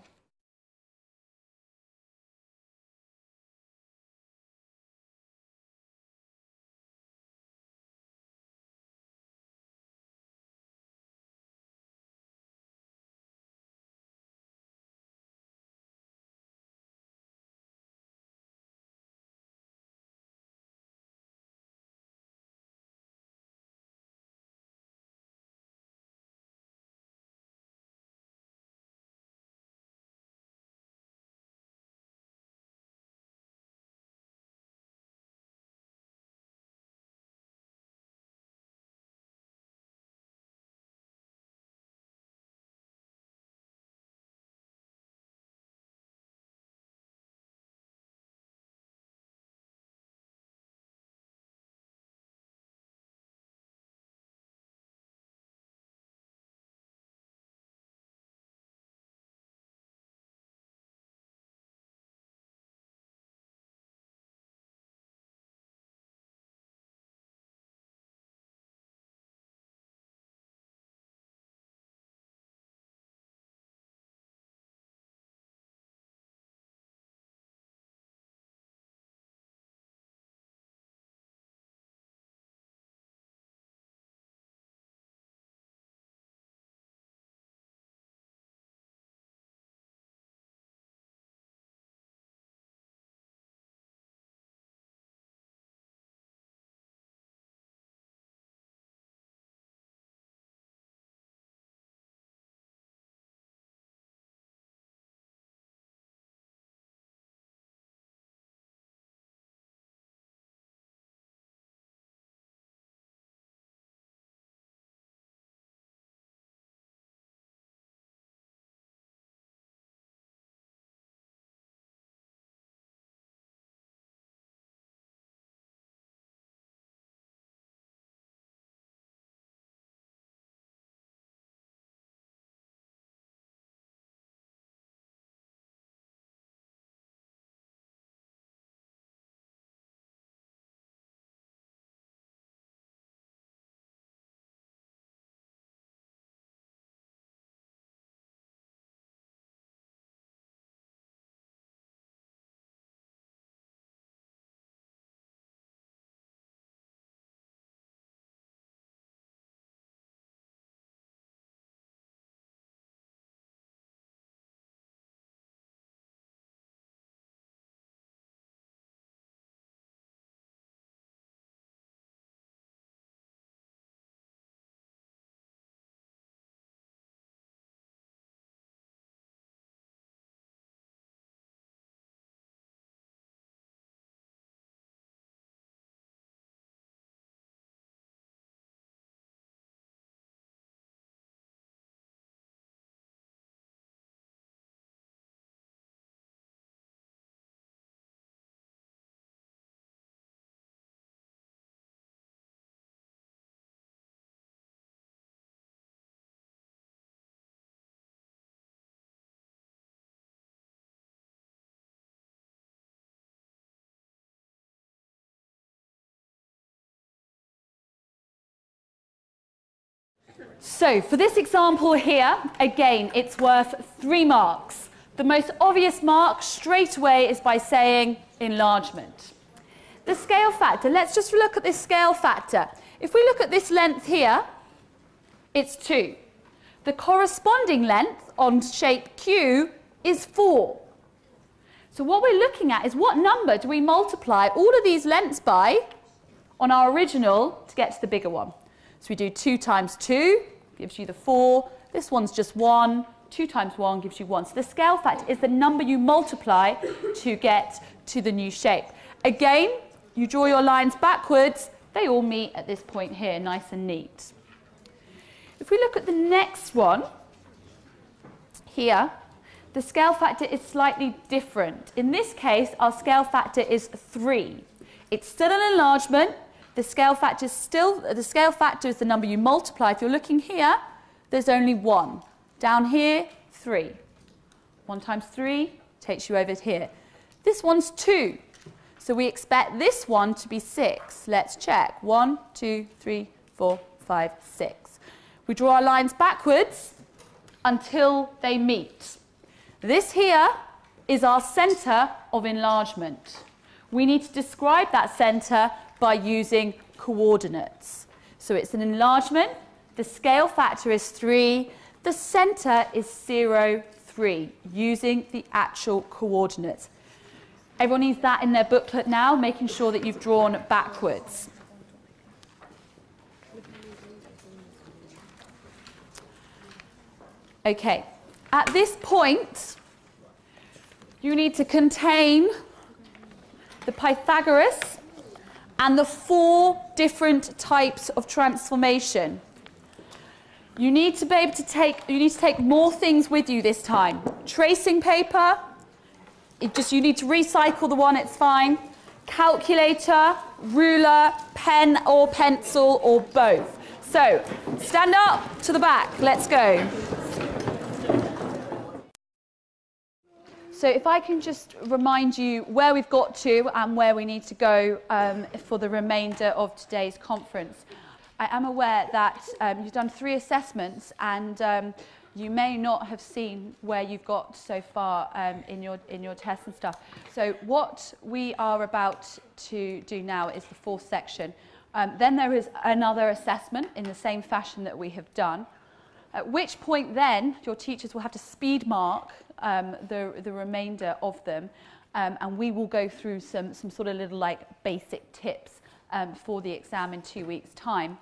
So for this example here, again, it's worth 3 marks. The most obvious mark straight away is by saying enlargement. The scale factor, let's just look at this scale factor. If we look at this length here, it's 2. The corresponding length on shape Q is 4. So what we're looking at is what number do we multiply all of these lengths by on our original to get to the bigger one. So we do 2 times 2 gives you the 4. This one's just 1. 2 times 1 gives you 1. So the scale factor is the number you multiply to get to the new shape. Again, you draw your lines backwards. They all meet at this point here, nice and neat. If we look at the next one here, the scale factor is slightly different. In this case, our scale factor is 3. It's still an enlargement. The scale factor is the number you multiply. If you're looking here, there's only 1. Down here, 3. 1 times 3 takes you over here. This one's 2. So we expect this one to be 6. Let's check. 1, 2, 3, 4, 5, 6. We draw our lines backwards until they meet. This here is our centre of enlargement. We need to describe that centre by using coordinates. So it's an enlargement. The scale factor is 3. The centre is 0, 3, using the actual coordinates. Everyone needs that in their booklet now, making sure that you've drawn backwards. Okay, at this point, you need to contain the Pythagoras and the 4 different types of transformation. You need to be able to take more things with you this time. Tracing paper, you need to recycle the one, it's fine. Calculator, ruler, pen or pencil or both. So, stand up to the back, let's go. So if I can just remind you where we've got to and where we need to go for the remainder of today's conference. I am aware that you've done 3 assessments and you may not have seen where you've got so far in your tests and stuff. So what we are about to do now is the 4th section. Then there is another assessment in the same fashion that we have done, at which point then your teachers will have to speed mark the remainder of them, and we will go through some sort of little like basic tips for the exam in 2 weeks' time.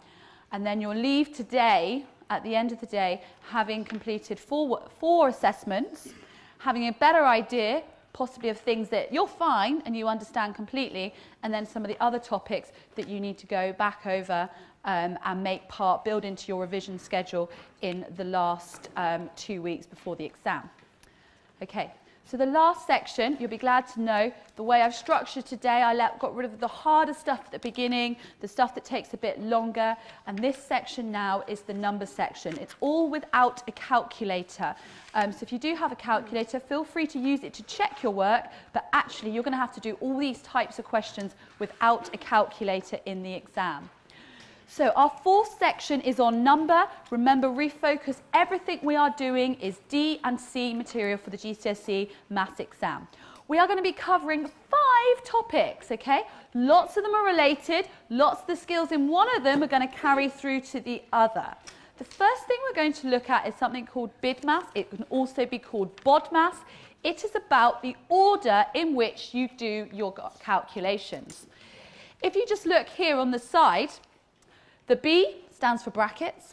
And then you'll leave today, at the end of the day, having completed four assessments, having a better idea possibly of things that you're fine and you understand completely, and then some of the other topics that you need to go back over and build into your revision schedule in the last 2 weeks before the exam. Okay, so the last section, you'll be glad to know, the way I've structured today, got rid of the harder stuff at the beginning, the stuff that takes a bit longer, and this section now is the number section. It's all without a calculator. So if you do have a calculator, feel free to use it to check your work, but actually you're going to have to do all these types of questions without a calculator in the exam. So our 4th section is on number. Remember, refocus, everything we are doing is D and C material for the GCSE maths exam. We are going to be covering 5 topics, okay? Lots of them are related, lots of the skills in one of them are going to carry through to the other. The first thing we're going to look at is something called BIDMAS. It can also be called BODMAS. It is about the order in which you do your calculations. If you just look here on the side, the B stands for brackets,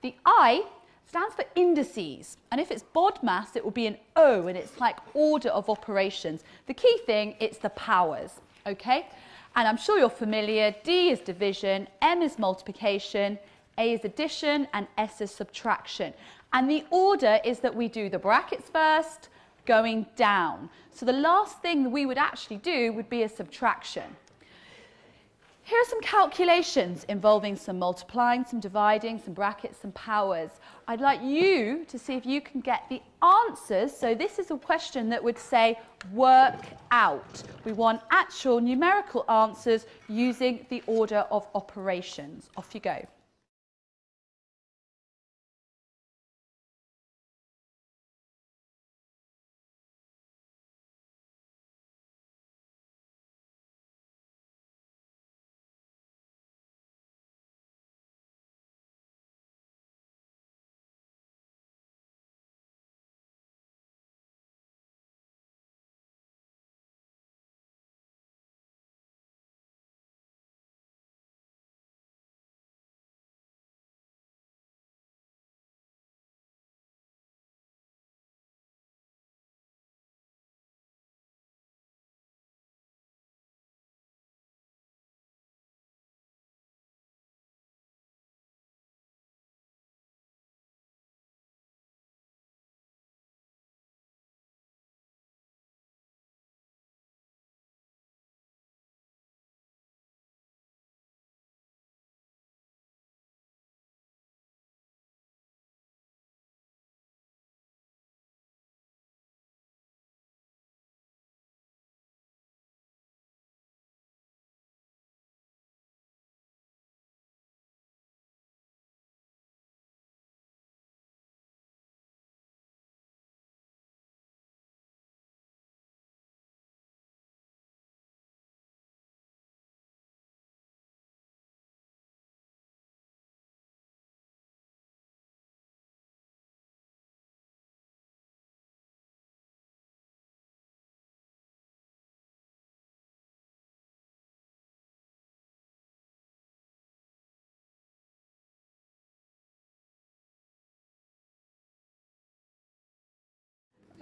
the I stands for indices, and if it's BODMAS, it will be an O, and it's like order of operations. The key thing, it's the powers, okay? And I'm sure you're familiar, D is division, M is multiplication, A is addition, and S is subtraction. And the order is that we do the brackets first, going down. So the last thing that we would actually do would be a subtraction. Here are some calculations involving some multiplying, some dividing, some brackets, some powers. I'd like you to see if you can get the answers. So this is a question that would say, work out. We want actual numerical answers using the order of operations. Off you go.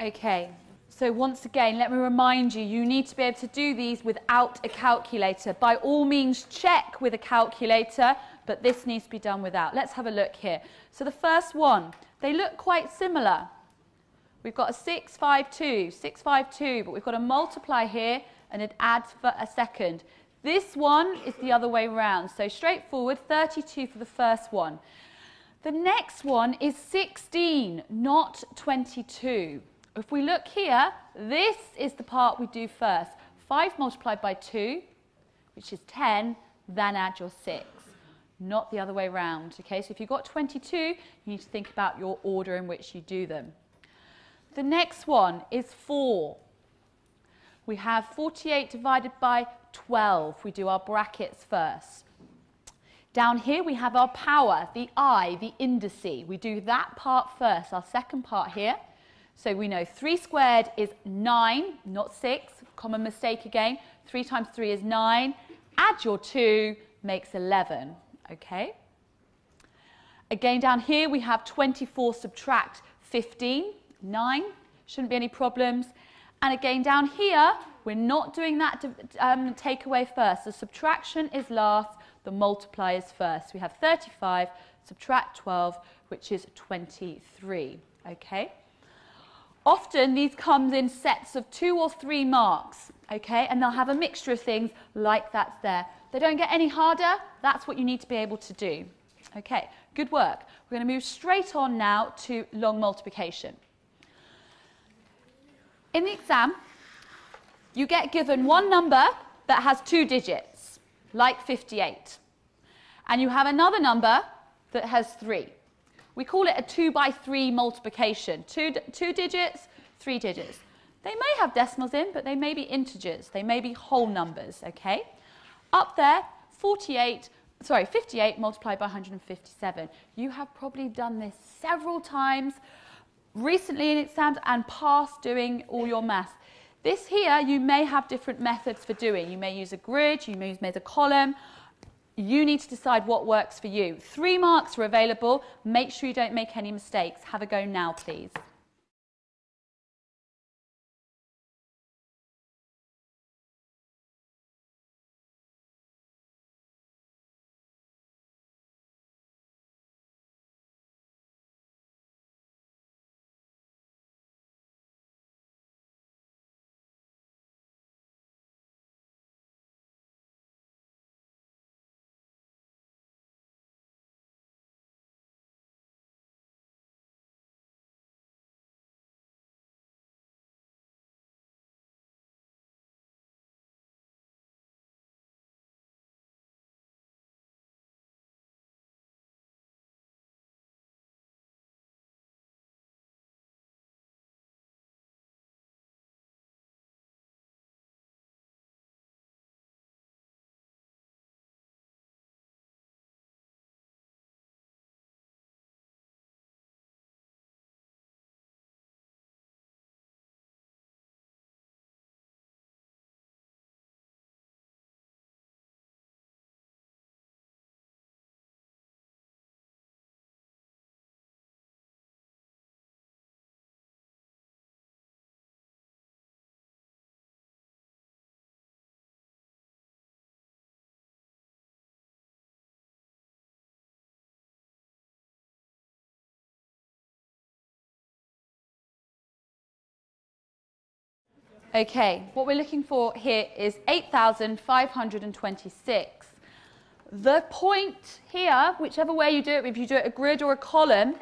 Okay, so once again, let me remind you, you need to be able to do these without a calculator. By all means, check with a calculator, but this needs to be done without. Let's have a look here. So the first one, they look quite similar. We've got a 652, 652, but we've got a multiply here, and it adds for a second. This one is the other way around, so straightforward, 32 for the first one. The next one is 16, not 22. If we look here, this is the part we do first. 5 multiplied by 2, which is 10, then add your 6. Not the other way around, okay? So if you've got 22, you need to think about your order in which you do them. The next one is 4. We have 48 divided by 12. We do our brackets first. Down here we have our power, the I, the indice. We do that part first, our second part here. So we know 3 squared is 9, not 6. Common mistake again. 3 times 3 is 9. Add your 2, makes 11. Okay? Again, down here we have 24 subtract 15, 9. Shouldn't be any problems. And again, down here, we're not doing that takeaway first. The subtraction is last, the multiply is first. We have 35, subtract 12, which is 23. Okay? Often these come in sets of 2 or 3 marks, okay? And they'll have a mixture of things like that's there. They don't get any harder. That's what you need to be able to do. Okay, good work. We're going to move straight on now to long multiplication. In the exam, you get given one number that has 2 digits, like 58. And you have another number that has 3. We call it a 2 by 3 multiplication. Two digits, 3 digits. They may have decimals in, but they may be integers. They may be whole numbers, okay? Up there, 58 multiplied by 157. You have probably done this several times recently in exams and past doing all your maths. This here, you may have different methods for doing. You may use a grid, you may use a column. You need to decide what works for you. 3 marks are available. Make sure you don't make any mistakes. Have a go now, please. Okay, what we're looking for here is 8,526. The point here, whichever way you do it, if you do it a grid or a column,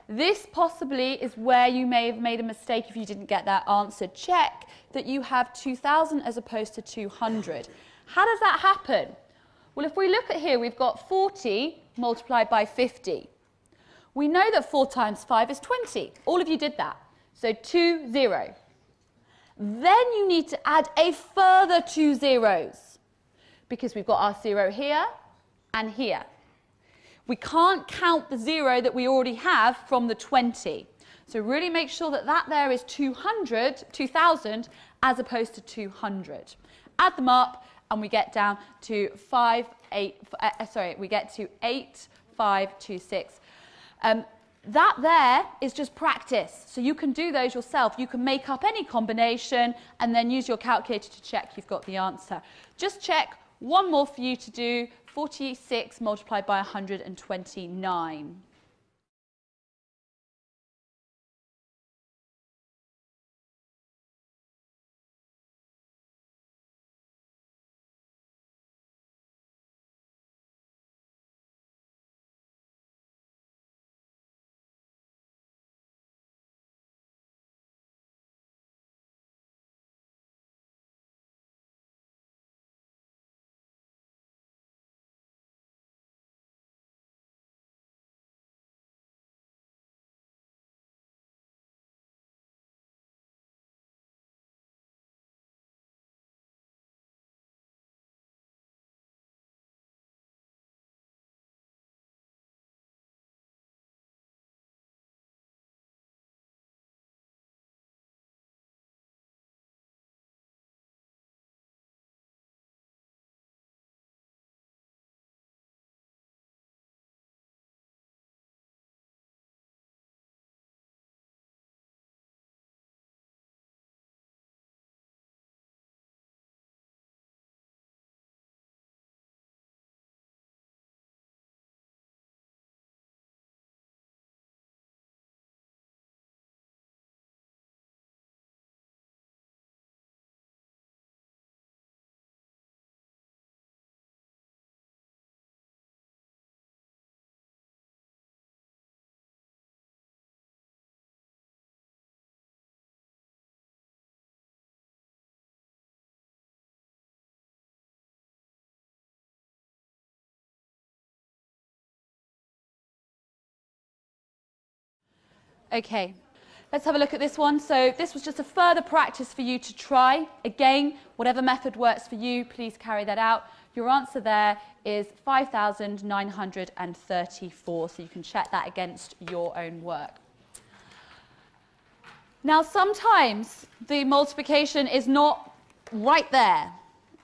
this possibly is where you may have made a mistake if you didn't get that answer. Check that you have 2,000 as opposed to 200. How does that happen? Well, if we look at here, we've got 40 multiplied by 50. We know that 4 times 5 is 20. All of you did that. So 2, 0. Then you need to add a further 2 zeros because we've got our 0 here and here. We can't count the 0 that we already have from the 20. So really make sure that that there is 2,000 as opposed to 200. Add them up and we get down to 8,526. That there is just practice. So you can do those yourself. You can make up any combination and then use your calculator to check you've got the answer. Just check one more for you to do, 46 multiplied by 129. Okay, let's have a look at this one. So this was just a further practice for you to try. Again, whatever method works for you, please carry that out. Your answer there is 5,934, so you can check that against your own work. Now, sometimes the multiplication is not right there,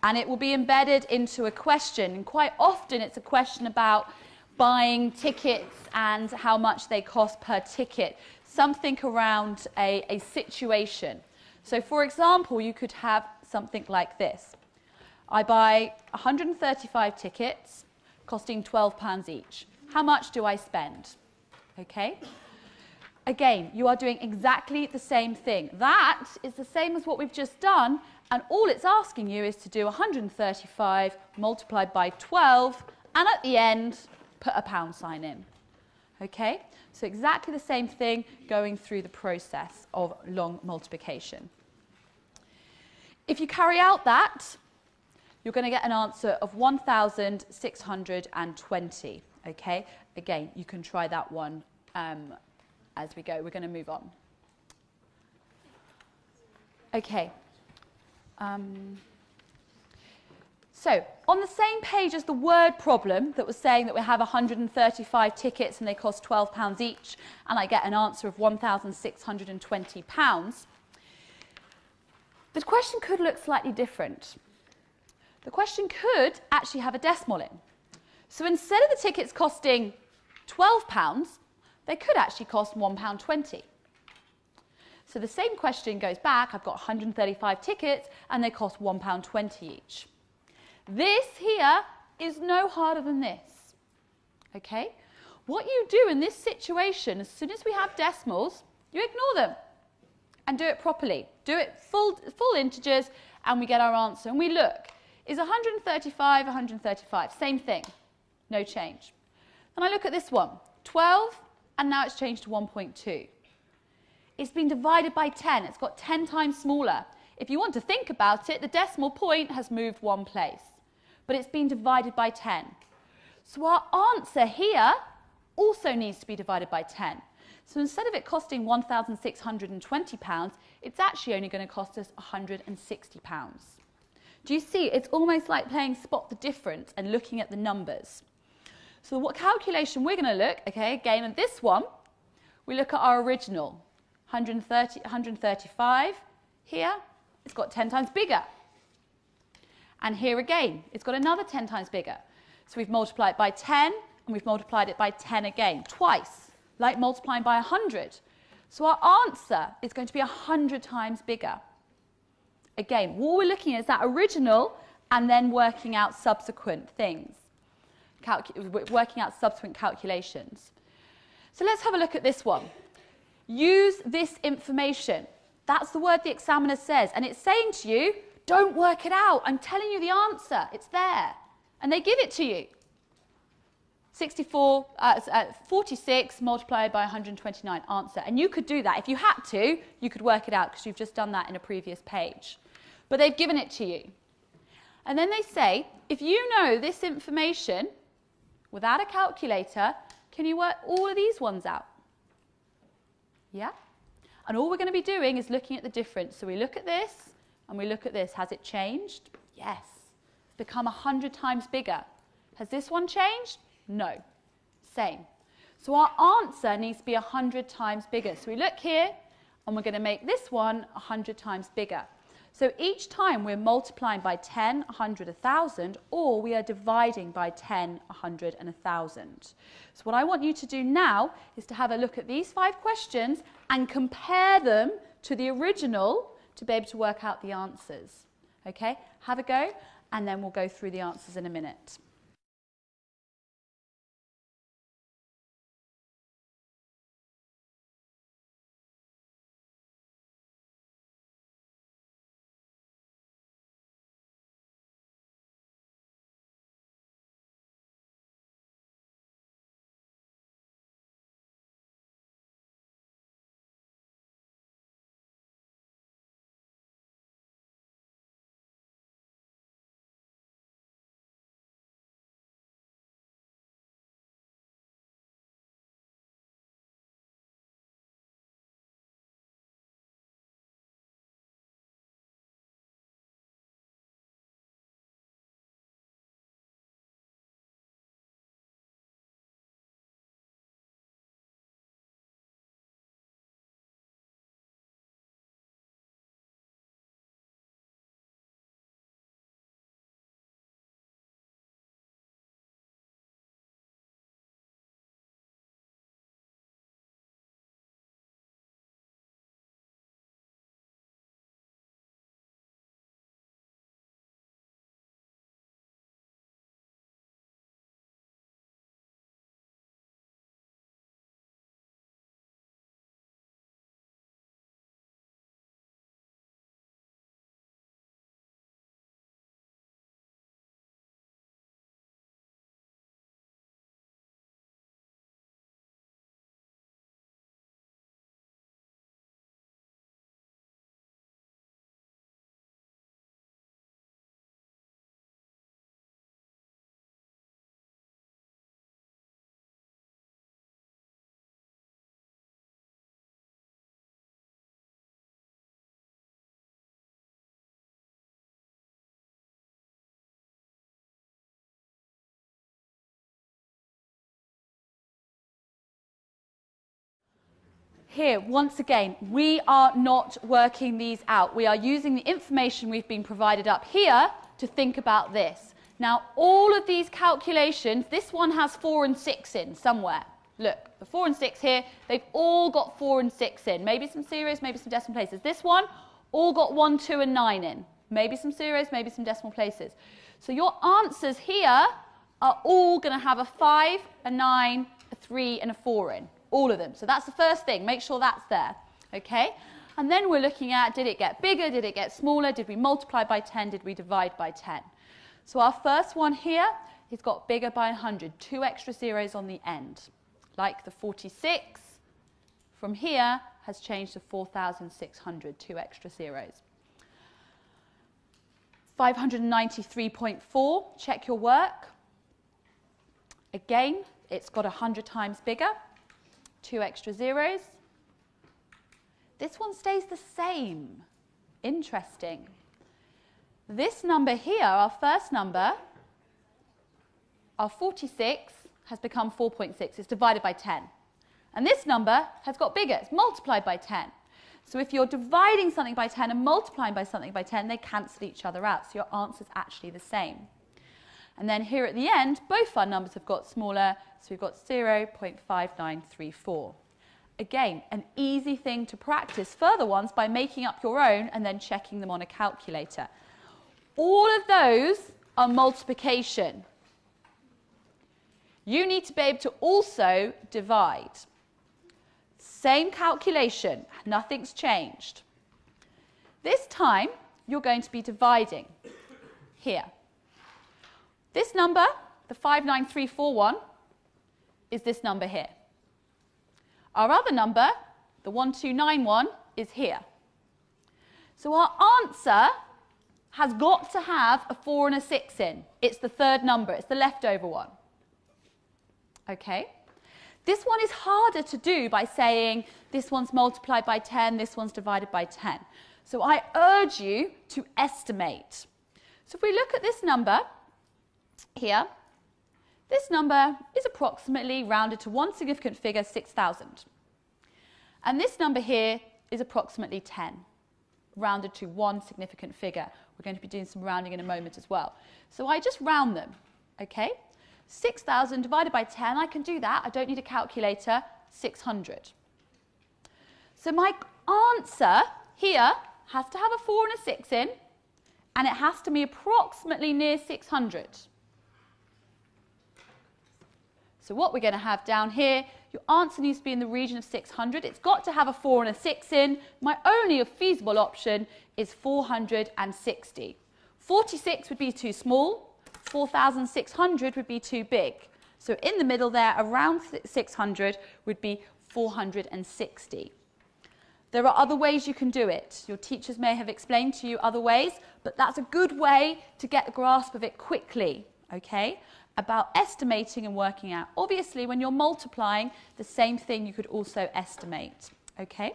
and it will be embedded into a question. And quite often it's a question about buying tickets and how much they cost per ticket, something around a situation. So, for example, you could have something like this. I buy 135 tickets costing £12 each. How much do I spend? Okay. Again, you are doing exactly the same thing. That is the same as what we've just done, and all it's asking you is to do 135 multiplied by 12, and at the end, put a pound sign in. Okay? So exactly the same thing going through the process of long multiplication. If you carry out that, you're going to get an answer of 1,620. Okay? Again, you can try that one as we go. We're going to move on. Okay. So, on the same page as the word problem that was saying that we have 135 tickets and they cost £12 each, and I get an answer of £1,620, the question could look slightly different. The question could actually have a decimal in. So instead of the tickets costing £12, they could actually cost £1.20. So the same question goes back. I've got 135 tickets and they cost £1.20 each. This here is no harder than this. Okay? What you do in this situation, as soon as we have decimals, you ignore them and do it properly. Do it full integers and we get our answer. And we look, is 135, 135? Same thing, no change. Then I look at this one, 12, and now it's changed to 1.2. It's been divided by 10. It's got 10 times smaller. If you want to think about it, the decimal point has moved one place, but it's been divided by 10. So our answer here also needs to be divided by 10. So instead of it costing £1,620, it's actually only going to cost us £160. Do you see? It's almost like playing spot the difference and looking at the numbers. So what calculation we're going to look, okay, again, at this one, we look at our original, 135 here. It's got 10 times bigger. And here again, it's got another 10 times bigger. So we've multiplied it by 10, and we've multiplied it by 10 again, twice. like multiplying by 100. So our answer is going to be 100 times bigger. Again, what we're looking at is that original and then working out subsequent things, working out subsequent calculations. So let's have a look at this one. Use this information. That's the word the examiner says, and it's saying to you, don't work it out. I'm telling you the answer. It's there. And they give it to you. 46 multiplied by 129, answer. And you could do that. If you had to, you could work it out because you've just done that in a previous page. But they've given it to you. And then they say, if you know this information without a calculator, can you work all of these ones out? Yeah? And all we're going to be doing is looking at the difference. So we look at this and we look at this. Has it changed? Yes. It's become 100 times bigger. Has this one changed? No. Same. So our answer needs to be 100 times bigger. So we look here and we're going to make this one 100 times bigger. So each time we're multiplying by 10, 100, 1,000, or we are dividing by 10, 100, and 1,000. So what I want you to do now is to have a look at these 5 questions and compare them to the original to be able to work out the answers. Okay? Have a go, and then we'll go through the answers in a minute. Here, once again, we are not working these out. We are using the information we've been provided up here to think about this. Now, all of these calculations, this one has 4 and 6 in somewhere. Look, the 4 and 6 here, they've all got 4 and 6 in. Maybe some zeros, maybe some decimal places. This one, all got 1, 2 and 9 in. Maybe some zeros, maybe some decimal places. So your answers here are all going to have a 5, a 9, a 3 and a 4 in. All of them. So that's the first thing. Make sure that's there. Okay? And then we're looking at, did it get bigger? Did it get smaller? Did we multiply by 10? Did we divide by 10? So our first one here has got bigger by 100. 2 extra zeros on the end. Like the 46 from here has changed to 4,600. 2 extra zeros. 593.4. Check your work. Again, it's got 100 times bigger. 2 extra zeros. This one stays the same. Interesting. This number here, our first number, our 46, has become 4.6. It's divided by 10. And this number has got bigger. It's multiplied by 10. So if you're dividing something by 10 and multiplying by something by 10, they cancel each other out. So your answer is actually the same. And then here at the end, both our numbers have got smaller, so we've got 0.5934. Again, an easy thing to practice further ones by making up your own and then checking them on a calculator. All of those are multiplication. You need to be able to also divide. Same calculation, nothing's changed. This time, you're going to be dividing here. This number, the 59341, is this number here. Our other number, the 1291, is here. So our answer has got to have a 4 and a 6 in. It's the third number, it's the leftover one. Okay? This one is harder to do by saying this one's multiplied by 10, this one's divided by 10. So I urge you to estimate. So if we look at this number here, this number is approximately rounded to one significant figure, 6,000. And this number here is approximately 10, rounded to one significant figure. We're going to be doing some rounding in a moment as well. So I just round them, okay? 6,000 divided by 10, I can do that. I don't need a calculator, 600. So my answer here has to have a 4 and a 6 in, and it has to be approximately near 600. So what we're going to have down here, your answer needs to be in the region of 600. It's got to have a 4 and a 6 in. My only feasible option is 460. 46 would be too small. 4,600 would be too big. So in the middle there, around 600, would be 460. There are other ways you can do it. Your teachers may have explained to you other ways, but that's a good way to get a grasp of it quickly, okay? About estimating and working out. Obviously, when you're multiplying, the same thing you could also estimate, okay?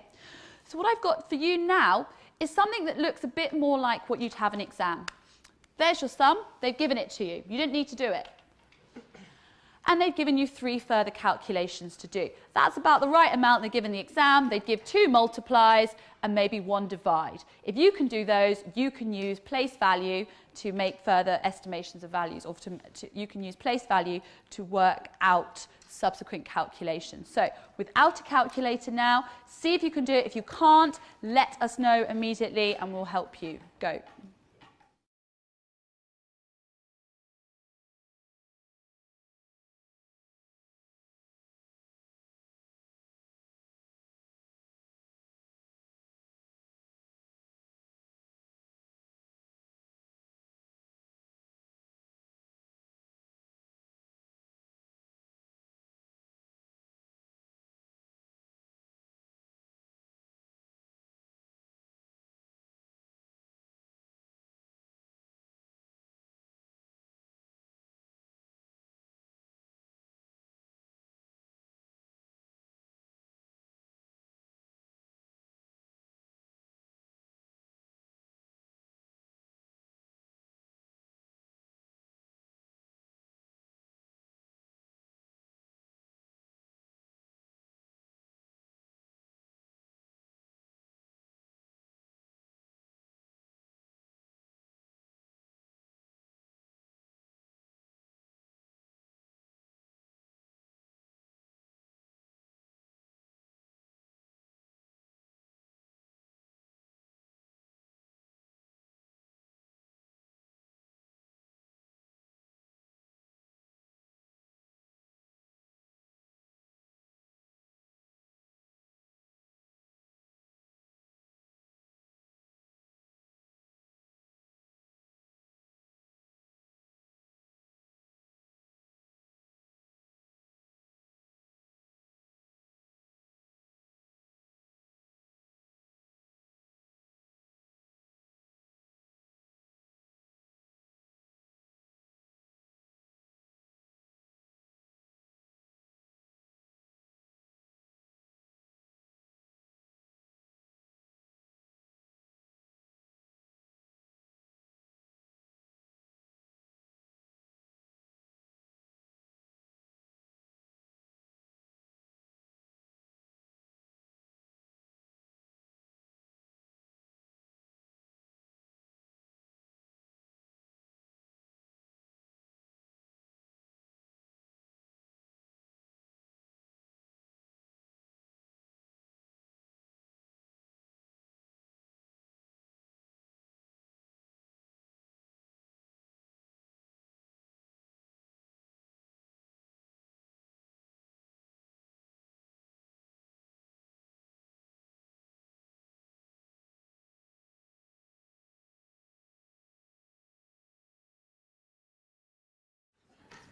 So what I've got for you now is something that looks a bit more like what you'd have an exam. There's your sum. They've given it to you. You didn't need to do it. And they've given you 3 further calculations to do. That's about the right amount they've given the exam. They'd give 2 multiplies and maybe 1 divide. If you can do those, you can use place value to make further estimations of values, or you can use place value to work out subsequent calculations. So without a calculator now, see if you can do it. If you can't, let us know immediately and we'll help you. Go.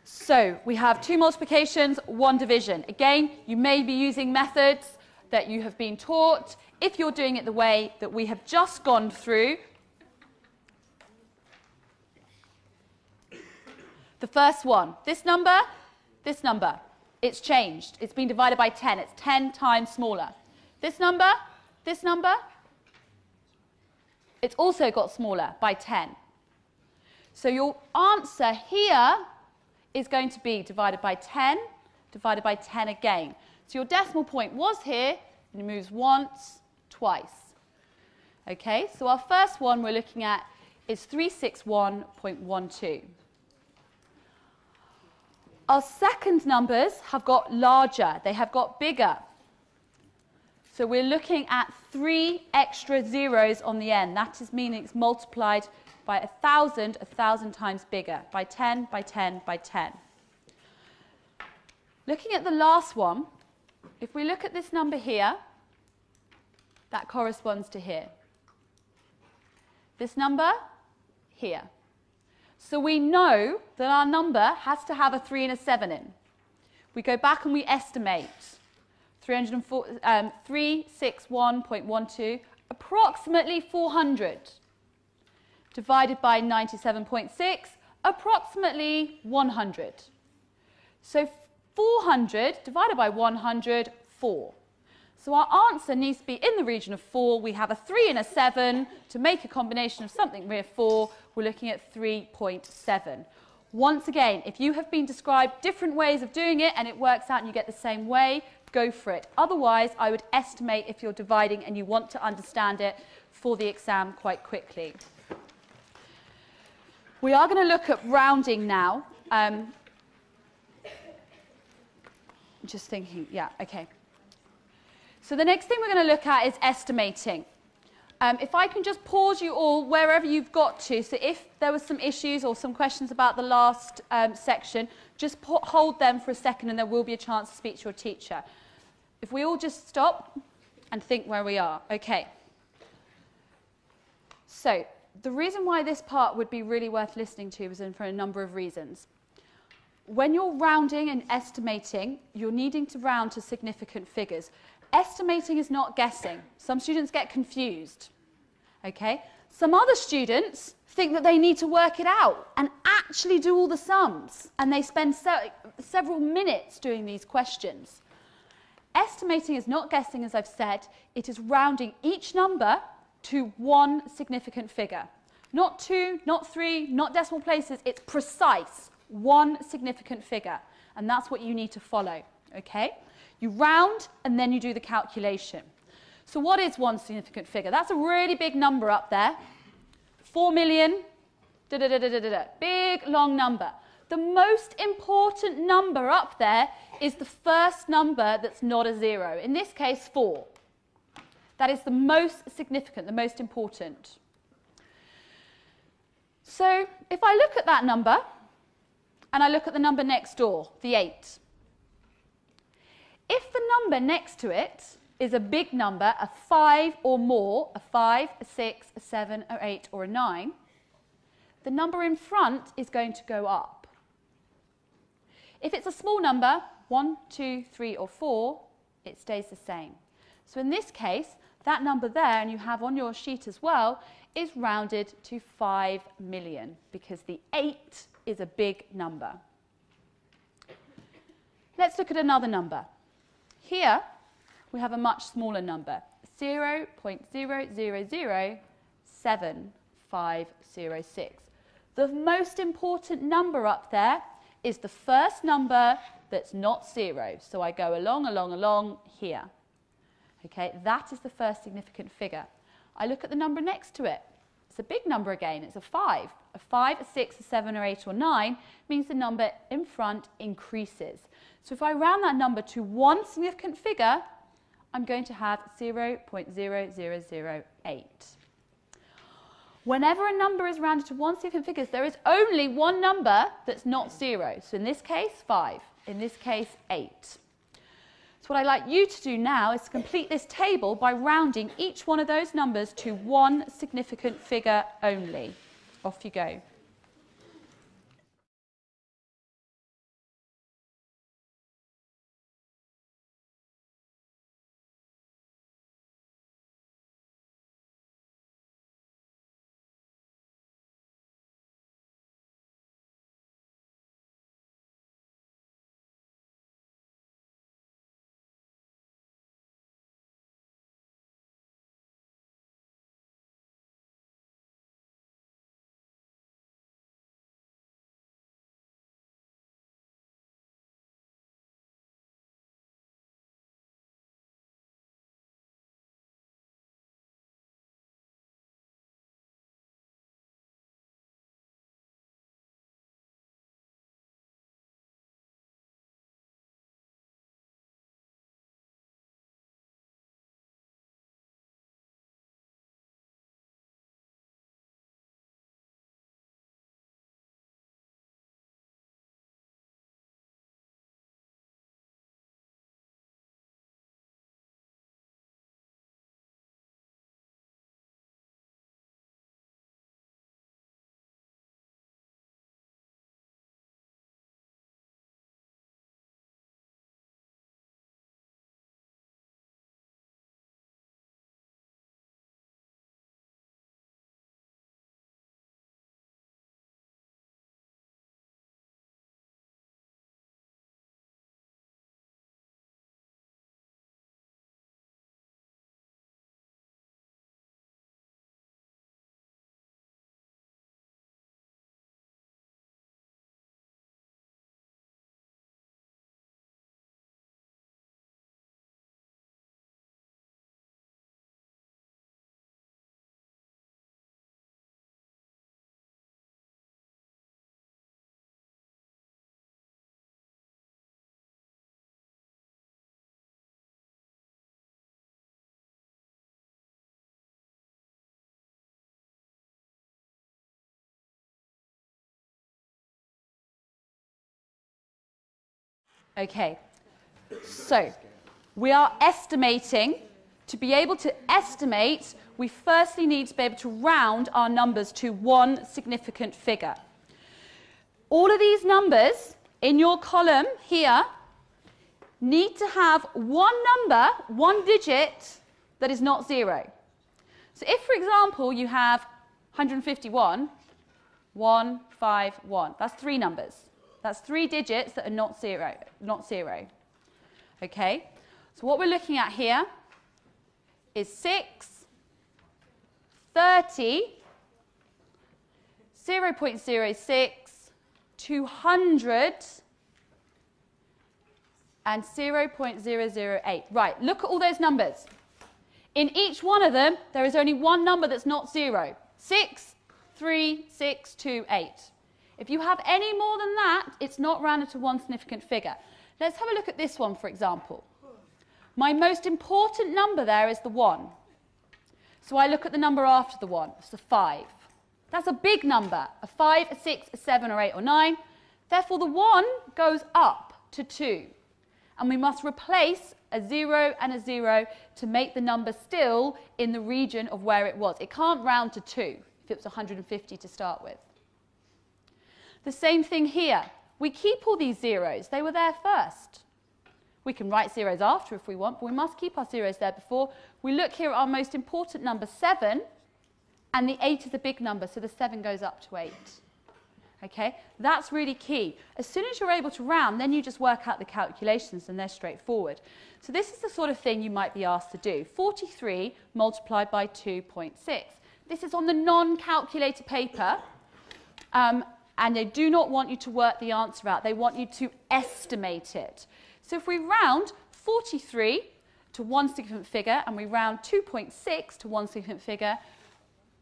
So we have 2 multiplications, 1 division. Again, you may be using methods that you have been taught. If you're doing it the way that we have just gone through, the first one, this number, it's changed. It's been divided by 10. It's 10 times smaller. This number, it's also got smaller by 10. So your answer here is going to be divided by 10 again. So your decimal point was here, and it moves once, twice. Okay, so our first one we're looking at is 361.12. Our second numbers have got larger, they have got bigger. So we're looking at 3 extra zeros on the end. That is meaning it's multiplied by 1,000 times bigger, by 10, by 10, by 10. Looking at the last one, if we look at this number here, that corresponds to here. This number, here. So we know that our number has to have a 3 and a 7 in. We go back and we estimate 361.12, approximately 400. Divided by 97.6, approximately 100. So 400 divided by 100, 4. So our answer needs to be in the region of 4. We have a 3 and a 7. To make a combination of something near 4, we're looking at 3.7. Once again, if you have been described different ways of doing it and it works out and you get the same way, go for it. Otherwise, I would estimate if you're dividing and you want to understand it for the exam quite quickly. We are going to look at rounding now. Just thinking, yeah, okay. So the next thing we're going to look at is estimating. If I can just pause you all wherever you've got to, so if there was some issues or some questions about the last section, just hold them for a second and there will be a chance to speak to your teacher. If we all just stop and think where we are. Okay. So the reason why this part would be really worth listening to is for a number of reasons. When you're rounding and estimating, you're needing to round to significant figures. Estimating is not guessing. Some students get confused. Okay? Some other students think that they need to work it out and actually do all the sums, and they spend several minutes doing these questions. Estimating is not guessing, as I've said. It is rounding each number to 1 significant figure. Not 2, not 3, not decimal places. It's precise. 1 significant figure. And that's what you need to follow. Okay? You round and then you do the calculation. So what is 1 significant figure? That's a really big number up there. 4 million, big long number. The most important number up there is the first number that's not a 0. In this case, 4. That is the most significant, the most important. So if I look at that number and I look at the number next door, the 8. If the number next to it is a big number, a 5 or more, a 5, a 6, a 7, or 8, or a 9, the number in front is going to go up. If it's a small number, 1, 2, 3, or 4, it stays the same. So in this case, that number there, and you have on your sheet as well, is rounded to 5 million because the 8 is a big number. Let's look at another number. Here, we have a much smaller number, 0.0007506. The most important number up there is the first number that's not 0. So I go along here. Okay, that is the first significant figure. I look at the number next to it. It's a big number again. It's a 5. A 5, a 6, a 7, or 8, or 9 means the number in front increases. So if I round that number to 1 significant figure, I'm going to have 0.0008. Whenever a number is rounded to 1 significant figure, there is only one number that's not 0. So in this case, 5. In this case, 8. So what I'd like you to do now is to complete this table by rounding each one of those numbers to 1 significant figure only. Off you go. Okay, so we are estimating. To be able to estimate, we firstly need to be able to round our numbers to one significant figure. All of these numbers in your column here need to have one number, one digit, that is not 0. So if, for example, you have 151, 151, that's 3 numbers. That's 3 digits that are not 0, not 0. Okay? So what we're looking at here is 6, 30, 0.06, 200, and 0.008. Right, look at all those numbers. In each one of them, there is only one number that's not 0. 6, 3, 6, 2, 8. If you have any more than that, it's not rounded to one significant figure. Let's have a look at this one, for example. My most important number there is the 1. So I look at the number after the 1. It's the 5. That's a big number. A 5, a 6, a 7, or 8, or 9. Therefore, the 1 goes up to 2. And we must replace a 0 and a 0 to make the number still in the region of where it was. It can't round to 2 if it was 150 to start with. The same thing here. We keep all these zeros. They were there first. We can write zeros after if we want, but we must keep our zeros there before. We look here at our most important number, 7, and the 8 is a big number, so the 7 goes up to 8. Okay, that's really key. As soon as you're able to round, then you just work out the calculations and they're straightforward. So this is the sort of thing you might be asked to do. 43 multiplied by 2.6. This is on the non-calculator paper, and they do not want you to work the answer out. They want you to estimate it. So if we round 43 to one significant figure and we round 2.6 to one significant figure,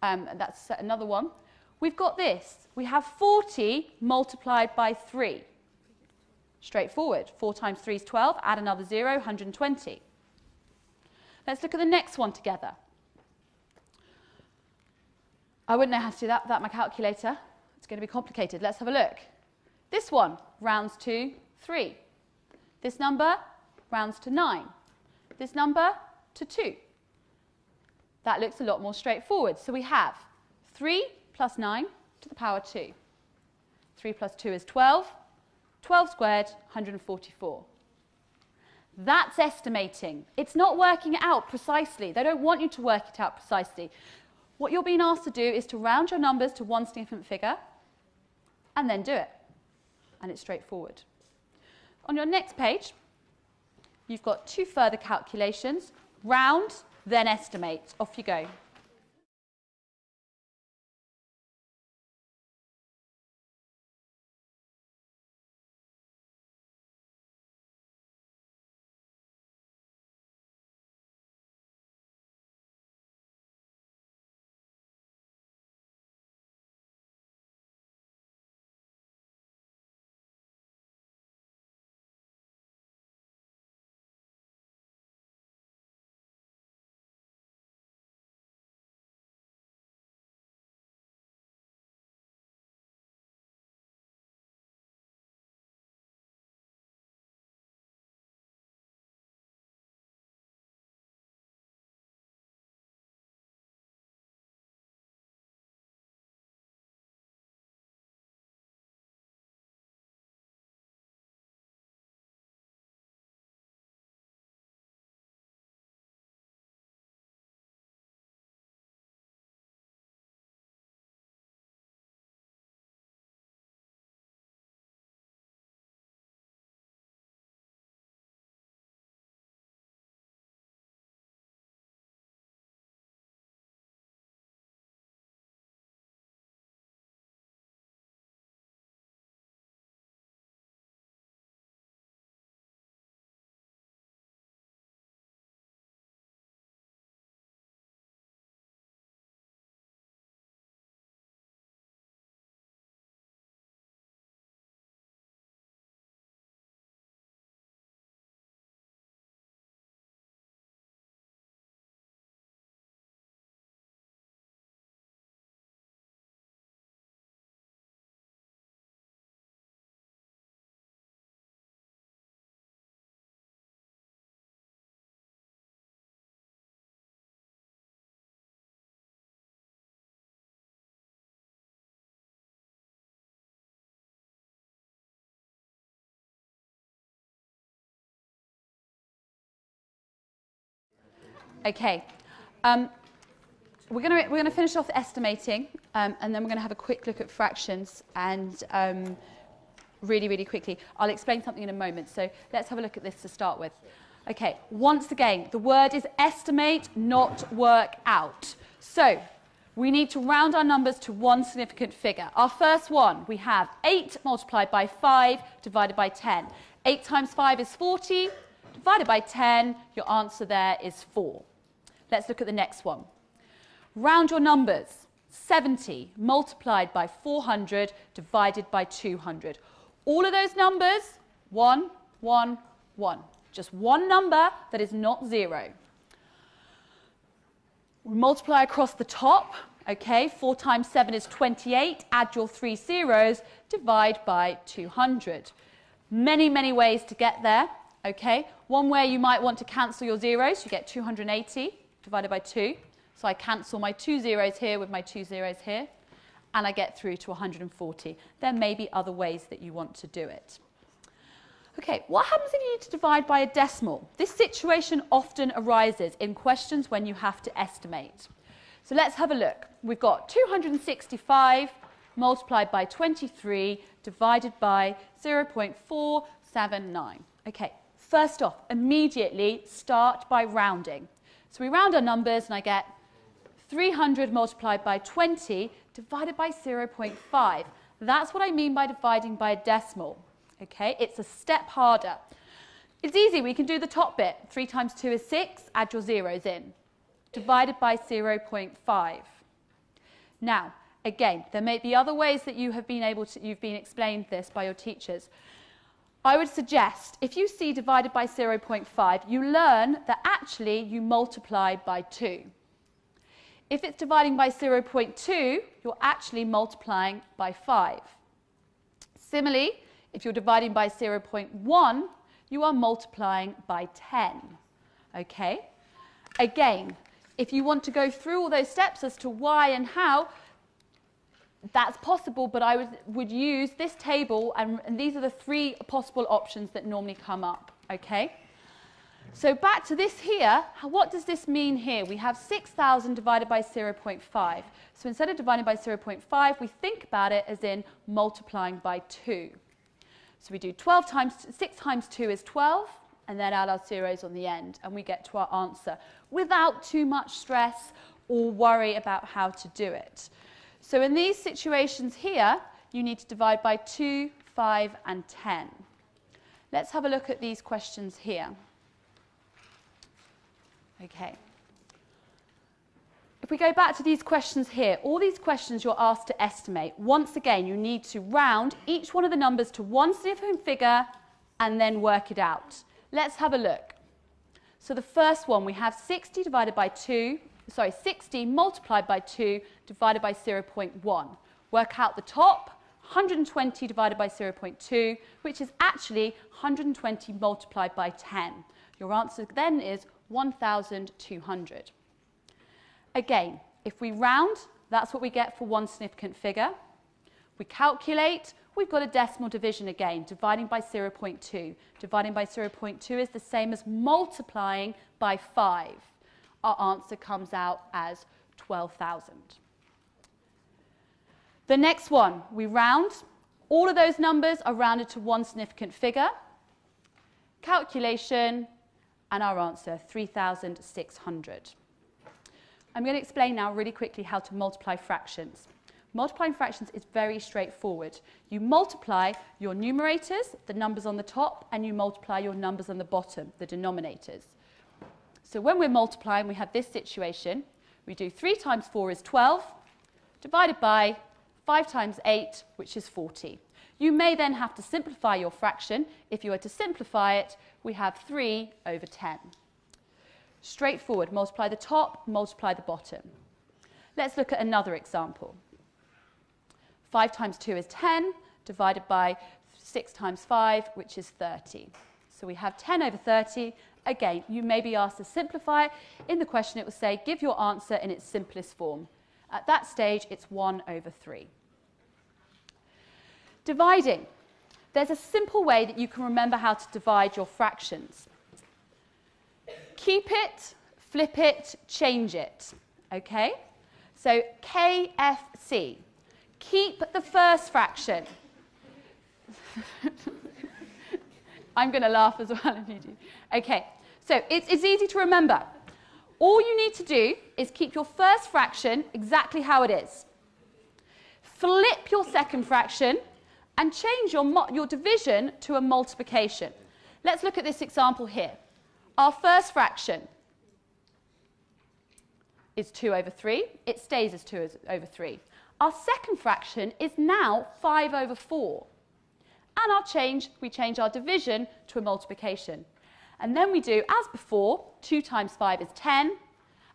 that's another one, we've got this. We have 40 multiplied by 3. Straightforward. 4 times 3 is 12. Add another 0, 120. Let's look at the next one together. I wouldn't know how to do that without my calculator. It's going to be complicated. Let's have a look. This one rounds to 3. This number rounds to 9. This number to 2. That looks a lot more straightforward. So we have 3 plus 9 to the power 2. 3 plus 2 is 12. 12 squared, 144. That's estimating. It's not working it out precisely. They don't want you to work it out precisely. What you're being asked to do is to round your numbers to one significant figure and then do it. And it's straightforward. On your next page, you've got 2 further calculations. Round, then estimate. Off you go. Okay. We're going to finish off estimating, and then we're going to have a quick look at fractions, and really, really quickly. I'll explain something in a moment, so let's have a look at this to start with. Okay, once again, the word is estimate, not work out. So we need to round our numbers to one significant figure. Our first one, we have 8 multiplied by 5 divided by 10. 8 times 5 is 40, divided by 10, your answer there is 4. Let's look at the next one. Round your numbers. 70 multiplied by 400 divided by 200. All of those numbers, 1, 1, 1. Just one number that is not 0. We multiply across the top. Okay, 4 times 7 is 28. Add your 3 zeros, divide by 200. Many, many ways to get there. Okay, one way you might want to cancel your zeros. You get 280 divided by 2. So I cancel my 2 zeros here with my 2 zeros here, and I get through to 140. There may be other ways that you want to do it. Okay, what happens if you need to divide by a decimal? This situation often arises in questions when you have to estimate. So let's have a look. We've got 265 multiplied by 23 divided by 0.479. Okay, first off, immediately start by rounding. So we round our numbers and I get 300 multiplied by 20 divided by 0.5. That's what I mean by dividing by a decimal. Okay, it's a step harder. It's easy, we can do the top bit. 3 times 2 is 6, add your zeros in. Divided by 0.5. Now, again, there may be other ways that you've been explained this by your teachers. I would suggest, if you see divided by 0.5, you learn that actually you multiply by 2. If it's dividing by 0.2, you're actually multiplying by 5. Similarly, if you're dividing by 0.1, you are multiplying by 10. Okay? Again, if you want to go through all those steps as to why and how, that's possible, but I would use this table, and these are the 3 possible options that normally come up. Okay? So back to this here, what does this mean here? We have 6,000 divided by 0.5. So instead of dividing by 0.5, we think about it as in multiplying by 2. So we do 6 times 2 is 12, and then add our zeros on the end, and we get to our answer without too much stress or worry about how to do it. So in these situations here, you need to divide by 2, 5, and 10. Let's have a look at these questions here. Okay. If we go back to these questions here, all these questions you're asked to estimate. Once again, you need to round each one of the numbers to one significant figure and then work it out. Let's have a look. So the first one, we have 60 multiplied by 2 divided by 0.1. Work out the top, 120 divided by 0.2, which is actually 120 multiplied by 10. Your answer then is 1,200. Again, if we round, that's what we get for one significant figure. We calculate, we've got a decimal division again, dividing by 0.2. Dividing by 0.2 is the same as multiplying by 5. Our answer comes out as 12,000. The next one, we round. All of those numbers are rounded to one significant figure. Calculation, and our answer, 3,600. I'm going to explain now really quickly how to multiply fractions. Multiplying fractions is very straightforward. You multiply your numerators, the numbers on the top, and you multiply your numbers on the bottom, the denominators. So when we're multiplying, we have this situation. We do 3 times 4 is 12, divided by 5 times 8, which is 40. You may then have to simplify your fraction. If you were to simplify it, we have 3 over 10. Straightforward. Multiply the top, multiply the bottom. Let's look at another example. 5 times 2 is 10, divided by 6 times 5, which is 30. So we have 10 over 30. Again, you may be asked to simplify it. In the question, it will say, give your answer in its simplest form. At that stage, it's 1 over 3. Dividing. There's a simple way that you can remember how to divide your fractions. Keep it flip it, change it. Okay? So KFC. Keep the first fraction. I'm going to laugh as well if you do. Okay, so it's easy to remember. All you need to do is keep your first fraction exactly how it is. Flip your second fraction and change your division to a multiplication. Let's look at this example here. Our first fraction is 2 over 3. It stays as 2 over 3. Our second fraction is now 5 over 4. And we change our division to a multiplication. And then we do, as before, 2 times 5 is 10,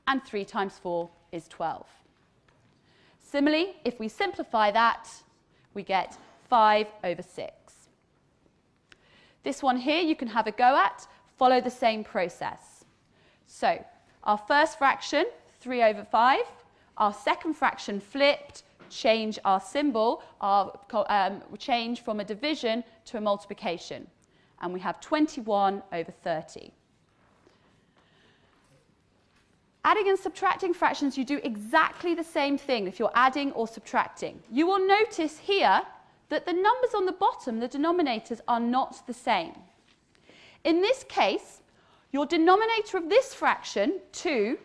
and 3 times 4 is 12. Similarly, if we simplify that, we get 5 over 6. This one here you can have a go at. Follow the same process. So, our first fraction, 3 over 5. Our second fraction flipped, change our symbol, change from a division to a multiplication. And we have 21 over 30. Adding and subtracting fractions, you do exactly the same thing if you're adding or subtracting. You will notice here that the numbers on the bottom, the denominators, are not the same. In this case, your denominator of this fraction, 2,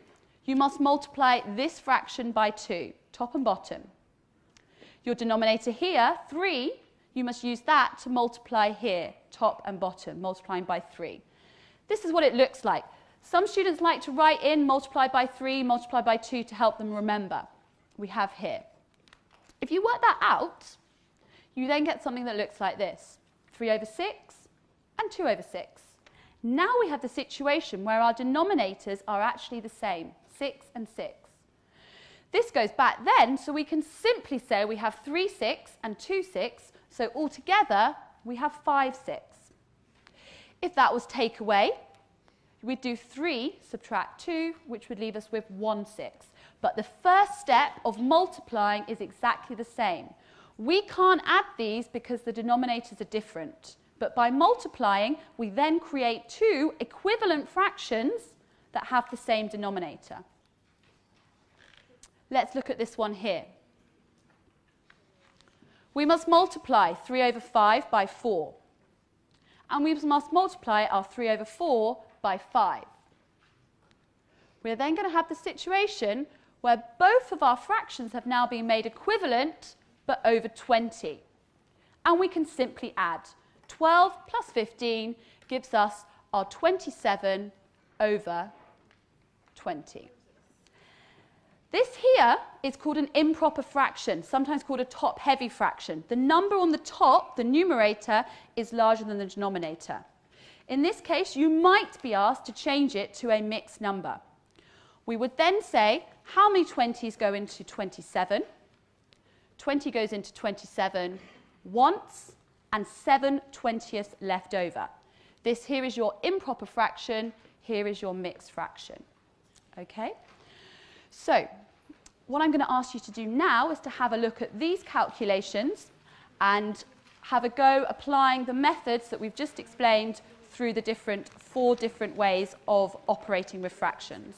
you must multiply this fraction by 2, top and bottom. Your denominator here, 3, you must use that to multiply here, top and bottom, multiplying by 3. This is what it looks like. Some students like to write in multiply by 3, multiply by 2 to help them remember. We have here. If you work that out, you then get something that looks like this. 3 over 6 and 2 over 6. Now we have the situation where our denominators are actually the same, 6 and 6. This goes back then, so we can simply say we have 3 6 and 2 6, so altogether we have 5 6. If that was take away, we'd do 3 subtract 2, which would leave us with 1 6. But the first step of multiplying is exactly the same. We can't add these because the denominators are different. But by multiplying, we then create 2 equivalent fractions that have the same denominator. Let's look at this one here. We must multiply 3 over 5 by 4. And we must multiply our 3 over 4 by 5. We're then going to have the situation where both of our fractions have now been made equivalent, but over 20. And we can simply add. 12 plus 15 gives us our 27 over 20. This here is called an improper fraction, sometimes called a top-heavy fraction. The number on the top, the numerator, is larger than the denominator. In this case, you might be asked to change it to a mixed number. We would then say, how many 20s go into 27? 20 goes into 27 once, and 7 20ths left over. This here is your improper fraction, here is your mixed fraction. Okay? So, what I'm going to ask you to do now is to have a look at these calculations and have a go applying the methods that we've just explained through the 4 different ways of operating with fractions.